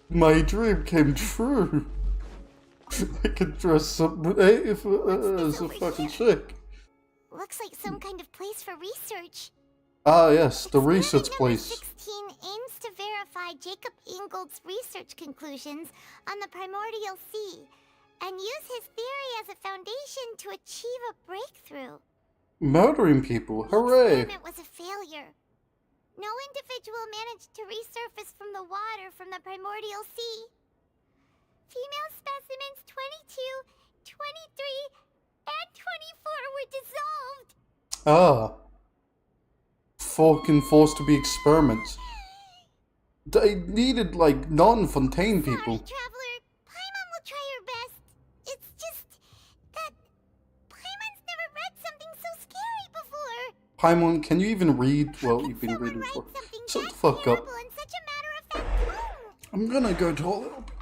My dream came true. I could dress up as a fucking chick. Looks like some kind of place for research. Ah, yes, the research place. 16 aims to verify Jacob Ingold's research conclusions on the primordial sea and use his theory as a foundation to achieve a breakthrough. Murdering people, hooray! The experiment was a failure. No individual managed to resurface from the water from the primordial sea. Female specimens 22, 23, and 24 were dissolved. Ah. Fucking forced to be experiments. They needed, like, non-Fontaine people. Traveler, Paimon will try her best. It's just that Paimon's never read something so scary before. Paimon, can you even read? Well, you've been reading before. Shut the fuck up. I'm gonna go to a little bit.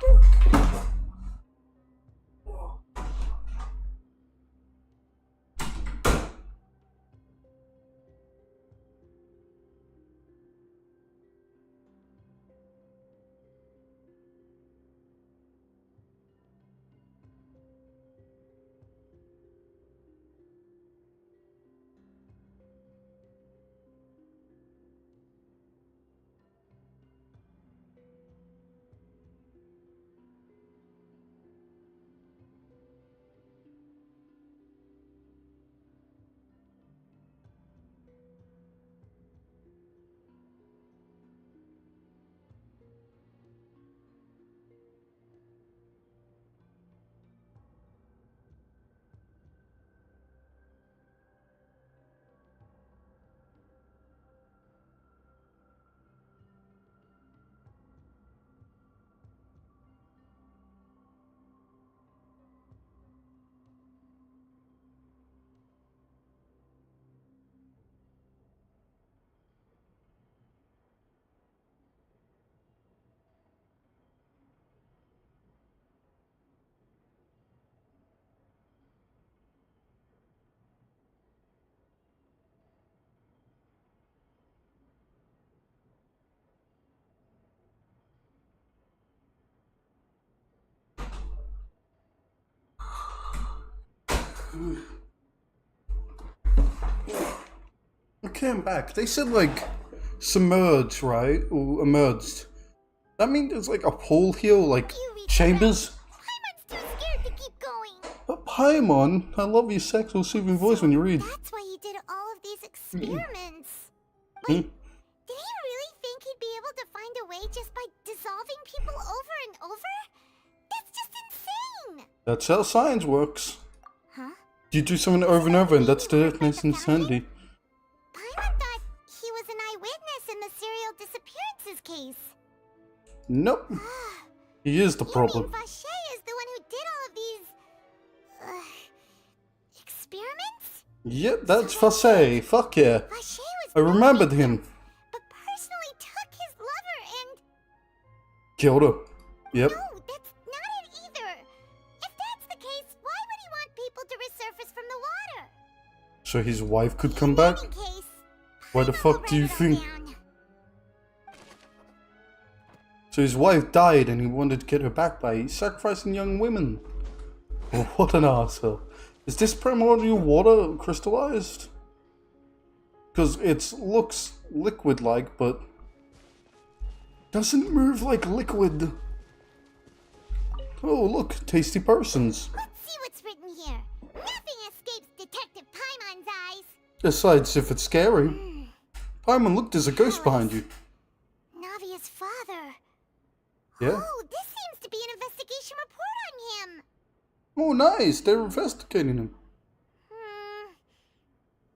Okay, I'm back. They said, like, submerge, right? Or emerged. That means there's, like, a pool here, or, like, chambers? Paimon's too scared to keep going. But Paimon, I love your sexual soothing voice when you read. That's why he did all of these experiments. Hmm? Did he really think he'd be able to find a way just by dissolving people over and over? That's just insane! That's how science works. Huh? You do something over and over, and that's the definition of insanity. Paimon thought he was an eyewitness in the serial disappearances case. Nope. He is the problem. Vache is the one who did all of these... experiments? Yep, that's Fasay. Fuck yeah. I remembered him. But personally took his lover and... Killed her. Yep. No, that's not it either. If that's the case, why would he want people to resurface from the water? So his wife could come back? Why the fuck do you think? So his wife died and he wanted to get her back by sacrificing young women. Oh, what an arsehole. Is this primordial water crystallized? Because it looks liquid-like, but doesn't move like liquid. Oh, look, tasty persons. Let's see what's written here. Nothing escapes Detective Paimon's eyes. Besides, if it's scary. Paimon, look, there's a ghost behind you. Navia's father. Yeah? Oh, this seems to be an investigation report on him. Oh, nice. They're investigating him.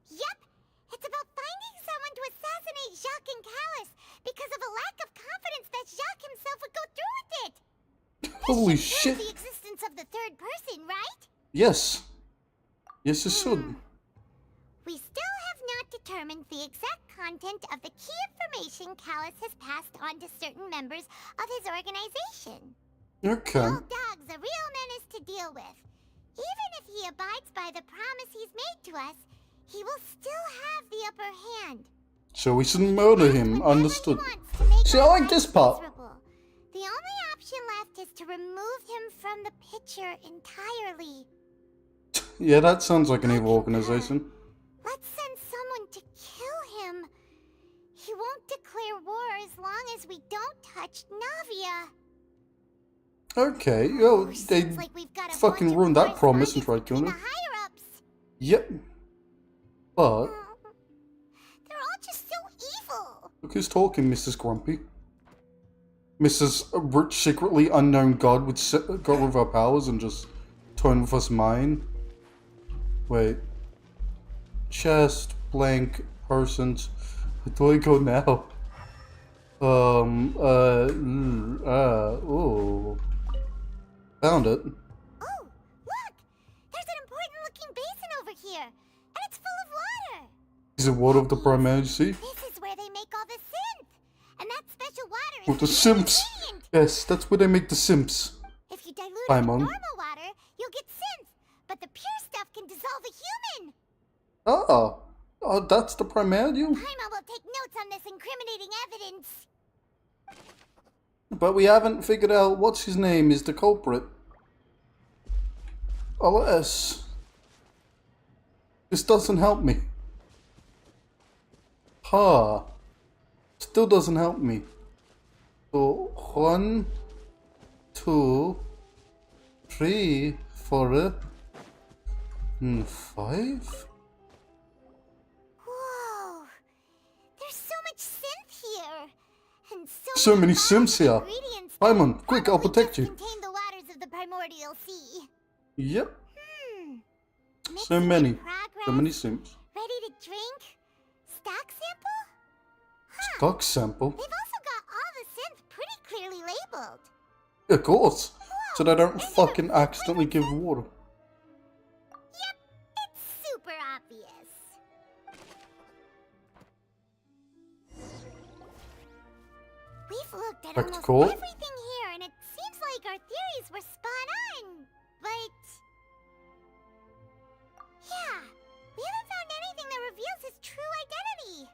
Yep. It's about finding someone to assassinate Jacques and Callus because of a lack of confidence that Jacques himself would go through with it. Holy This should shit. prove the existence of the third person, right? Yes. Yes, it should. We still have not determined the exact content of the key information Callus has passed on to certain members of his organization. Okay. Old Dog's a real menace to deal with. Even if he abides by the promise he's made to us, he will still have the upper hand. So we shouldn't murder him. Understood. See, I like this part. The only option left is to remove him from the picture entirely. Yeah, that sounds like an evil organization. Let's send someone to kill him. He won't declare war as long as we don't touch Navia. Okay, yo, they fucking ruined that promise and tried killing him. Yep. But They're all just so evil. look who's talking, Mrs. Grumpy. Mrs. Rich, secretly unknown god with her powers and just toying with us mine. Wait. Chest, blank, persons. Where do I go now? Oh. Found it. Oh, look! There's an important looking basin over here, and it's full of water. Is it water of the primary sea? This is where they make all the synth, and that special water is With the simps. Yes, that's where they make the simps. If you dilute it with Paimon. normal water, you'll get synth, but the pure stuff can dissolve a human. Oh. Oh, that's the primordial? Paimon will take notes on this incriminating evidence. But we haven't figured out what's his name is the culprit. Unless this doesn't help me. Ha. Still doesn't help me. So 1, 2, 3, 4, 5. Whoa! There's so much synth here, and So many Sims here. Paimon, quick, I'll protect you. contain the waters of the primordial sea. Yep. So many. So many Sims. Ready to drink? Stock sample? Stock sample? They've also got all the synth pretty clearly labeled. Of course. So they don't fucking accidentally give water. Yep, it's super obvious. We've looked at Back to almost court? everything here, and it seems like our theories were spot on. But yeah, we haven't found anything that reveals his true identity.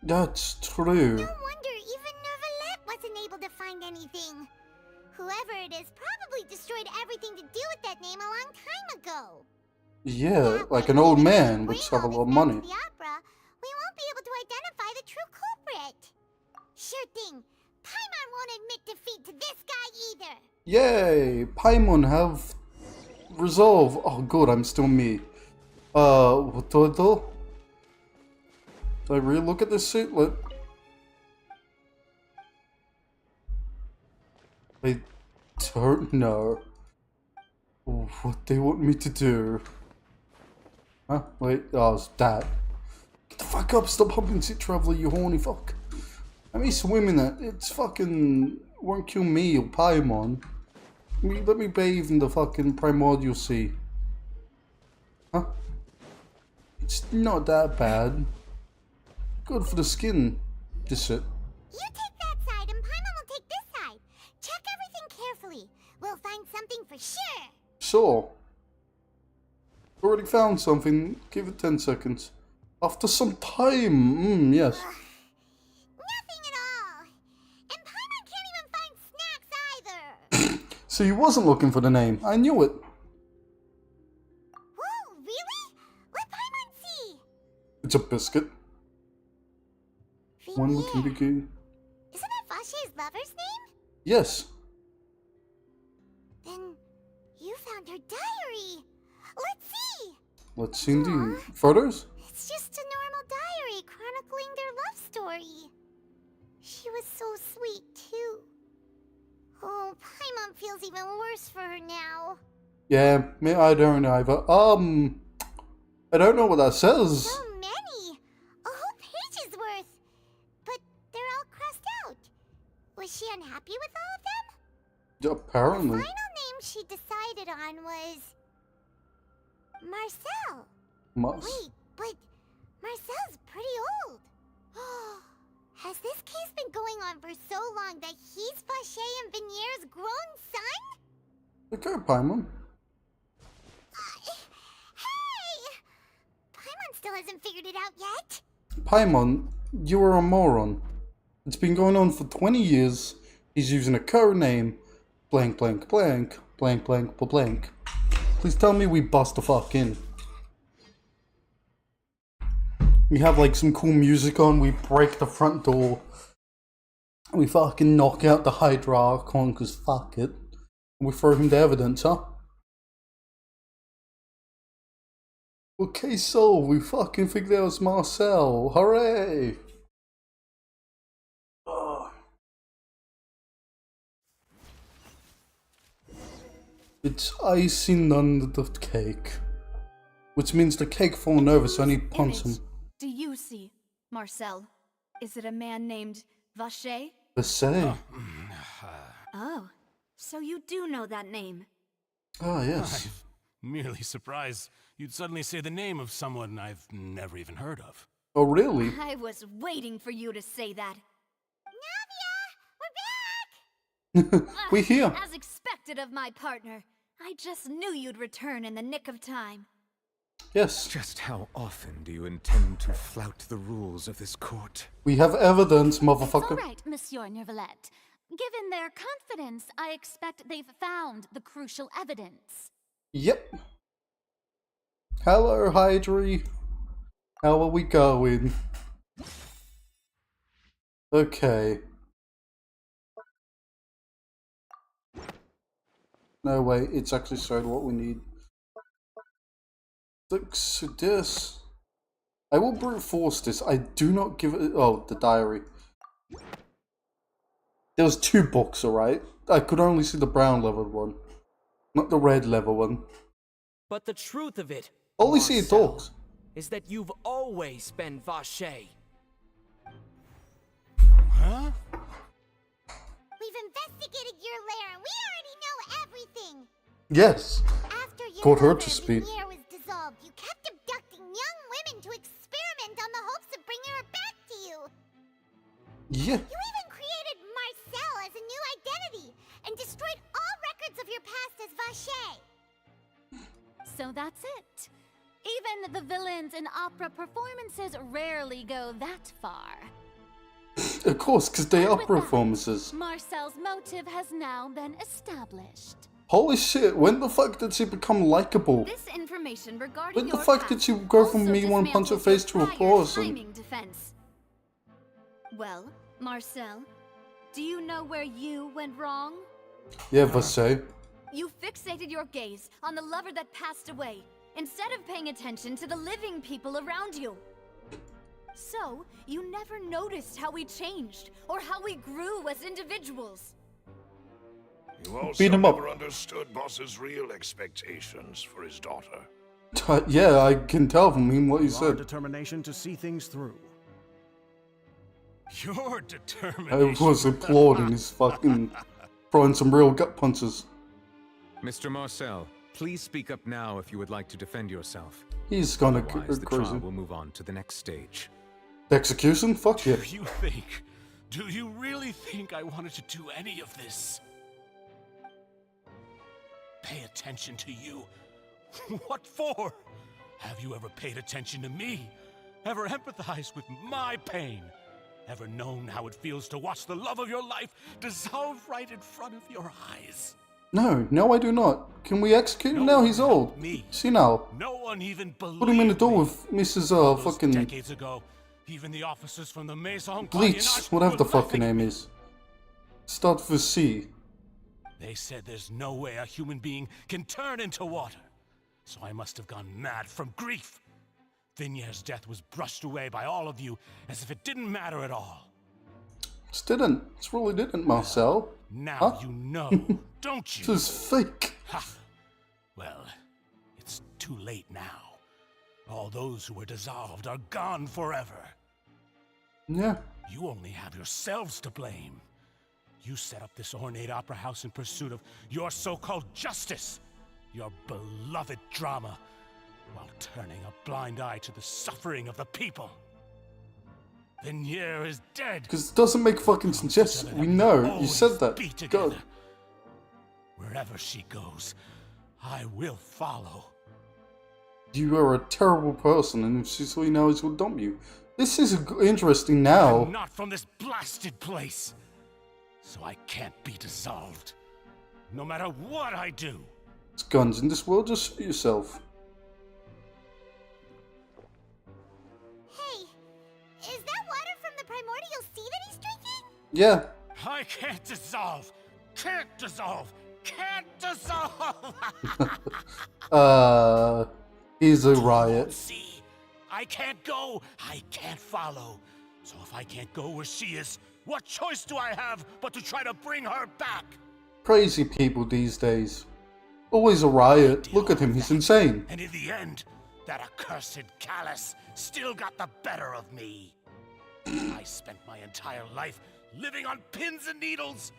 That's true. No wonder even Nervalette wasn't able to find anything. Whoever it is probably destroyed everything to do with that name a long time ago. Yeah, like an old man, which have a lot of money. The opera, we won't be able to identify the true culprit. Sure thing. Paimon won't admit defeat to this guy either. Yay! Paimon have resolve. Oh good, I'm still me. What do I do? Do I really look at this suit? I don't know what they want me to do. Huh? Wait, oh, it's that. Get the fuck up, stop humping shit, traveler, you horny fuck. I mean, swimming it. It's fucking won't kill me or Paimon. Let me bathe in the fucking primordial sea. Huh? It's not that bad. Good for the skin. This shit. You take that side and Paimon will take this side. Check everything carefully. We'll find something for sure. Sure. Already found something. Give it 10 seconds. After some time. Yes. Nothing at all. And Paimon can't even find snacks either. So you wasn't looking for the name. I knew it. Whoa, really? Let Paimon see. It's a biscuit. One can be good. Isn't that Vache's lover's name? Yes. Then you found her diary. Let's see. Let's see the photos. It's just a normal diary chronicling their love story. She was so sweet too. Oh, Paimon feels even worse for her now. Yeah, me, I don't either. I don't know what that says. So many. A whole page's worth. But they're all crossed out. Was she unhappy with all of them? Apparently. The final name she decided on was Marcel. Wait, but Marcel's pretty old. Has this case been going on for so long that he's Vache and Venier's grown son? Okay, Paimon. Hey! Paimon still hasn't figured it out yet. Paimon, you are a moron. It's been going on for 20 years. He's using a code name. Blank, blank, blank. Blank, blank, blank. Please tell me we bust the fuck in. We have like some cool music on, we break the front door. We fucking knock out the Hydra Archon, cause fuck it. We throw him to evidence, huh? Okay, so we fucking figured out it's Marcel. Hooray! It's icing on the cake. Which means the cake falling over, so I need to punch him. Do you see, Marcel? Is it a man named Vache? Vache? Oh, so you do know that name. Ah, yes. I'm merely surprised you'd suddenly say the name of someone I've never even heard of. Oh, really? I was waiting for you to say that. Navia, we're back! We're here. As expected of my partner. I just knew you'd return in the nick of time. Yes. Just how often do you intend to flout the rules of this court? We have evidence, motherfucker. It's all right, Monsieur Neuvillette. Given their confidence, I expect they've found the crucial evidence. Yep. Hello, Hydra. How are we going? Okay. No, wait, it's actually showed what we need. So this. I will brute force this. I do not give it. Oh, the diary. There was 2 books, alright? I could only see the brown leveled one, not the red level one. But the truth of it, Only see it talks. is that you've always been Vache. Huh? We've investigated your lair and we already know everything. Yes. After your Got her lover, to speed. Venier was dissolved, you kept abducting young women to experiment on the hopes of bringing her back to you. Yeah. You even created Marcel as a new identity and destroyed all records of your past as Vache. So that's it. Even the villains in opera performances rarely go that far. Of course, because they are And with that, performances. Marcel's motive has now been established. Holy shit, when the fuck did she become likable? This information regarding When the your fuck past did she go from also me one punch her dismantles face to your a prior person? timing defense. Well, Marcel, do you know where you went wrong? Yeah, Vasey. You fixated your gaze on the lover that passed away, instead of paying attention to the living people around you. So, you never noticed how we changed, or how we grew as individuals. You also Beat him up. never understood Boss's real expectations for his daughter. Yeah, I can tell from him what he Our said. determination to see things through. Your I determination. was applauding his fucking throwing some real gut punches. Mr. Marcel, please speak up now if you would like to defend yourself. He's gonna Otherwise, the crazy. trial will move on to the next stage. Execution? Fuck yeah. Do you really think I wanted to do any of this? Pay attention to you? What for? Have you ever paid attention to me? Ever empathized with my pain? Ever known how it feels to watch the love of your life dissolve right in front of your eyes? No, I do not. Can we execute him now? He's old. See now. No one even believed Put him in the door with Mrs. fucking decades ago, even the officers from the Maison Bleach, whatever the fucking name is. Start with C. They said there's no way a human being can turn into water. So I must have gone mad from grief. Vignier's death was brushed away by all of you as if it didn't matter at all. This didn't. This really didn't, Marcel. Now Huh? you know, don't you? This is fake. Ha! Well, it's too late now. All those who were dissolved are gone forever. Yeah. You only have yourselves to blame. You set up this ornate opera house in pursuit of your so-called justice, your beloved drama, while turning a blind eye to the suffering of the people. Vignier is dead. Because it doesn't make fucking sense. We know. You said that. God. Wherever she goes, I will follow. You are a terrible person, and if Sicily knows, will dump you. This is interesting now. I'm not from this blasted place, so I can't be dissolved. No matter what I do. It's guns in this world, just shoot yourself. Hey, is that water from the primordial sea that he's drinking? Yeah. I can't dissolve. Can't dissolve. Can't dissolve. He's a riot. See, I can't go. I can't follow. So if I can't go where she is, what choice do I have but to try to bring her back? Crazy people these days. Always a riot. Look at him, he's insane. And in the end, that accursed Callus still got the better of me. I spent my entire life living on pins and needles,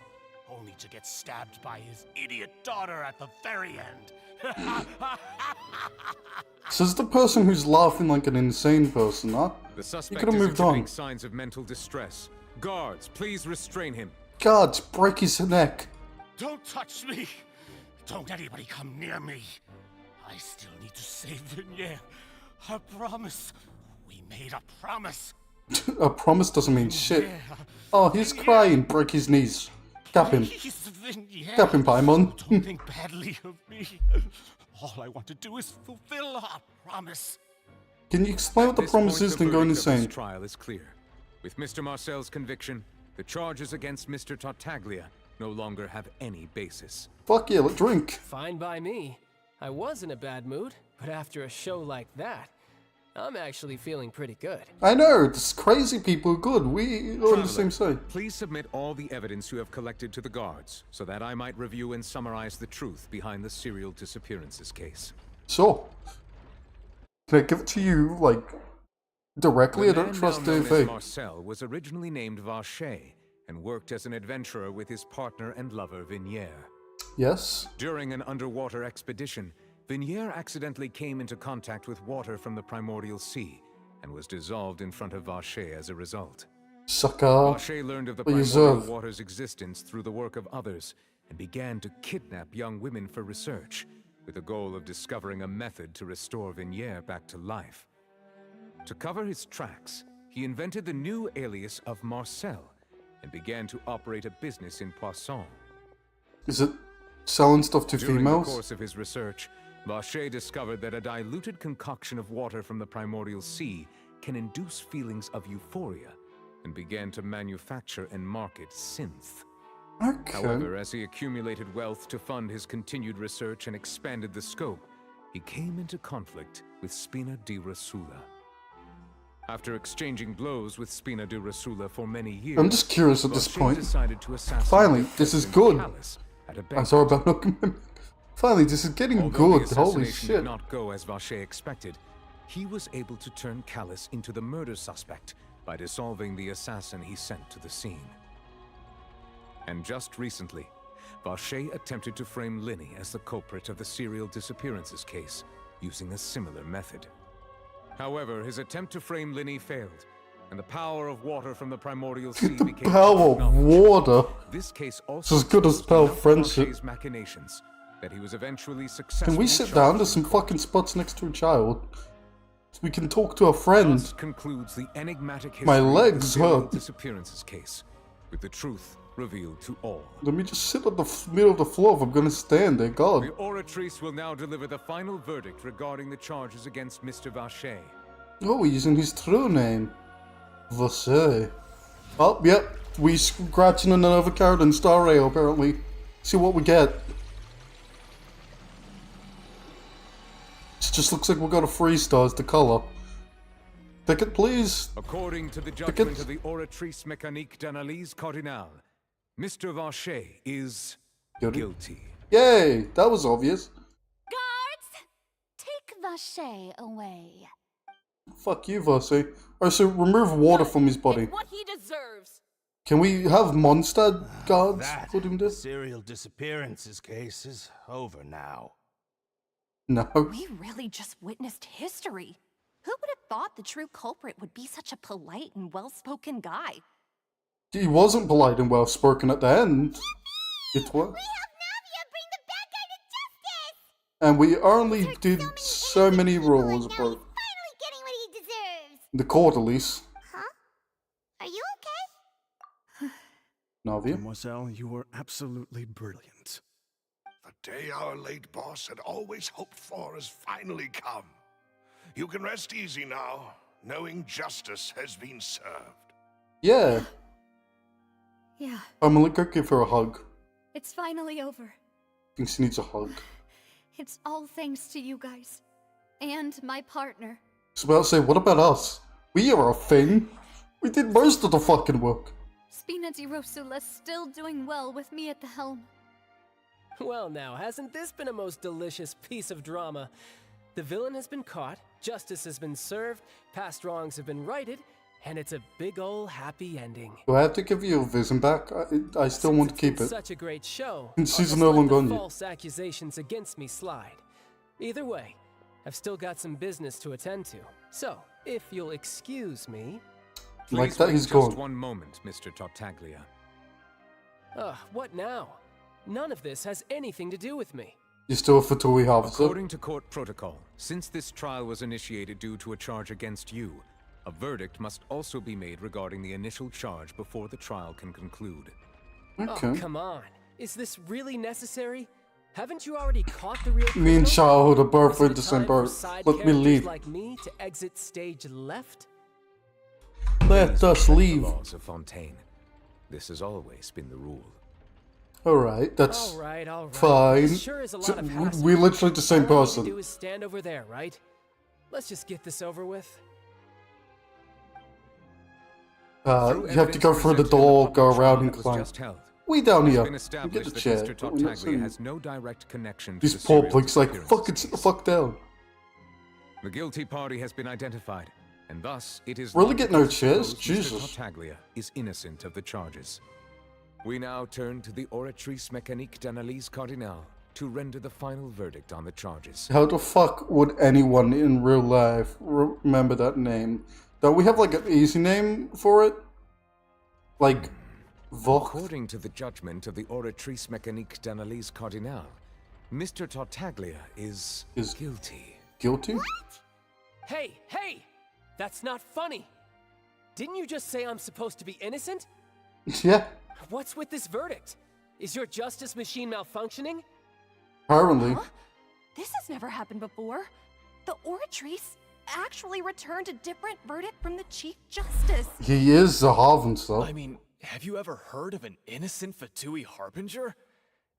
only to get stabbed by his idiot daughter at the very end. Says the person who's laughing like an insane person, huh? The You suspect could have is moved exhibiting on. signs of mental distress. Guards, please restrain him. Guards, break his neck. Don't touch me! Don't anybody come near me! I still need to save Vignier. I promise. We made a promise. A promise doesn't mean shit. Oh, he's crying. Break his knees. Tap him. Please, Vignier. Tap him, Paimon. Don't think badly of me. All I want to do is fulfill our promise. Can you explain what the At this promise point, is, the then go verdict of this insane? trial is clear. With Mr. Marcel's conviction, the charges against Mr. Tartaglia no longer have any basis. Fuck yeah, let's drink. Fine by me. I was in a bad mood, but after a show like that, I'm actually feeling pretty good. I know, this crazy people are good. We are on the same Traveler, side. please submit all the evidence you have collected to the guards, so that I might review and summarize the truth behind the serial disappearances case. Sure. Can I give it to you, like, directly? I The don't man trust now known as DFA. Marcel was originally named Vacher and worked as an adventurer with his partner and lover Vignier. Yes? During an underwater expedition, Vignier accidentally came into contact with water from the primordial sea and was dissolved in front of Vacher as a result. Sucker. Vacher learned of the What you primordial deserve. water's existence through the work of others and began to kidnap young women for research, with the goal of discovering a method to restore Vignier back to life. To cover his tracks, he invented the new alias of Marcel and began to operate a business in Poisson. Is it selling stuff to During females. the course of his research, Vacher discovered that a diluted concoction of water from the primordial sea can induce feelings of euphoria, and began to manufacture and market synth. Okay. However, as he accumulated wealth to fund his continued research and expanded the scope, he came into conflict with Spina di Rosula. After exchanging blows with Spina di Rosula for many years, I'm just curious at this Vacher point. decided to assassinate Finally, this is good. Callus at a I'm banquet. sorry about not. Finally, this is getting Although good. the Holy assassination shit. did not go as Vacher expected, he was able to turn Callus into the murder suspect by dissolving the assassin he sent to the scene. And just recently, Vacher attempted to frame Linny as the culprit of the serial disappearances case, using a similar method. However, his attempt to frame Linny failed, and the power of water from the primordial sea became Power of water. This case It's also as good as power of enough friendship. Vacher's machinations that he was eventually successful. Can we sit down? There's some fucking spots next to a child. So we can talk to a friend. Thus concludes the enigmatic history My of the legs serial hurt. disappearances case, with the truth revealed to all. Let me just sit on the middle of the floor if I'm gonna stand there, God. The Oratrice will now deliver the final verdict regarding the charges against Mr. Vacher. Oh, we're using his true name. Vacher. Oh, yep. We scratching another card in Star Rail, apparently. See what we get. It just looks like we got a 3 stars to color. Ticket, please. According to the judgment of the Oratrice Mécanique d'Analyse Cardinale, Mr. Vacher is guilty. Yay! That was obvious. Guards, take Vacher away. Fuck you, Vacher. Alright, so remove water from his body. What he deserves. Can we have monster guards put him there? Serial disappearances case is over now. No. We really just witnessed history. Who would have thought the true culprit would be such a polite and well-spoken guy? He wasn't polite and well spoken at the end. It was. And we only did so many rules, bro. The court, at least. Are you okay? Navia? Mademoiselle, you were absolutely brilliant. The day our late boss had always hoped for has finally come. You can rest easy now, knowing justice has been served. Yeah. Yeah, I'm gonna go give her a hug. it's finally over. I think she needs a hug. It's all thanks to you guys. And my partner. I was about to say, what about us? We are a thing. We did most of the fucking work. Spina di Rosula's still doing well with me at the helm. Well now, hasn't this been a most delicious piece of drama? The villain has been caught, justice has been served, past wrongs have been righted, and it's a big ol' happy ending. Do I have to give you a vision back? I still want to keep it. Such a great show. And she's I'll no just let longer the on you. false accusations against me slide. Either way, I've still got some business to attend to. So, if you'll excuse me... Like Please that, wait he's just gone. one moment, Mr. Tartaglia. What now? None of this has anything to do with me. You're still a Fatui officer. According to court protocol, since this trial was initiated due to a charge against you, a verdict must also be made regarding the initial charge before the trial can conclude. Okay. Oh, come on. Is this really necessary? Haven't you already caught the real Me and criminal? childhood are both Is it in the same time for boat. side Let me characters leave. like me to exit stage left? Let us leave. The laws of Fontaine. This has always been the rule. Alright, that's All right. fine. This sure is a lot of hassle. We're literally the same All I need to person. do is stand over there, right? Let's just get this over with. You have to go through the door, go around and climb. We down here. It's been Get established the that chair. Mr. We're not Tartaglia saying- has no direct connection to These the poor serial blinks like, disappearance fucking sit the fuck down. The guilty party has been identified, and thus it is Really logical get no to chairs? suppose Jesus. Mr. Tartaglia is innocent of the charges. We now turn to the Oratrice Mécanique d'Analyse Cardinale to render the final verdict on the charges. How the fuck would anyone in real life remember that name? Don't we have like an easy name for it? Like, Vogt? According to the judgment of the Oratrice Mécanique d'Analyse Cardinale, Mr. Tartaglia is guilty. Guilty? Hey! That's not funny! Didn't you just say I'm supposed to be innocent? Yeah. What's with this verdict? Is your justice machine malfunctioning? Apparently. Huh? This has never happened before. The Oratrice actually returned a different verdict from the Chief Justice. He is the Harvester. I mean, have you ever heard of an innocent Fatui Harbinger?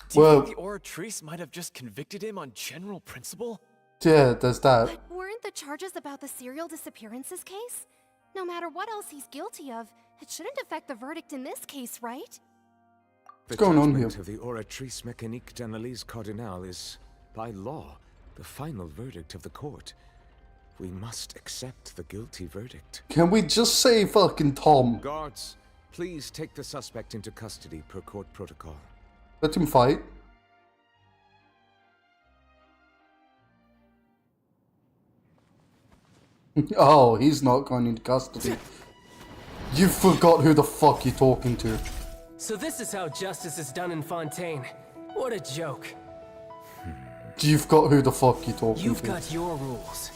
Do you Well, think the Oratrice might have just convicted him on general principle? yeah, there's that. But weren't the charges about the serial disappearances case? No matter what else he's guilty of, it shouldn't affect the verdict in this case, right? The going on here? judgment of the Oratrice Mécanique d'Analyse Cardinal is, by law, the final verdict of the court. We must accept the guilty verdict. Can we just say fucking Tom? Guards, please take the suspect into custody per court protocol. Let him fight. Oh, he's not going into custody. You forgot who the fuck you're talking to. So this is how justice is done in Fontaine. What a joke. You've got who the fuck you're talking You've to. got your rules.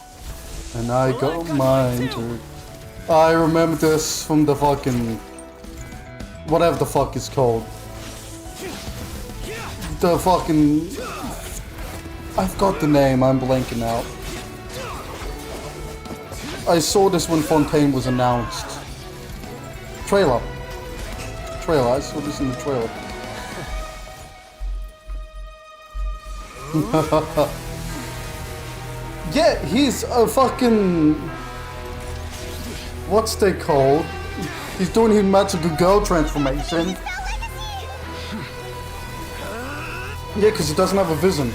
And I got mine too. I remember this from the fucking... whatever the fuck it's called. The fucking... I've got the name, I'm blanking out. I saw this when Fontaine was announced. Trailer. I saw this in the trailer. Yeah, he's a fucking... what's they called? He's doing his magical girl transformation. Yeah, because he doesn't have a vision.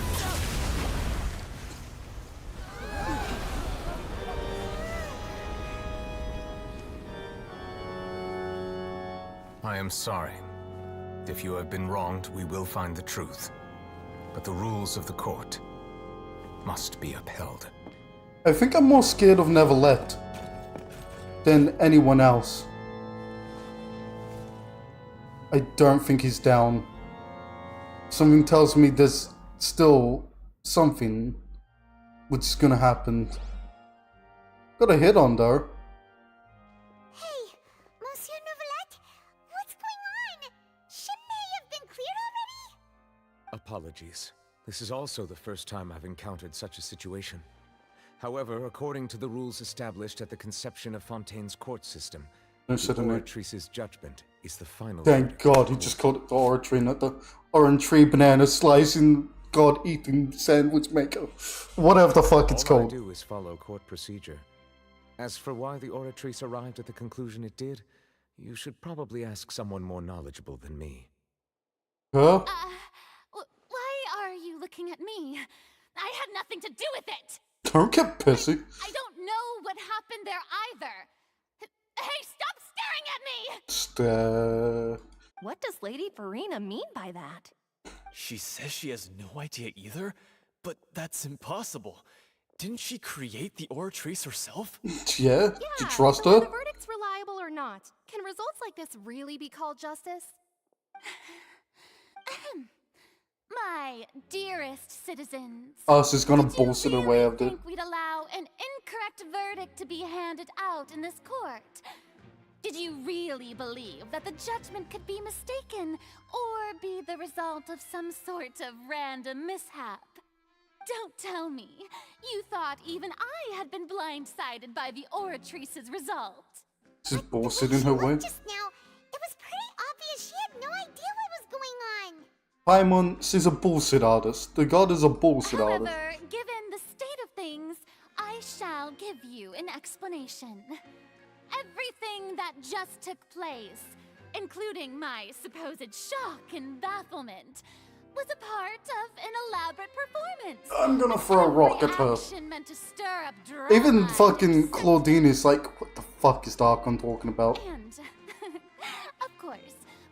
I am sorry. If you have been wronged, we will find the truth. But the rules of the court must be upheld. I think I'm more scared of Neverlet than anyone else. I don't think he's down. Something tells me there's still something which is gonna happen. Got a hit on though. Hey, Monsieur Neuvillette, what's going on? Shouldn't they have been cleared already? Apologies. This is also the first time I've encountered such a situation. However, according to the rules established at the conception of Fontaine's court system, the Oratrice's judgment is the final. Thank God he just called it the oratory, not the orange tree banana slicing God eating sandwich maker. Whatever the fuck it's All I called. do is follow court procedure. As for why the Oratrice arrived at the conclusion it did, you should probably ask someone more knowledgeable than me. Huh? Why are you looking at me? I had nothing to do with it! Don't get pissy. I don't know what happened there either. Hey, stop staring at me! What does Lady Farina mean by that? She says she has no idea either, but that's impossible. Didn't she create the Oratrice herself? Yeah? Do you trust Whether her? the verdict's reliable or not, can results like this really be called justice? My dearest citizens. Us is gonna bullshit her way out of it. Think we'd allow an incorrect verdict to be handed out in this court? Did you really believe that the judgment could be mistaken or be the result of some sort of random mishap? Don't tell me you thought even I had been blindsided by the Oratrice's result. She's bullshitting her way. Just now, it was pretty obvious she had no idea what was going on. Paimon, she's a bullshit artist. The god is a bullshit artist. However, given the state of things, I shall give you an explanation. Everything that just took place, including my supposed shock and bafflement, was a part of an elaborate performance. I'm gonna throw a rock at her. Action meant to stir up drama. Even fucking Claudine is like, what the fuck is Darkon talking about? And, of course,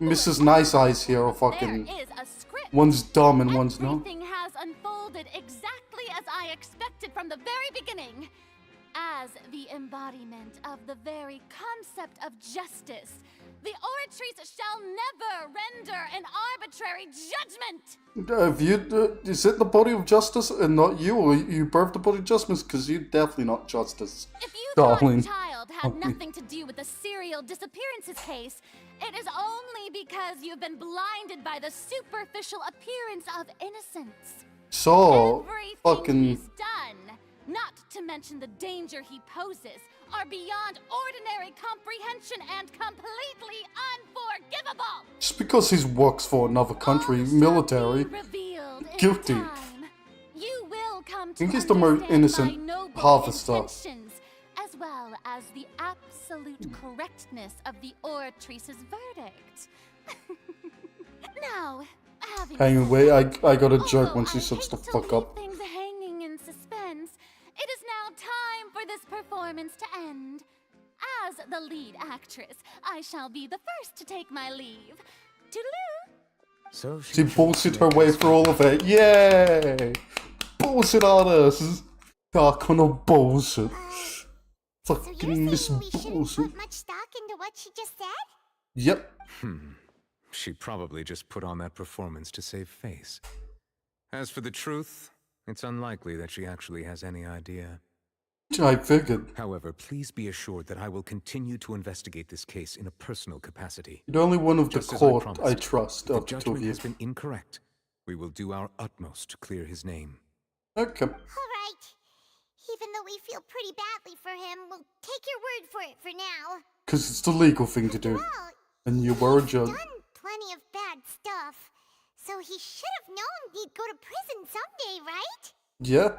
Mrs. Nice Eyes here are fucking... there is a script. One's dumb and one's not. Everything has unfolded exactly as I expected from the very beginning. As the embodiment of the very concept of justice, the Oratrice shall never render an arbitrary judgment! Is it the body of justice and not you, or you birthed the body of justice? Because you're definitely not justice, If you darling. thought child had nothing to do with the serial disappearances case, it is only because you've been blinded by the superficial appearance of innocence. So, fucking... he's done, not to mention the danger he poses, are beyond ordinary comprehension and completely unforgivable. Just because he works for another country, military, guilty. You will come to I think he's the most innocent half of stuff. as well as the absolute correctness of the oratrice's verdict. Now, Hang on, wait, I got a joke when she shuts the fuck up. things hanging in suspense, it is now time for this performance to end. As the lead actress, I shall be the first to take my leave. Toodaloo! So she bullshit her way through all of it. Yay! Bullshit artists! That kind of bullshit. Fucking Miss Bullshit. Put much stock into what she just said? Yep. She probably just put on that performance to save face. As for the truth, it's unlikely that she actually has any idea. I figured. However, please be assured that I will continue to investigate this case in a personal capacity. You're only one of the Just as court I promised, trust if of the the two of judgment you. has been incorrect, we will do our utmost to clear his name. Okay. Alright. Even though we feel pretty badly for him, we'll take your word for it for now. Because it's the legal thing to do. And you were a judge. Done plenty of bad stuff, so he should have known he'd go to prison someday, right? Yeah.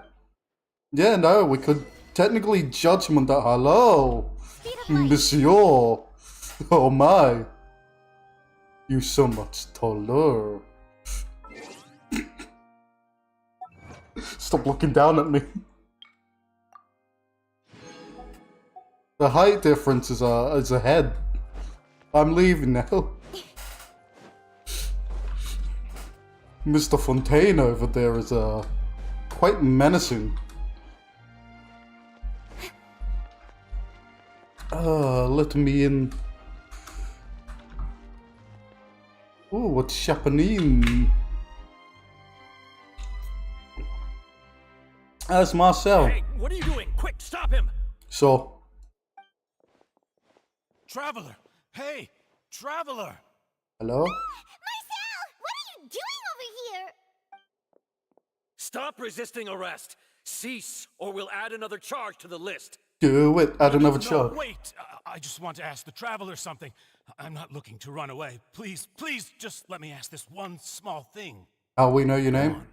Yeah, no, we could technically judge him on that. Hello, Monsieur. Oh my. You so much taller. Stop looking down at me. The height difference is a head. I'm leaving now. Mr. Fontaine over there is quite menacing. Let me in. Ooh, what's happening? That's Marcel. Hey, what are you doing? Quick, stop him! So. Traveler! Hey, Traveler! Hello? Marcel! What are you doing over here? Stop resisting arrest! Cease, or we'll add another charge to the list. Do it. Add another charge. Wait! I just want to ask the Traveler something. I'm not looking to run away. Please, please, just let me ask this one small thing. How we know your name?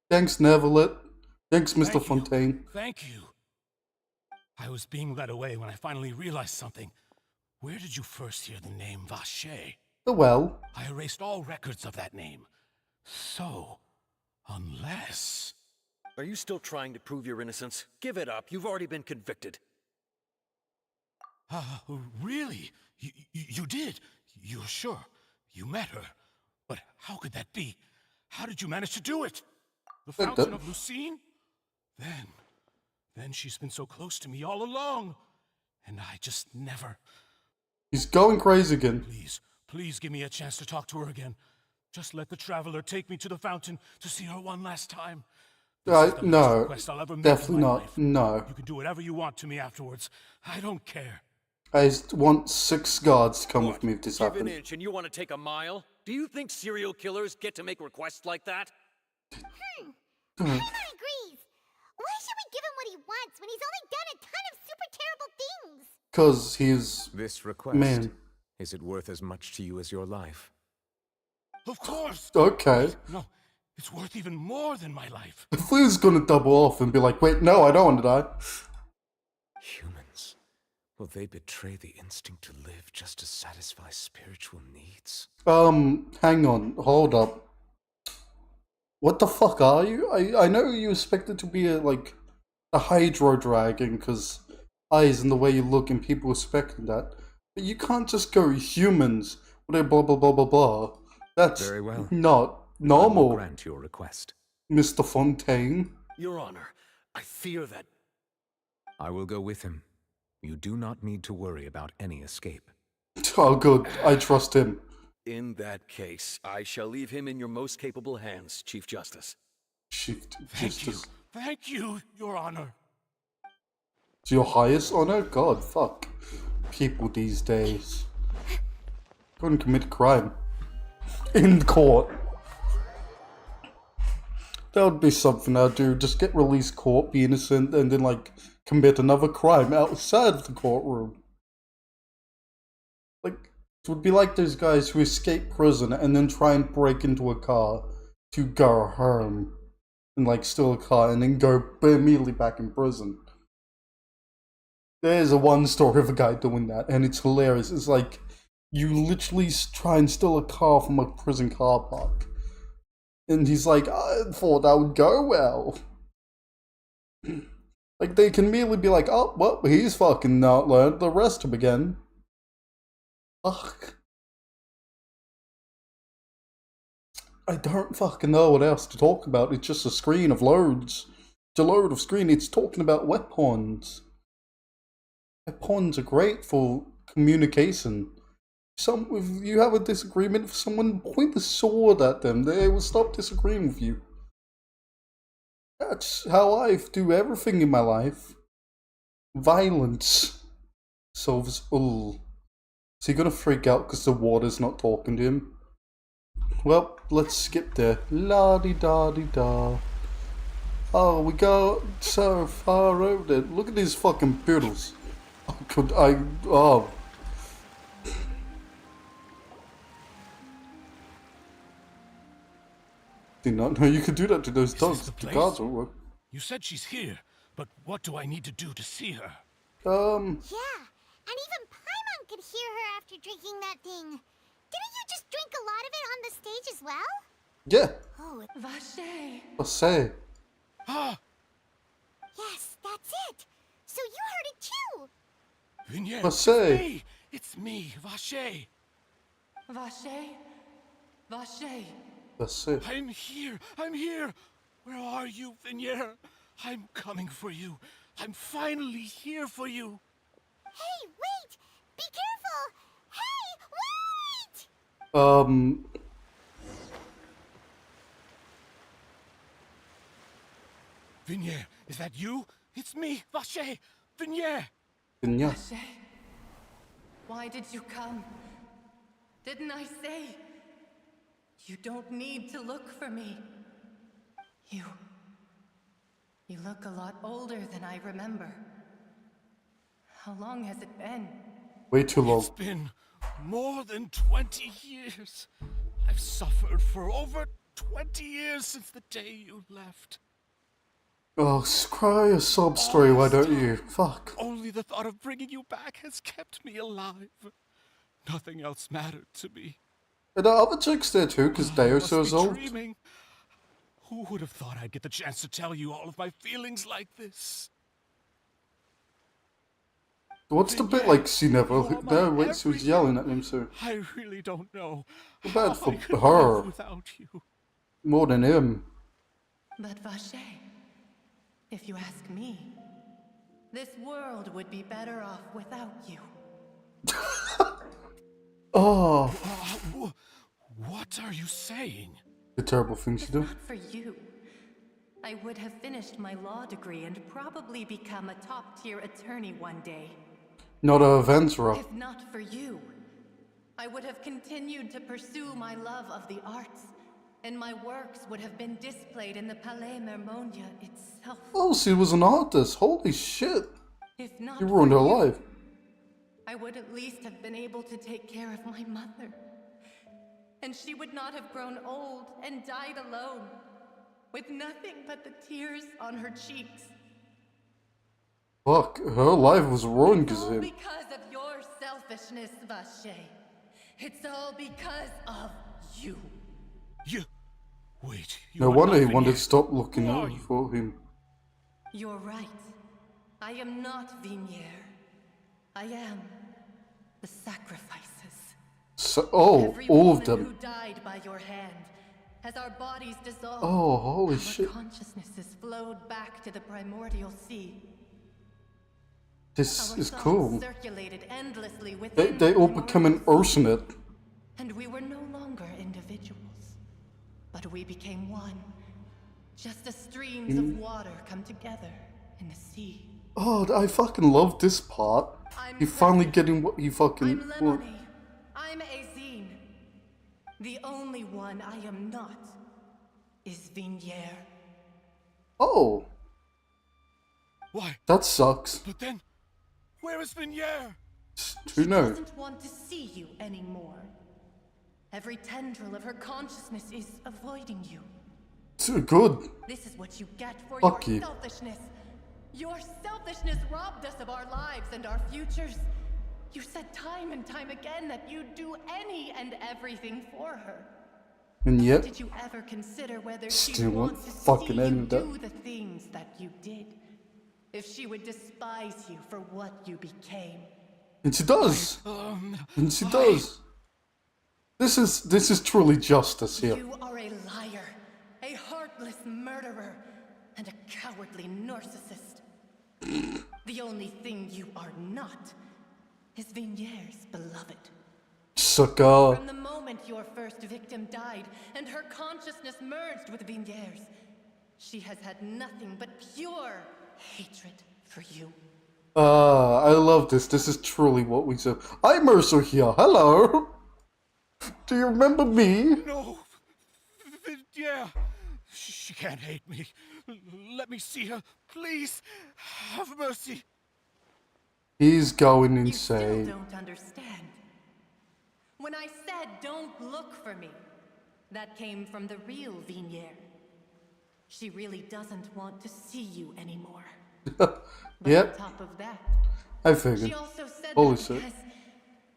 Thanks, Neverlet. Thanks, Mr. Fontaine. Thank you. I was being led away when I finally realized something. Where did you first hear the name Vacher? The well. I erased all records of that name. So, unless... Are you still trying to prove your innocence? Give it up. You've already been convicted. Really? You did? You're sure? You met her? But how could that be? How did you manage to do it? The Fountain of Lucine? Then she's been so close to me all along. And I just never... He's going crazy again. Please give me a chance to talk to her again. Just let the Traveler take me to the fountain to see her one last time. No, definitely not. Life. No. You can do whatever you want to me afterwards. I don't care. I just want 6 guards to come with me if this Give an happens. inch and you want to take a mile? Do you think serial killers get to make requests like that? Everyone agrees. Why should we give him what he wants when he's only done a ton of super terrible things? Because he's... This request, man. Is it worth as much to you as your life? Of course. Okay. No, it's worth even more than my life. If we was gonna double off and be like, wait, no, I don't want to die. Humans. Will they betray the instinct to live just to satisfy spiritual needs? Hang on, hold up. What the fuck are you? I know you expected to be a hydro dragon because eyes and the way you look and people expecting that. But you can't just go humans with a blah blah blah blah blah. That's very well. Not normal. I will grant your request. Mr. Fontaine. Your Honor, I fear that... I will go with him. You do not need to worry about any escape. Oh good, I trust him. In that case, I shall leave him in your most capable hands, Chief Justice. Chief Justice. Thank you, Your Honor. It's your highest honor? God, fuck. People these days. Go and commit crime. In court. That would be something I'd do. Just get released court, be innocent, and then, like, commit another crime outside of the courtroom. Like, it would be like those guys who escape prison and then try and break into a car to go home. And, like, steal a car and then go immediately back in prison. There's one story of a guy doing that, and it's hilarious. It's like, you literally try and steal a car from a prison car park. And he's like, I thought that would go well. Like, they can immediately be like, oh, well, he's fucking not learned, arrest him again. Fuck. I don't fucking know what else to talk about. It's just a screen of loads. It's a load of screen. It's talking about weapons. Weapons are great for communication. If you have a disagreement with someone, point the sword at them. They will stop disagreeing with you. That's how I do everything in my life. Violence solves all. Is he gonna freak out because the water's not talking to him? Well, let's skip there. La-di-da-di-da. Oh, we go so far over there. Look at these fucking poodles. Oh. Did not know you could do that to those dogs. The guards will work. You said she's here, but what do I need to do to see her? Yeah, and even Paimon could hear her after drinking that thing. Didn't you just drink a lot of it on the stage as well? Yeah. Oh, Vache. Vache. Ah! Yes, that's it. So you heard it too. Vignette, Vache. It's me, Vache. Vache. Vache. Vache. I'm here. Where are you, Vignette? I'm coming for you. I'm finally here for you. Hey, wait! Be careful! Hey, wait! Vignette, is that you? It's me, Vache. Vignette. Vignette. Vache. Why did you come? Didn't I say? You don't need to look for me. You look a lot older than I remember. How long has it been? Way too long. It's been more than 20 years. I've suffered for over 20 years since the day you left. Oh, cry a sob story, why don't you? Fuck. Only the thought of bringing you back has kept me alive. Nothing else mattered to me. And the other chicks there too, because they are so old. Dreaming. Who would have thought I'd get the chance to tell you all of my feelings like this? What's the bit like she never... No, wait, she was yelling at him, so... I really don't know. Bad for I could her. live without you. More than him. But Vache, if you ask me, this world would be better off without you. Oh. What are you saying? The terrible things you do. Not for you. I would have finished my law degree and probably become a top-tier attorney one day. Not a adventurer. If not for you, I would have continued to pursue my love of the arts, and my works would have been displayed in the Palais Mermonia itself. Oh, she was an artist. Holy shit. If not You ruined her for you, life. I would at least have been able to take care of my mother. And she would not have grown old and died alone, with nothing but the tears on her cheeks. Fuck, her life was ruined because of him. Because of your selfishness, Vache. It's all because of you. Wait, No wonder he wanted to stop looking out for him. You're right. I am not Vignere. I am the sacrifices. So, oh, all of them. Who died by your hand. As our bodies dissolved, Oh, holy our shit. consciousnesses flowed back to the primordial sea. This Our is thoughts cool. circulated endlessly within They the all become an oceanate. And we were no longer individuals, but we became one. Just as streams of water come together in the sea. Oh, I fucking love this part. You finally getting what you fucking I'm want. Lemony. I'm Azine. The only one I am not is Vignere. Oh. Why? That sucks. But then, where is Vignier? Who knows? Doesn't want to see you anymore. Every tendril of her consciousness is avoiding you. Too good. This is what you get for Fuck your you. selfishness. Your selfishness robbed us of our lives and our futures. You said time and time again that you'd do any and everything for her. And yet, Did you ever consider whether still she'd won't want to fucking see end you with that. do the things that you did? If she would despise you for what you became? And she does. And she does. This is truly justice here. You are a liar, a heartless murderer, and a cowardly narcissist. The only thing you are not is Vignier's beloved. Sucker. From the moment your first victim died and her consciousness merged with Vignier's, she has had nothing but pure hatred for you. I love this. This is truly what we said. I'm Mercer here. Hello. Do you remember me? No. Yeah. She can't hate me. Let me see her. Please. Have mercy. He's going You still insane. don't understand. When I said don't look for me, that came from the real Vignier. She really doesn't want to see you anymore. Yep. On top of that, I figured. she also said Holy that shit. because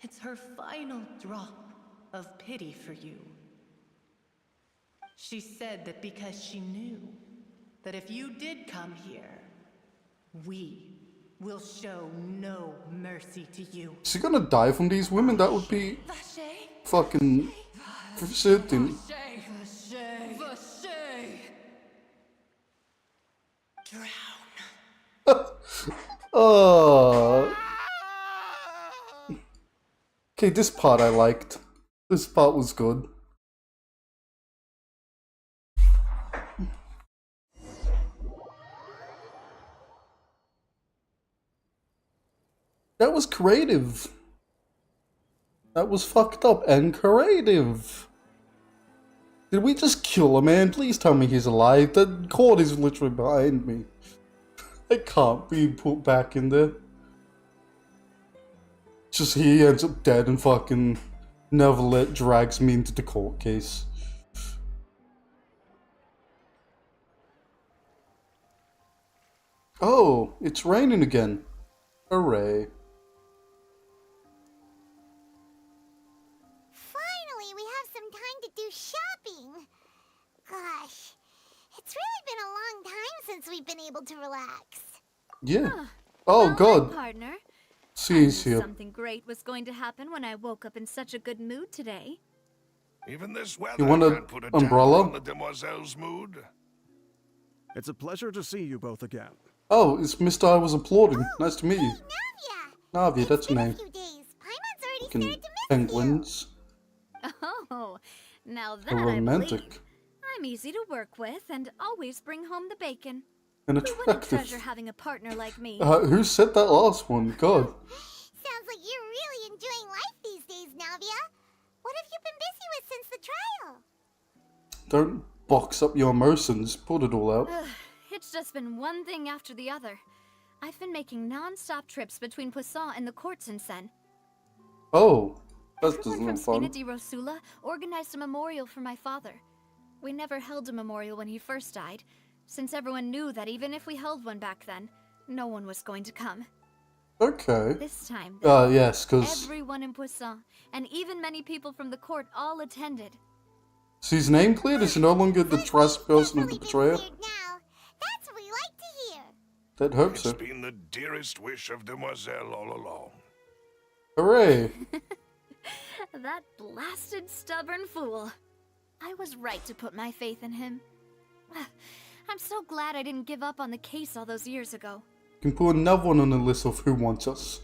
it's her final drop of pity for you. She said that because she knew that if you did come here, we will show no mercy to you. Is she gonna die from these women? That would be fucking certain. Okay, this part I liked. This part was good. That was creative. That was fucked up and creative. Did we just kill a man? Please tell me he's alive. The cord is literally behind me. It can't be put back in there. Just he ends up dead and fucking Neverlet drags me into the court case. Oh, it's raining again. Hooray. Finally, we have some time to do shopping. Gosh, it's really been a long time since we've been able to relax. Yeah. Oh god. Partner. She's here. Something great was going to happen when I woke up in such a good mood today. Even this weather You want an can't put a umbrella? damper on the demoiselle's mood. It's a pleasure to see you both again. Oh, it's Mr. I was applauding. Nice to meet you. Navia, that's her name. Fucking penguins. Oh, now that How I believe. romantic. I'm easy to work with and always bring home the bacon. And Who wouldn't attractive. treasure having a partner like me? Who said that last one? God. Sounds like you're really enjoying life these days, Navia. What have you been busy with since the trial? Don't box up your emotions. Put it all out. It's just been one thing after the other. I've been making non-stop trips between Poisson and the courts in Sen. Oh, that Everyone doesn't from look Spina fun. di Rosula organized a memorial for my father. We never held a memorial when he first died, since everyone knew that even if we held one back then, no one was going to come. Okay. This time, Yes, because everyone in Poisson, and even many people from the court, all attended. she's name cleared. Is she no longer the trust person of the betrayer? That's what we like to hear. That hope It's so. been the dearest wish of Demoiselle all along. Hooray. That blasted stubborn fool. I was right to put my faith in him. I'm so glad I didn't give up on the case all those years ago. You can put another one on the list of who wants us.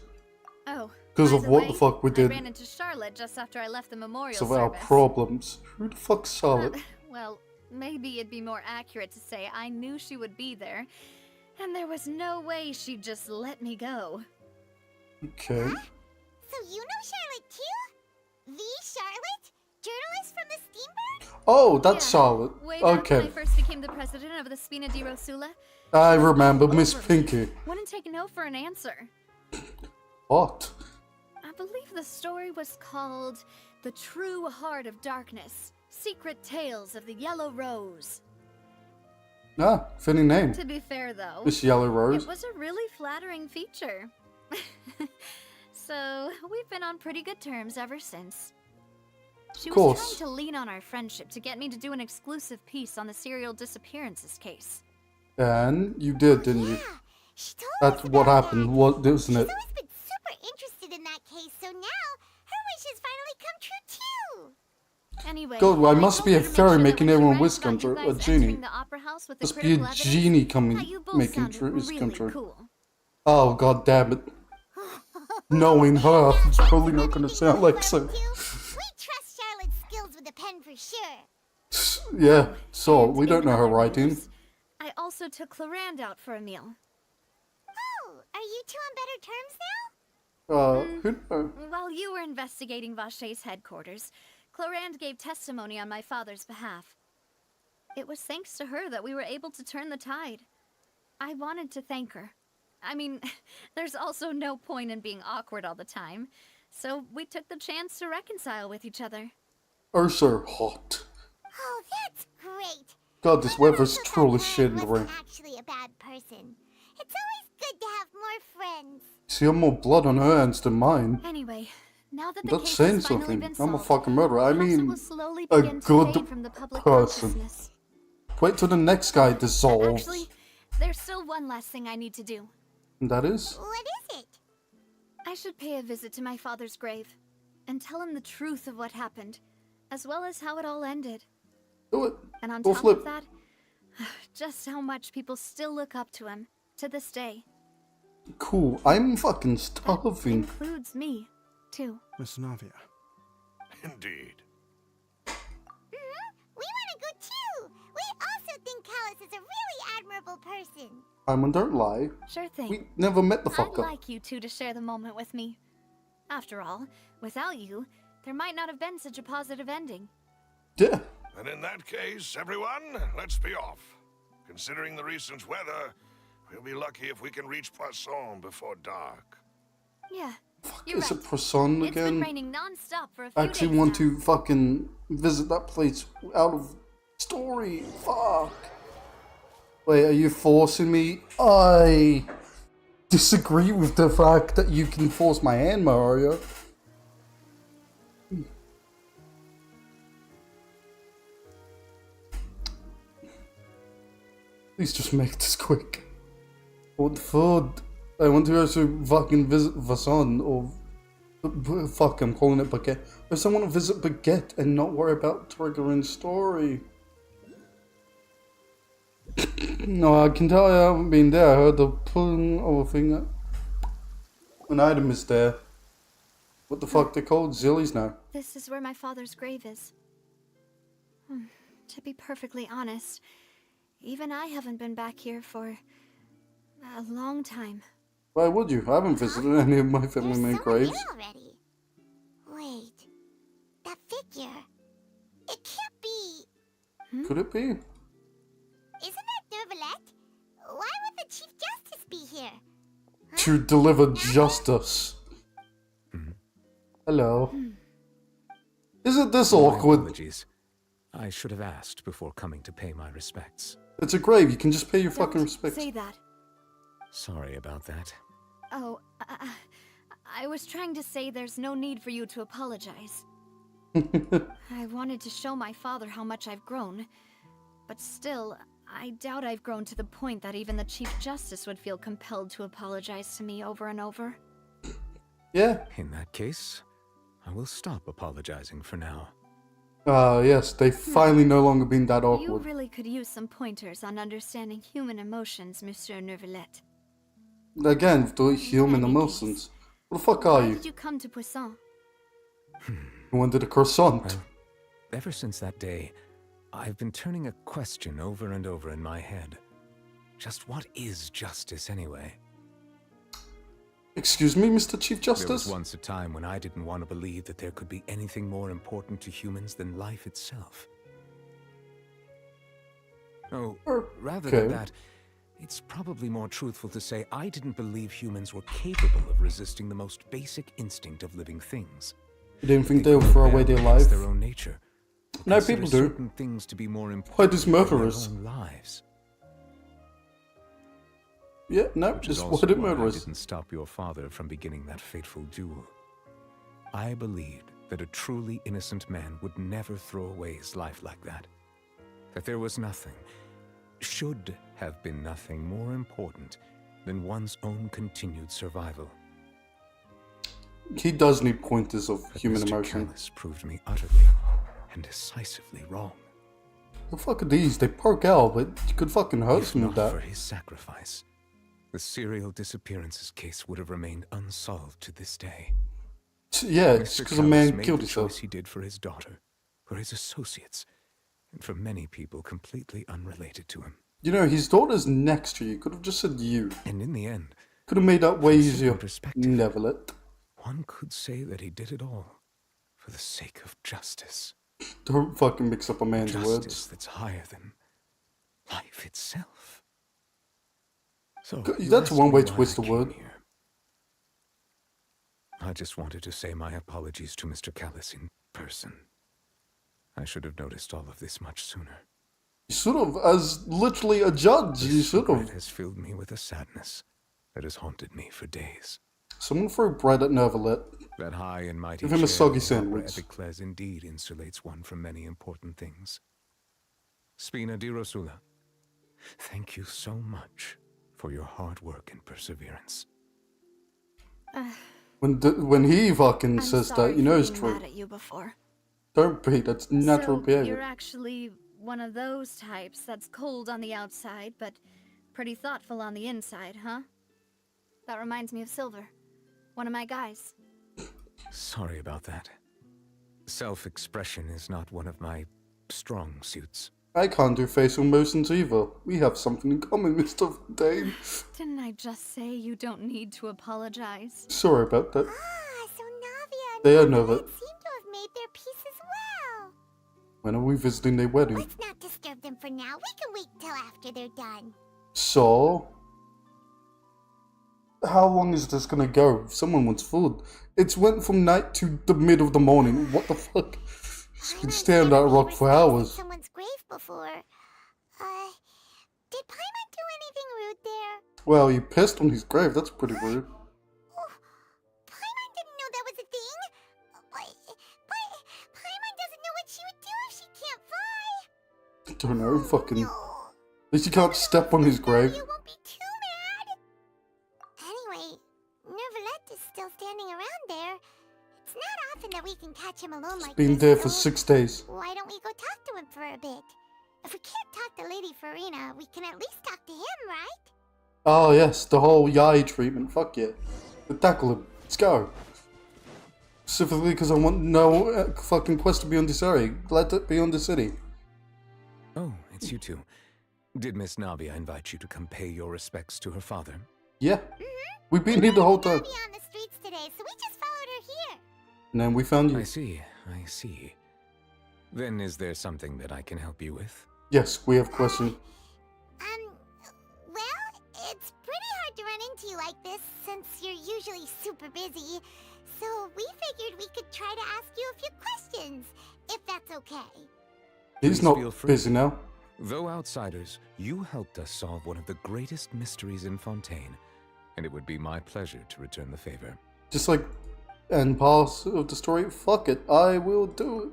Oh, Because by of the what way, the fuck we I did. ran into Charlotte just after I left the memorial Of our service. problems. Who the fuck's Charlotte? Well, maybe it'd be more accurate to say I knew she would be there, and there was no way she'd just let me go. Okay. So you know Charlotte too? The Charlotte? Journalist from the Steambird? Oh, that's Charlotte. Way back when I Okay. first became the president of the Spina di Rosula, I she was remember all Miss over me. Pinky. Wouldn't take no for an answer. What? I believe the story was called The True Heart of Darkness, Secret Tales of the Yellow Rose. Ah, fitting name. To be fair, though, Miss Yellow Rose. it was a really flattering feature. So, we've been on pretty good terms ever since. She was Course. trying to lean on our friendship to get me to do an exclusive piece on the serial disappearances case. And you did, didn't you? That's what happened, wasn't it? I've been super interested in that case, so now her wish has finally come true too. Anyway, God, I must told be a her to make fairy sure that making when she everyone read wish about come you true. A guys genie. entering the opera house with the Must be a critical evidence, genie that coming, you both making sounded true, wish come really true. cool. Oh, god damn it. Knowing her, it's probably not gonna sound like so. We trust Charlotte's skills with a pen for sure. Yeah, so, we don't in know her other writing. news, I also took Clarand out for a meal. Oh, are you two on better terms While you were investigating Vache's headquarters, Clarand gave testimony on my father's behalf. It was thanks to her that we were able to turn the tide. I wanted to thank her. I mean, there's also no point in being awkward all the time, so we took the chance to reconcile with each other. Ursa hot. Oh, that's great. God, this weather's truly shit in the rain. Actually a bad person. It's always good to have more friends. See, I'm more blood on her hands than mine. Anyway, now that the That's case saying has finally something. been I'm a solved, fucking murderer. I the castle mean, will slowly a begin to good fade from the public person. consciousness. Wait till the next guy dissolves. Actually, there's still one last thing I need to do. And that is? What is it? I should pay a visit to my father's grave and tell him the truth of what happened, as well as how it all ended. Do it. And on Go top flip. of that, just how much people still look up to him to this day. Cool. I'm fucking starving. Includes me, too. Miss Navia. Indeed. We want to go too. We also think Callus is a really admirable person. Simon, don't lie. Sure thing. We never met the I'd fucker. like you two to share the moment with me. After all, without you, there might not have been such a positive ending. Yeah. And in that case, everyone, let's be off. Considering the recent weather, we'll be lucky if we can reach Poisson before dark. Yeah, you're Is right. it Poisson It's been again? raining non-stop for a few I actually days want now. to fucking visit that place out of story. Fuck. Wait, are you forcing me? I disagree with the fact that you can force my hand, Mario. Please just make this quick. What food? I want to also fucking visit Vasson or fuck, I'm calling it Baguette. I just want to visit Baguette and not worry about triggering story. No, I can tell I haven't been there. I heard the pulling of a finger. An item is there. What the fuck they called? Zillies now. This is where my father's grave is. To be perfectly honest, even I haven't been back here for a long time. Why would you? I haven't visited any of my family made graves. Already. Wait. That figure. It can't be. Could it be? Isn't that Nervalette? Why would the Chief Justice be here? To deliver justice. Hello. Isn't this My awkward? apologies. I should have asked before coming to pay my respects. It's a grave. You can just pay your fucking Don't respects. say that. Sorry about that. Oh, I was trying to say there's no need for you to apologize. I wanted to show my father how much I've grown, but still, I doubt I've grown to the point that even the Chief Justice would feel compelled to apologize to me over and over. Yeah. In that case, I will stop apologizing for now. Yes, they finally no longer been that You awkward. really could use some pointers on understanding human emotions, Monsieur Nervalette. Again, with the human emotions. What the fuck are Why you? did you come to Poisson? You wanted a croissant. Well, ever since that day, I've been turning a question over and over in my head. Just what is justice anyway? Excuse me, Mr. Chief There Justice? was once a time when I didn't want to believe that there could be anything more important to humans than life itself. Oh, rather Okay. than that, it's probably more truthful to say I didn't believe humans were capable of resisting the most basic instinct of living things. You didn't think they They would could throw rebel away their against life? their own nature. Or No, consider people do. certain things to be more Why important does than their murderers? own lives. Yeah, no, Which is just also why did why I murderers? didn't stop your father from beginning that fateful duel. I believed that a truly innocent man would never throw away his life like that. That there was nothing, should have been nothing more important than one's own continued survival. He does need pointers of But human Mr. emotion. Callus proved me utterly and decisively wrong. The fuck are these? They broke out, but you could fucking hurt If some with not that. for his sacrifice, the serial disappearances case would have remained unsolved to this day. Yeah, it's Mr. because a Callus man made killed the himself. choice he did for his daughter, for his associates, and for many people completely unrelated to him. You know, his daughter's next to you. Could have just said you. And in the end, could have made that way from a certain easier. perspective, Never let. One could say that he did it all for the sake of justice. Don't fucking mix up a man's Justice words. that's higher than life itself. So That's one way to twist the word. Here. I just wanted to say my apologies to Mr. Callus in person. I should have noticed all of this much sooner. You should have, as literally a judge, This you should secret have. has filled me with a sadness that has haunted me for days. Someone throw bread at Nervalet. That high and mighty Give him a chair soggy of the Opera sandwich. Epicles indeed insulates one from many important things. Spina di Rosula, thank you so much for your hard work and perseverance. When he fucking says that, you know it's I'm true. mad at you before. Don't be, that's natural So behavior. you're actually one of those types that's cold on the outside, but pretty thoughtful on the inside, huh? That reminds me of Silver, one of my guys. Sorry about that. Self-expression is not one of my strong suits. I can't do facial motions either. We have something in common, Mr. Fontaine. Didn't I just say you don't need to apologize? Sorry about that. So Navia and They are Nova. seem to have made their peace as well. When are we visiting their wedding? Let's not disturb them for now. We can wait till after they're done. So, how long is this gonna go? Someone wants food. It's went from night to the mid of the morning. What the fuck? It's been staring at that rock for hours. Someone's grave before. Did Paimon do anything rude there? Well, you pissed on his grave. That's pretty rude. Paimon didn't know that was a thing. But Paimon doesn't know what she would do if she can't fly. I don't know. Fucking. At least you can't step on his grave. You won't be too mad. Anyway, Nervalet is still standing around there. It's not often that we can catch him alone like Been this, there for so 6 days. why don't we go talk to him for a bit? If we can't talk to Lady Farina, we can at least talk to him, right? Oh yes, the whole Yai treatment. Fuck yeah. But tackle him. Let's go. Specifically because I want no fucking quest to be on this area. Let it be on the city. Oh, it's you two. Did Miss Navia invite you to come pay your respects to her father? Yeah. We've been here the whole time. On the streets today, so we just followed her here. And then we found you. I see. Then is there something that I can help you with? Yes, we have questions. Well, it's pretty hard to run into you like this since you're usually super busy. So we figured we could try to ask you a few questions, if that's okay. He's Please not feel free. busy now. Though outsiders, you helped us solve one of the greatest mysteries in Fontaine, and it would be my pleasure to return the favor. Just like end pass of the story. Fuck it. I will do it.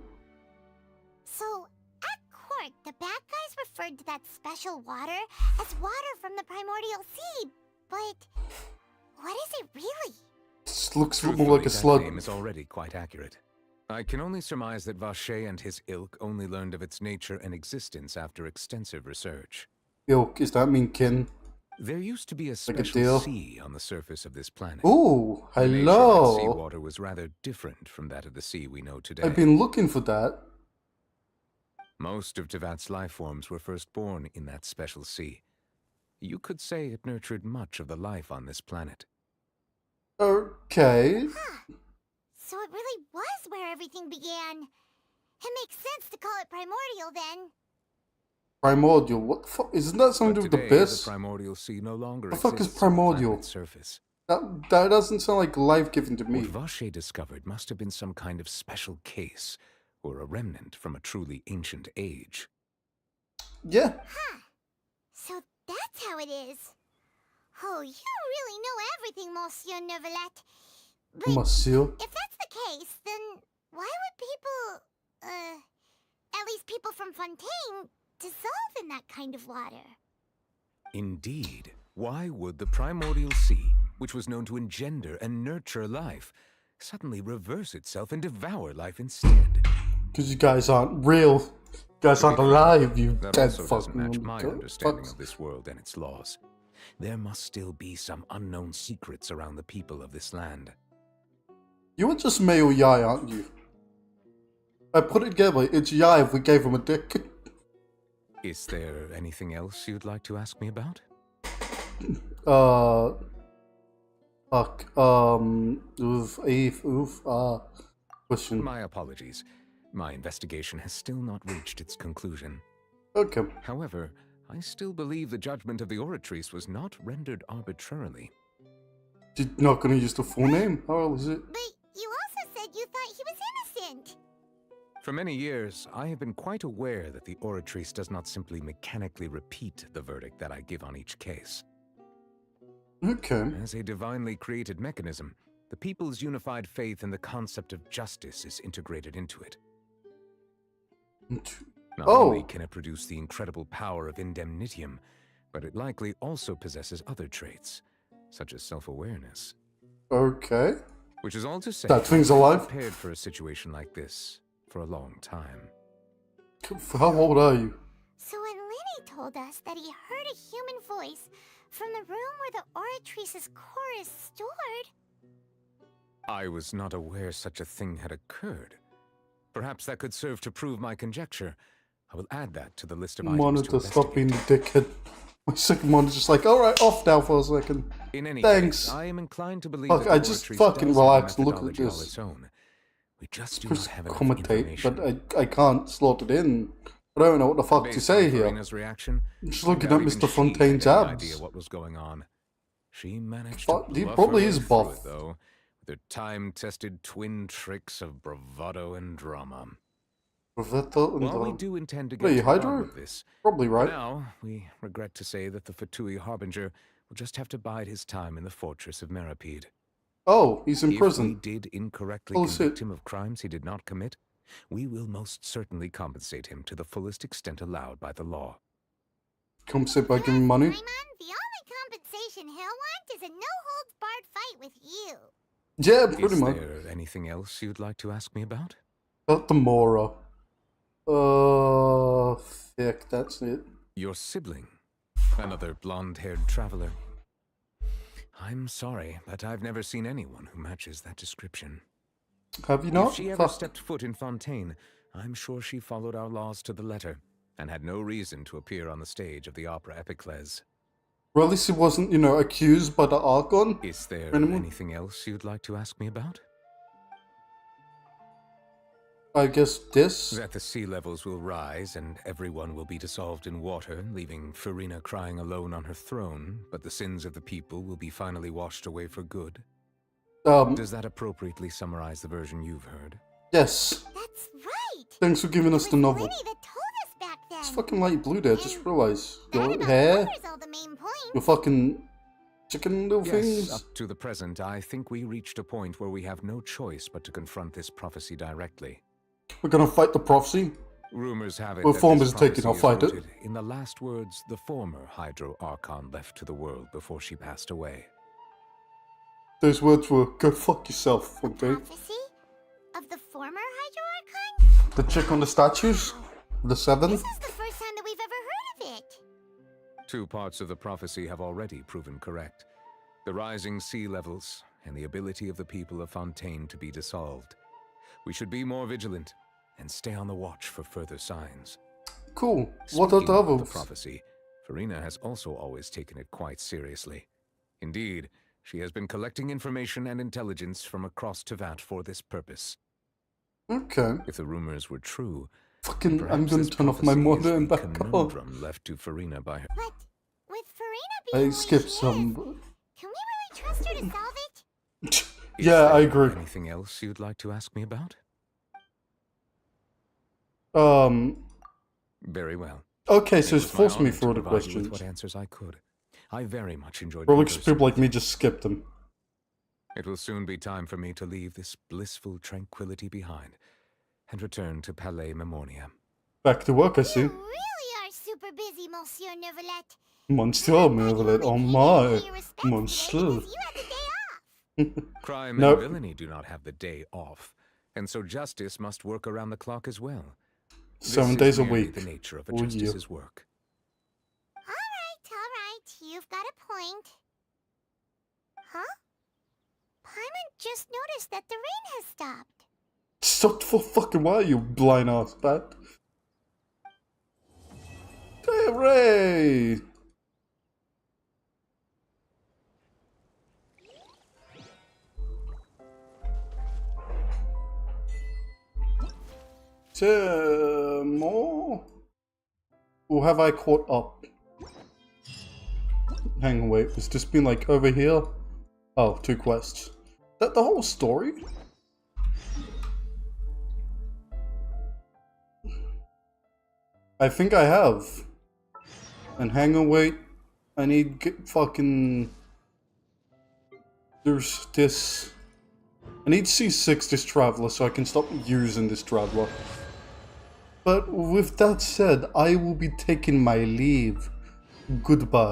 So, at court, the bad guys referred to that special water as water from the primordial sea. But what is it really? This looks more Truthfully, like a that slug. name is already quite accurate. I can only surmise that Vacher and his ilk only learned of its nature and existence after extensive research. Ilk, does that mean kin? There used to be a Like a special deal? sea on the surface of this planet. Ooh, The nature of its hello. seawater was rather different from that of the sea we know today. I've been looking for that. Most of Tevat's life forms were first born in that special sea. You could say it nurtured much of the life on this planet. Okay. So it really was where everything began. It makes sense to call it primordial then. Primordial. What the fuck? Isn't that something to do with the Today, abyss? the primordial sea no longer The fuck is exists on the primordial? planet's surface. That doesn't sound like life-giving to me. What Vache discovered must have been some kind of special case, or a remnant from a truly ancient age. Yeah. Huh. So that's how it is. Oh, you really know everything, Monsieur Neuvillette. But Monsieur. if that's the case, then why would people, at least people from Fontaine, dissolve in that kind of water? Indeed. Why would the primordial sea, which was known to engender and nurture life, suddenly reverse itself and devour life instead? Because you guys aren't real. You guys aren't alive, you That dead also doesn't match fucking my fucks. understanding of this world and its laws. There must still be some unknown secrets around the people of this land. You are just male Yai, aren't you? I put it together, it's Yai if we gave him a dick. Is there anything else you'd like to ask me about? Question. My apologies. My investigation has still not reached its conclusion. Okay. However, I still believe the judgment of the Oratrice was not rendered arbitrarily. You're not gonna use the full name? How is it? But you also said you thought he was innocent. For many years, I have been quite aware that the Oratrice does not simply mechanically repeat the verdict that I give on each case. Okay. As a divinely created mechanism, the people's unified faith in the concept of justice is integrated into it. Not only can it produce the incredible power of indemnitium, but it likely also possesses other traits, such as self-awareness. Okay. Which is all to say, That thing's alive? prepared for a situation like this for a long time. How old are you? So when Lenny told us that he heard a human voice from the room where the Oratrice's core is stored... I was not aware such a thing had occurred. Perhaps that could serve to prove my conjecture. I will add that to the list of items to Monitor, investigate. stop being a dickhead. My second monitor's just like, alright, off now for a second. In any Thanks. case, I am inclined to believe Fuck, that I the just Oratrice fucking does have a relax and look at methodology all this. its own. We just do Press not have enough commentate, information. but I can't slot it in. I don't know what the fuck to Based say on here. Farina's reaction, I'm just I looking doubt at even Mr. she Fontaine's had any abs. idea what was going on. She managed Fuck, to he bluff probably her is way through buff. it, though, with her time-tested twin tricks of bravado and drama. While we do intend to get What are you, to the bottom Hydra? of this, Probably right. for now, we regret to say that the Fatui Harbinger will just have to bide his time in the fortress of Meripede. Oh, he's in If prison. we did incorrectly Oh, convict shit. him of crimes he did not commit, we will most certainly compensate him to the fullest extent allowed by the law. Compensate by giving money? The only compensation he'll want is a no-holds-barred fight with you. Yeah, pretty Is much. there anything else you'd like to ask me about? About the Mora. Fuck, that's it. Your sibling. Another blonde-haired traveler. I'm sorry, but I've never seen anyone who matches that description. Have you not? If she ever Fuck. stepped foot in Fontaine, I'm sure she followed our laws to the letter, and had no reason to appear on the stage of the opera Epiclese. Well, at least he wasn't, accused by the Archon. Is there Minimum. anything else you'd like to ask me about? I guess this. That the sea levels will rise and everyone will be dissolved in water, leaving Farina crying alone on her throne, but the sins of the people will be finally washed away for good. Does that appropriately summarize the version you've heard? Yes. That's right. Thanks for giving us the novel. Lenny that told us back then. It's fucking light blue there, just realized. Your hair, All the main points. your fucking chicken little Yes, things. up to the present, I think we reached a point where we have no choice but to confront this prophecy directly. We're gonna fight the prophecy. Rumors have it Well, that form this is taken, I'll prophecy fight is it. rooted in the last words the former Hydro Archon left to the world before she passed away. Those words were, go fuck yourself, Fontaine. Prophecy? Of the former Hydro Archon? The chick on the statues? The seven? This is the first time that we've ever heard of it. Two parts of the prophecy have already proven correct. The rising sea levels, and the ability of the people of Fontaine to be dissolved. We should be more vigilant, and stay on the watch for further signs. Cool. What are Speaking the of the others? prophecy, Farina has also always taken it quite seriously. Indeed, she has been collecting information and intelligence from across Tevat for this purpose. Okay. If the rumors were true, Fucking, I'm Perhaps gonna this turn off my prophecy is monitor and the back on. conundrum left to Farina by her. But with Farina I being skipped where she some. is, can we really trust her to solve it? Yeah, I agree. Anything else you'd like to ask me about? Very well. Okay, so It it's was my forced me honor to through the provide you with questions. what answers I could. I very much enjoyed Probably because conversing people like with me you. just skipped them. It will soon be time for me to leave this blissful tranquility behind and return to Palais Memoria. Back to work, I see. You really are super busy, Monsieur Neuvillette. Monsieur Mervelet, oh my. Monsieur. Crime Nope. and villainy do not have the day off, and so justice must work around the clock as well. 7 This days is a merely week. the nature of a Oh, yeah. justice's work. Alright, you've got a point. Huh? Paimon just noticed that the rain has stopped. Stopped for fucking while, you blind ass bat. Hooray! More? Or have I caught up? Hang on, wait, has this been like over here? Oh, 2 quests. That the whole story? I think I have. And hang on, wait. I need fucking... There's this... I need C6 this Traveler so I can stop using this Traveler. But with that said, I will be taking my leave. Goodbye.